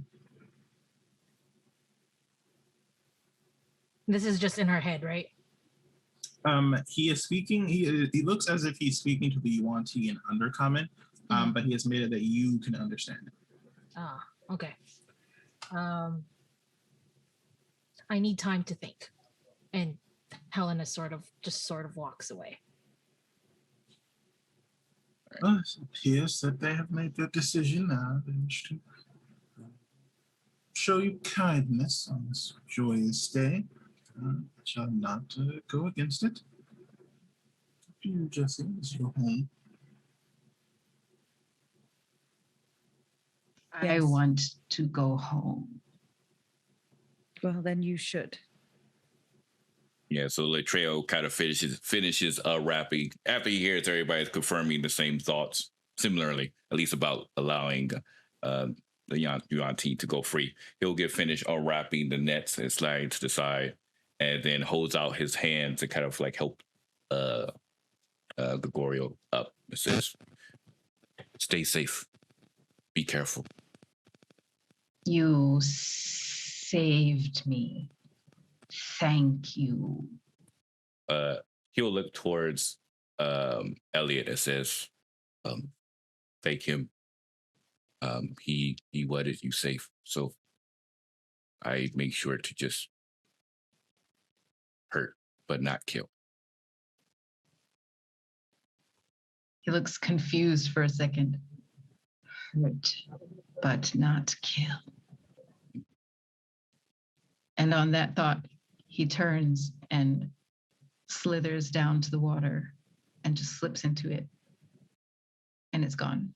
This is just in her head, right? He is speaking. He looks as if he's speaking to the Yuan-Ti in Undercommon, but he has made it that you can understand it. Ah, okay. I need time to think, and Helena sort of walks away. It appears that they have made their decision now. They wish to show you kindness on this joyous day. Shall not go against it. You, Jesse, is your home. I want to go home. Well, then you should. Yeah, so Latreo kind of finishes rapping after he hears everybody's confirming the same thoughts, similarly, at least about allowing the Yuan-Ti to go free. He'll get finished unwrapping the nets and sliding to the side, and then holds out his hand to kind of like help the Goriel up. It says, "Stay safe. Be careful." You saved me. Thank you. He'll look towards Elliot and says, "Thank him. He wedded you safe, so I make sure to just hurt but not kill." He looks confused for a second. Hurt, but not kill. And on that thought, he turns and slithers down to the water and just slips into it. And it's gone.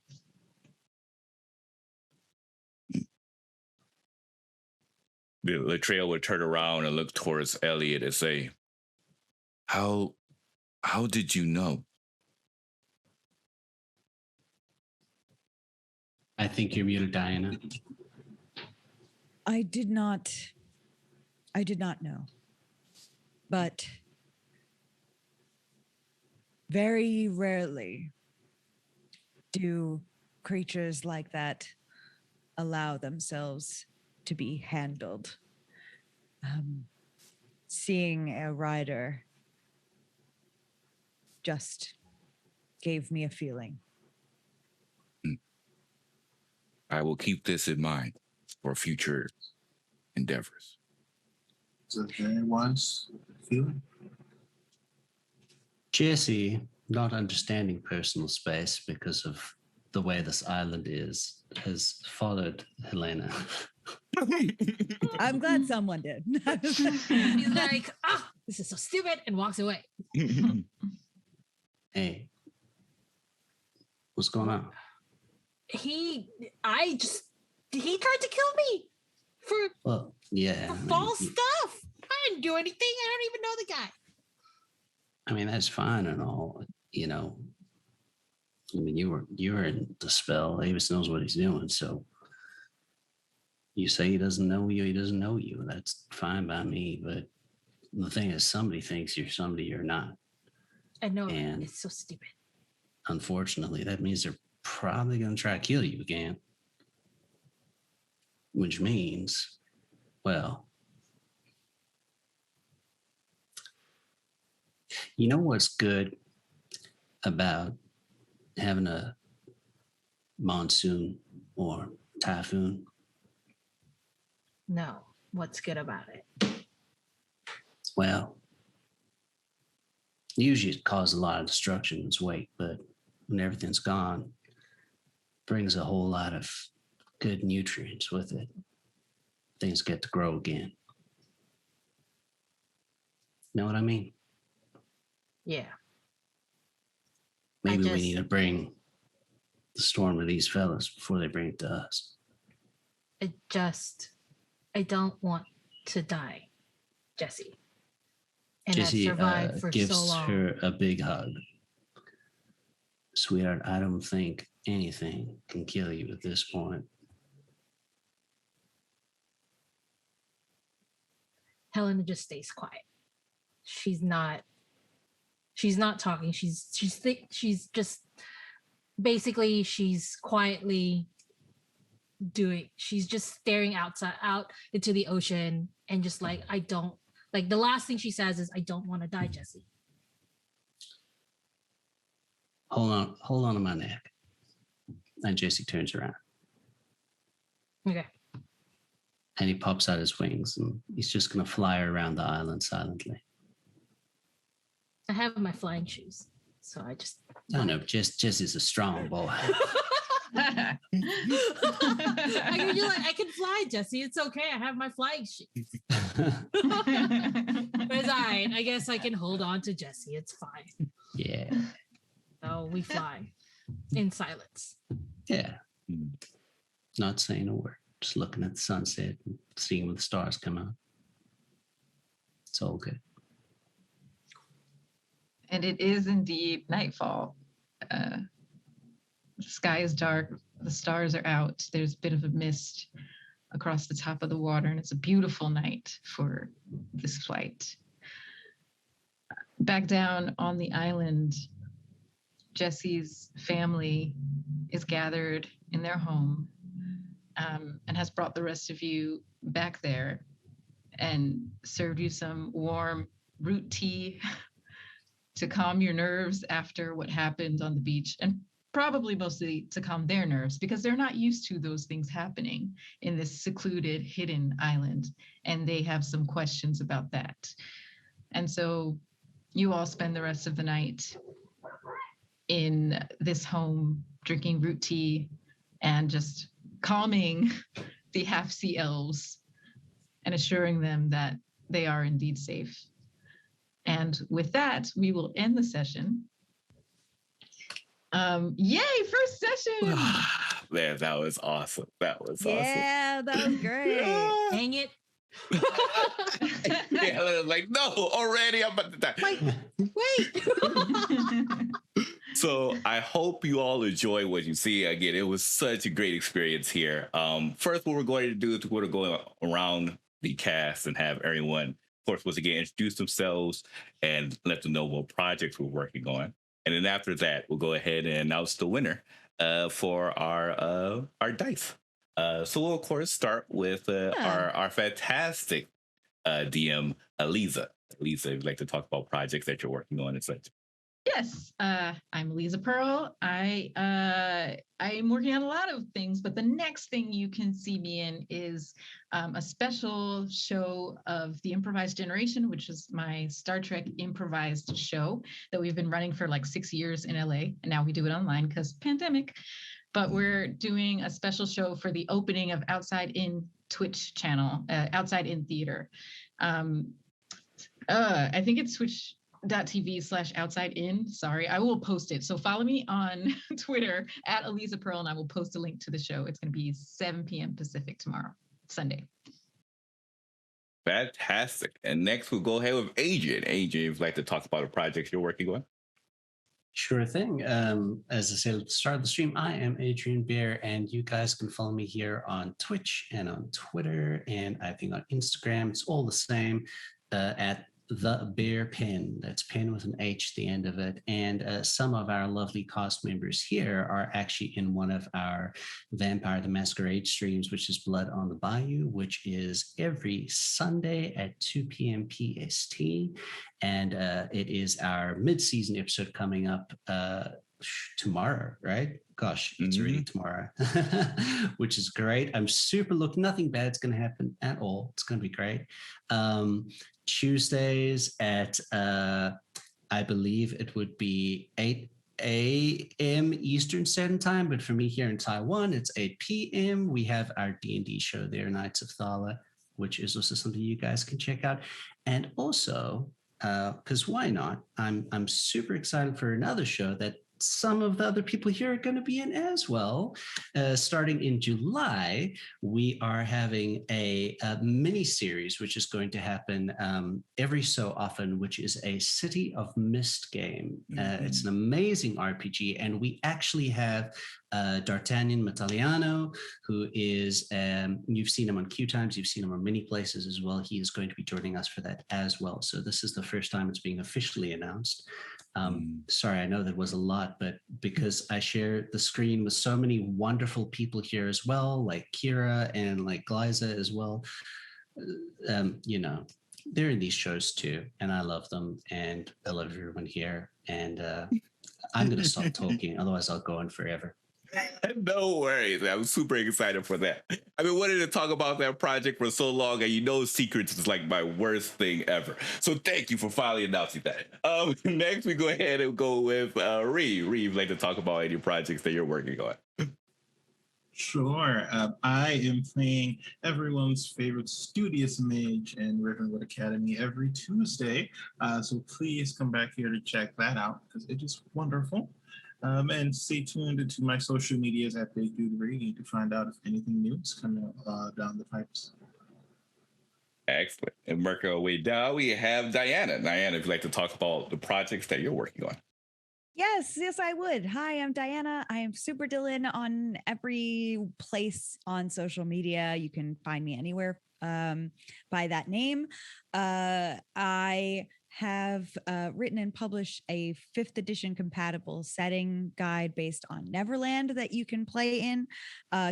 The trail would turn around and look towards Elliot and say, How did you know?" I think you're muted, Diana. I did not know. But very rarely do creatures like that allow themselves to be handled. Seeing a rider just gave me a feeling. I will keep this in mind for future endeavors. It's a very wise feeling. Jesse, not understanding personal space because of the way this island is, has followed Helena. I'm glad someone did. He's like, this is so stupid, and walks away. Hey, what's going on? He tried to kill me for Well, yeah. false stuff. I didn't do anything. I don't even know the guy. I mean, that's fine and all, you know. I mean, you were in the spell. Avis knows what he's doing, so you say he doesn't know you, he doesn't know you. That's fine by me. But the thing is, somebody thinks you're somebody you're not. I know, And it's so stupid. unfortunately, that means they're probably going to try to kill you again. Which means, well, you know what's good about having a monsoon or typhoon? No, what's good about it? Well, usually it causes a lot of destruction in its wake, but when everything's gone, brings a whole lot of good nutrients with it. Things get to grow again. Know what I mean? Yeah. Maybe we need to bring the storm to these fellas before they bring it to us. I don't want to die, Jesse. And Jesse I've survived for gives so long. her a big hug. Sweetheart, I don't think anything can kill you at this point. Helena just stays quiet. She's not talking. She's just basically she's quietly she's just staring out into the ocean and just like, the last thing she says is, "I don't want to die, Jesse." Hold on to my neck. And Jesse turns around. Okay. And he pops out his wings and he's just going to fly around the island silently. I have my flying shoes, so I just... No, Jesse's a strong boy. I can fly, Jesse. It's okay. I have my flying shoes. But it's all right. I guess I can hold on to Jesse. It's fine. Yeah. So we fly in silence. Yeah. Not saying a word. Just looking at the sunset and seeing when the stars come out. It's all good. And it is indeed nightfall. The sky is dark. The stars are out. There's a bit of a mist across the top of the water, and it's a beautiful night for this flight. Back down on the island, Jesse's family is gathered in their home and has brought the rest of you back there and served you some warm root tea to calm your nerves after what happened on the beach, and probably mostly to calm their nerves because they're not used to those things happening in this secluded, hidden island, and they have some questions about that. And so you all spend the rest of the night in this home drinking root tea and just calming the half-sea elves and assuring them that they are indeed safe. And with that, we will end the session. Yay, first session! Man, that was awesome. That was Yeah, that was great. awesome. Dang it. Yeah, I was like, no, already I'm about to die. Wait. So I hope you all enjoy what you see. Again, it was such a great experience here. First, what we're going to do is we're going to go around the cast and have everyone, of course, once again, introduce themselves and let them know what projects we're working on. And then after that, we'll go ahead and announce the winner for our dice. So we'll, of course, start with our fantastic DM, Aliza. Aliza, if you'd like to talk about projects that you're working on and such. Yes, I'm Lisa Pearl. I'm working on a lot of things, but the next thing you can see me in is a special show of the Improvised Generation, which is my Star Trek improvised show that we've been running for like 6 years in LA, and now we do it online because pandemic. But we're doing a special show for the opening of Outside In Twitch channel, Outside In Theater. I think it's twitch.tv/outside in. Sorry, I will post it. So follow me on Twitter at Aliza Pearl, and I will post a link to the show. It's going to be 7 p.m. Pacific tomorrow, Sunday. Fantastic. And next we'll go ahead with Adrian. Adrian, if you'd like to talk about a project you're working on. Sure thing. As I said at the start of the stream, I am Adrian Bear, and you guys can follow me here on Twitch and on Twitter, and I think on Instagram. It's all the same at The Bear Pen. That's pen with an H at the end of it. And some of our lovely cast members here are actually in one of our Vampire the Masquerade streams, which is Blood on the Bayou, which is every Sunday at 2 p.m. PST. And it is our mid-season episode coming up tomorrow, right? Gosh, it's already tomorrow, which is great. I'm super looking. Nothing bad's going to happen at all. It's going to be great. Tuesdays at, I believe it would be 8 a.m. Eastern Standard Time, but for me here in Taiwan, it's 8 p.m. We have our D&D show there, Knights of Thala, which is also something you guys can check out. And also, because why not? I'm super excited for another show that some of the other people here are going to be in as well. Starting in July, we are having a mini series, which is going to happen every so often, which is a City of Mist game. It's an amazing RPG, and we actually have D'Artagnan Mataliano, who is, you've seen him on Q Times, you've seen him on many places as well. He is going to be joining us for that as well. So this is the first time it's being officially announced. Sorry, I know that was a lot, but because I share the screen with so many wonderful people here as well, like Kira and like Glyza as well, you know, they're in these shows too, and I love them, and I love everyone here. And I'm going to stop talking, otherwise I'll go on forever. No worries. I'm super excited for that. I've been wanting to talk about that project for so long, and you know secrets is like my worst thing ever. So thank you for finally announcing that. Next, we go ahead and go with Reeve. Reeve, like to talk about any projects that you're working on. Sure. I am playing everyone's favorite studious mage in Rivenwood Academy every Tuesday. So please come back here to check that out because it is wonderful. And stay tuned to my social medias at Big Dude Reading to find out if anything new is coming down the pipes. Excellent. And working our way down, we have Diana. Diana, if you'd like to talk about the projects that you're working on. Yes, I would. Hi, I'm Diana. I am Super Dylan on every place on social media. You can find me anywhere by that name. I have written and published a 5th edition compatible setting guide based on Neverland that you can play in.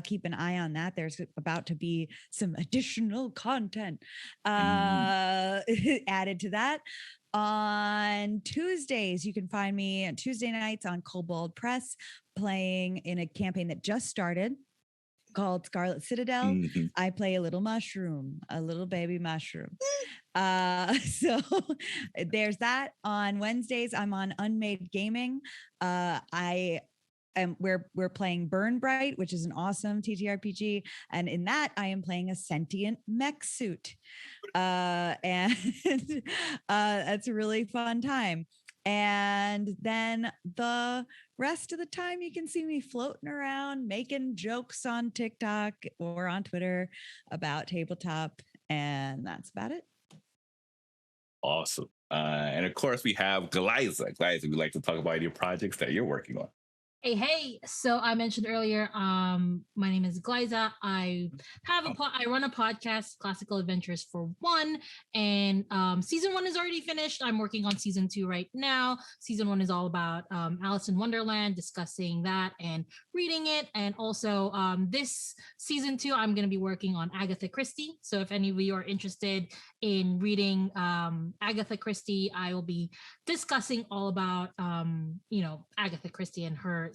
Keep an eye on that. There's about to be some additional content added to that. On Tuesdays, you can find me on Tuesday nights on Kobold Press playing in a campaign that just started called Scarlet Citadel. I play a little mushroom, a little baby mushroom. So there's that. On Wednesdays, I'm on Unmade Gaming. We're playing Burn Bright, which is an awesome TTRPG, and in that I am playing a sentient mech suit, and that's a really fun time. And then the rest of the time, you can see me floating around making jokes on TikTok or on Twitter about tabletop, and that's about it. Awesome. And of course, we have Glyza. Glyza, would you like to talk about your projects that you're working on? Hey. So I mentioned earlier, my name is Glyza. I run a podcast, Classical Adventures for One, and season 1 is already finished. I'm working on season 2 right now. Season 1 is all about Alice in Wonderland, discussing that and reading it. And also this season 2, I'm going to be working on Agatha Christie. So if any of you are interested in reading Agatha Christie, I will be discussing all about Agatha Christie and her,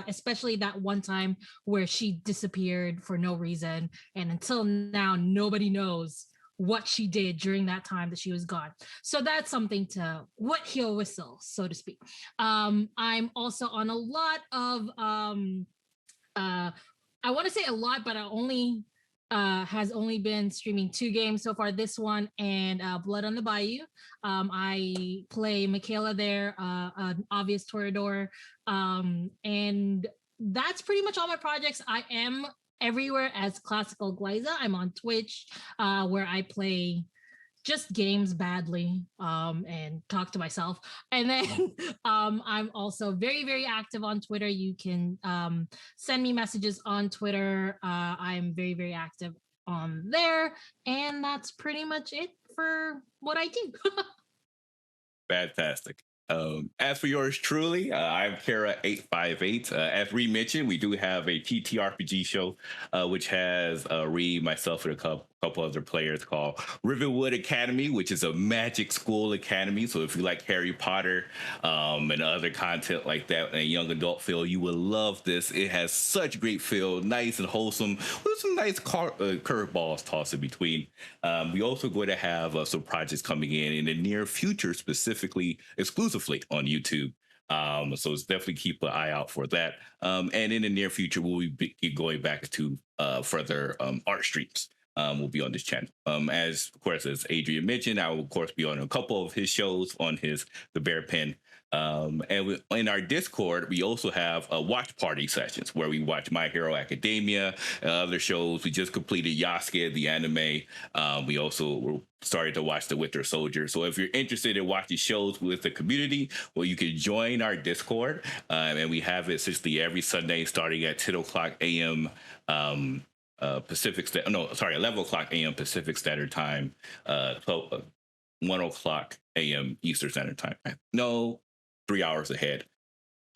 especially that one time where she disappeared for no reason, and until now nobody knows what she did during that time that she was gone. So that's something to wet your whistle, so to speak. I'm also on a lot of I want to say a lot, but I only has only been streaming 2 games so far, this one and Blood on the Bayou. I play Michaela there, an obvious Toreador, and that's pretty much all my projects. I am everywhere as Classical Glyza. I'm on Twitch, where I play just games badly and talk to myself. And then I'm also very, very active on Twitter. You can send me messages on Twitter. I'm very, very active on there. And that's pretty much it for what I do. Fantastic. As for yours truly, I'm Kara858. As Reed mentioned, we do have a TTRPG show, which has Reed, myself, and a couple other players called Riverwood Academy, which is a magic school academy. So if you like Harry Potter and other content like that and a young adult feel, you will love this. It has such great feel, nice and wholesome, with some nice curveballs tossed in between. We also going to have some projects coming in the near future, specifically exclusively on YouTube. So it's definitely keep an eye out for that. And in the near future, we'll be going back to further art streams. Will be on this channel. As of course, as Adrian mentioned, I will of course be on a couple of his shows on the Bear Pen. And in our Discord, we also have watch party sessions where we watch My Hero Academia, other shows. We just completed Yasuke, the anime. We also started to watch The Winter Soldier. So if you're interested in watching shows with the community, well, you can join our Discord. And we have it essentially every Sunday starting at 10 o'clock a.m. Pacific, 11 o'clock a.m. Pacific Standard Time, 1 o'clock a.m. Eastern Standard Time. No, 3 hours ahead.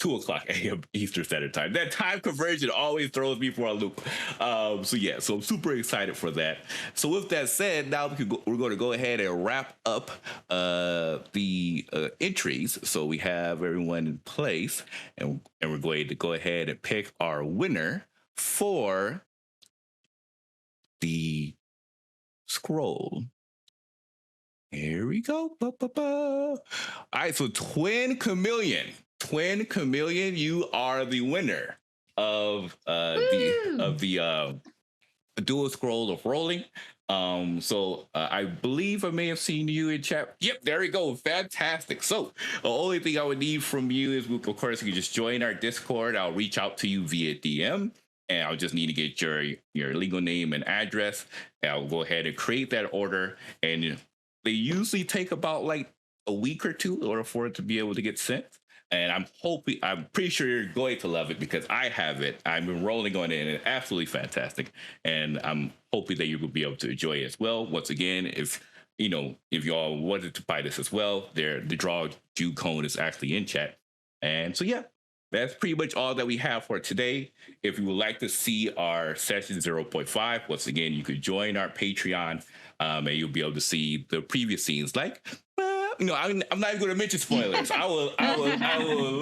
2 o'clock a.m. Eastern Standard Time. That time conversion always throws me for a loop. So I'm super excited for that. So with that said, now we're going to go ahead and wrap up the entries. So we have everyone in place, and we're going to go ahead and pick our winner for the scroll. Here we go. All right, so Twin Chameleon, you are the winner of the dual scroll of rolling. So I believe I may have seen you in chat. Yep, there we go. Fantastic. So the only thing I would need from you is, of course, you can just join our Discord. I'll reach out to you via DM. And I'll just need to get your legal name and address. And I'll go ahead and create that order. And they usually take about like a week or 2 in order for it to be able to get sent. And I'm pretty sure you're going to love it because I have it. I've been rolling on it and it's absolutely fantastic. And I'm hoping that you will be able to enjoy it as well. Once again, if if you all wanted to buy this as well, the draw due code is actually in chat. And so, yeah, that's pretty much all that we have for today. If you would like to see our session 0.5, once again, you could join our Patreon, and you'll be able to see the previous scenes. I'm not even going to mention spoilers. I will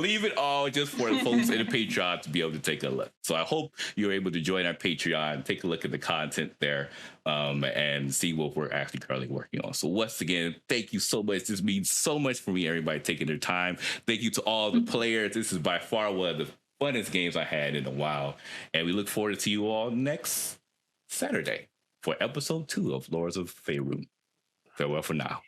leave it all just for the folks in the Patreon to be able to take a look. So I hope you're able to join our Patreon, take a look at the content there, and see what we're actually currently working on. So once again, thank you so much. This means so much for me, everybody taking their time. Thank you to all the players. This is by far one of the funnest games I had in a while. And we look forward to you all next Saturday for episode 2 of Lords of Faerun. Farewell for now.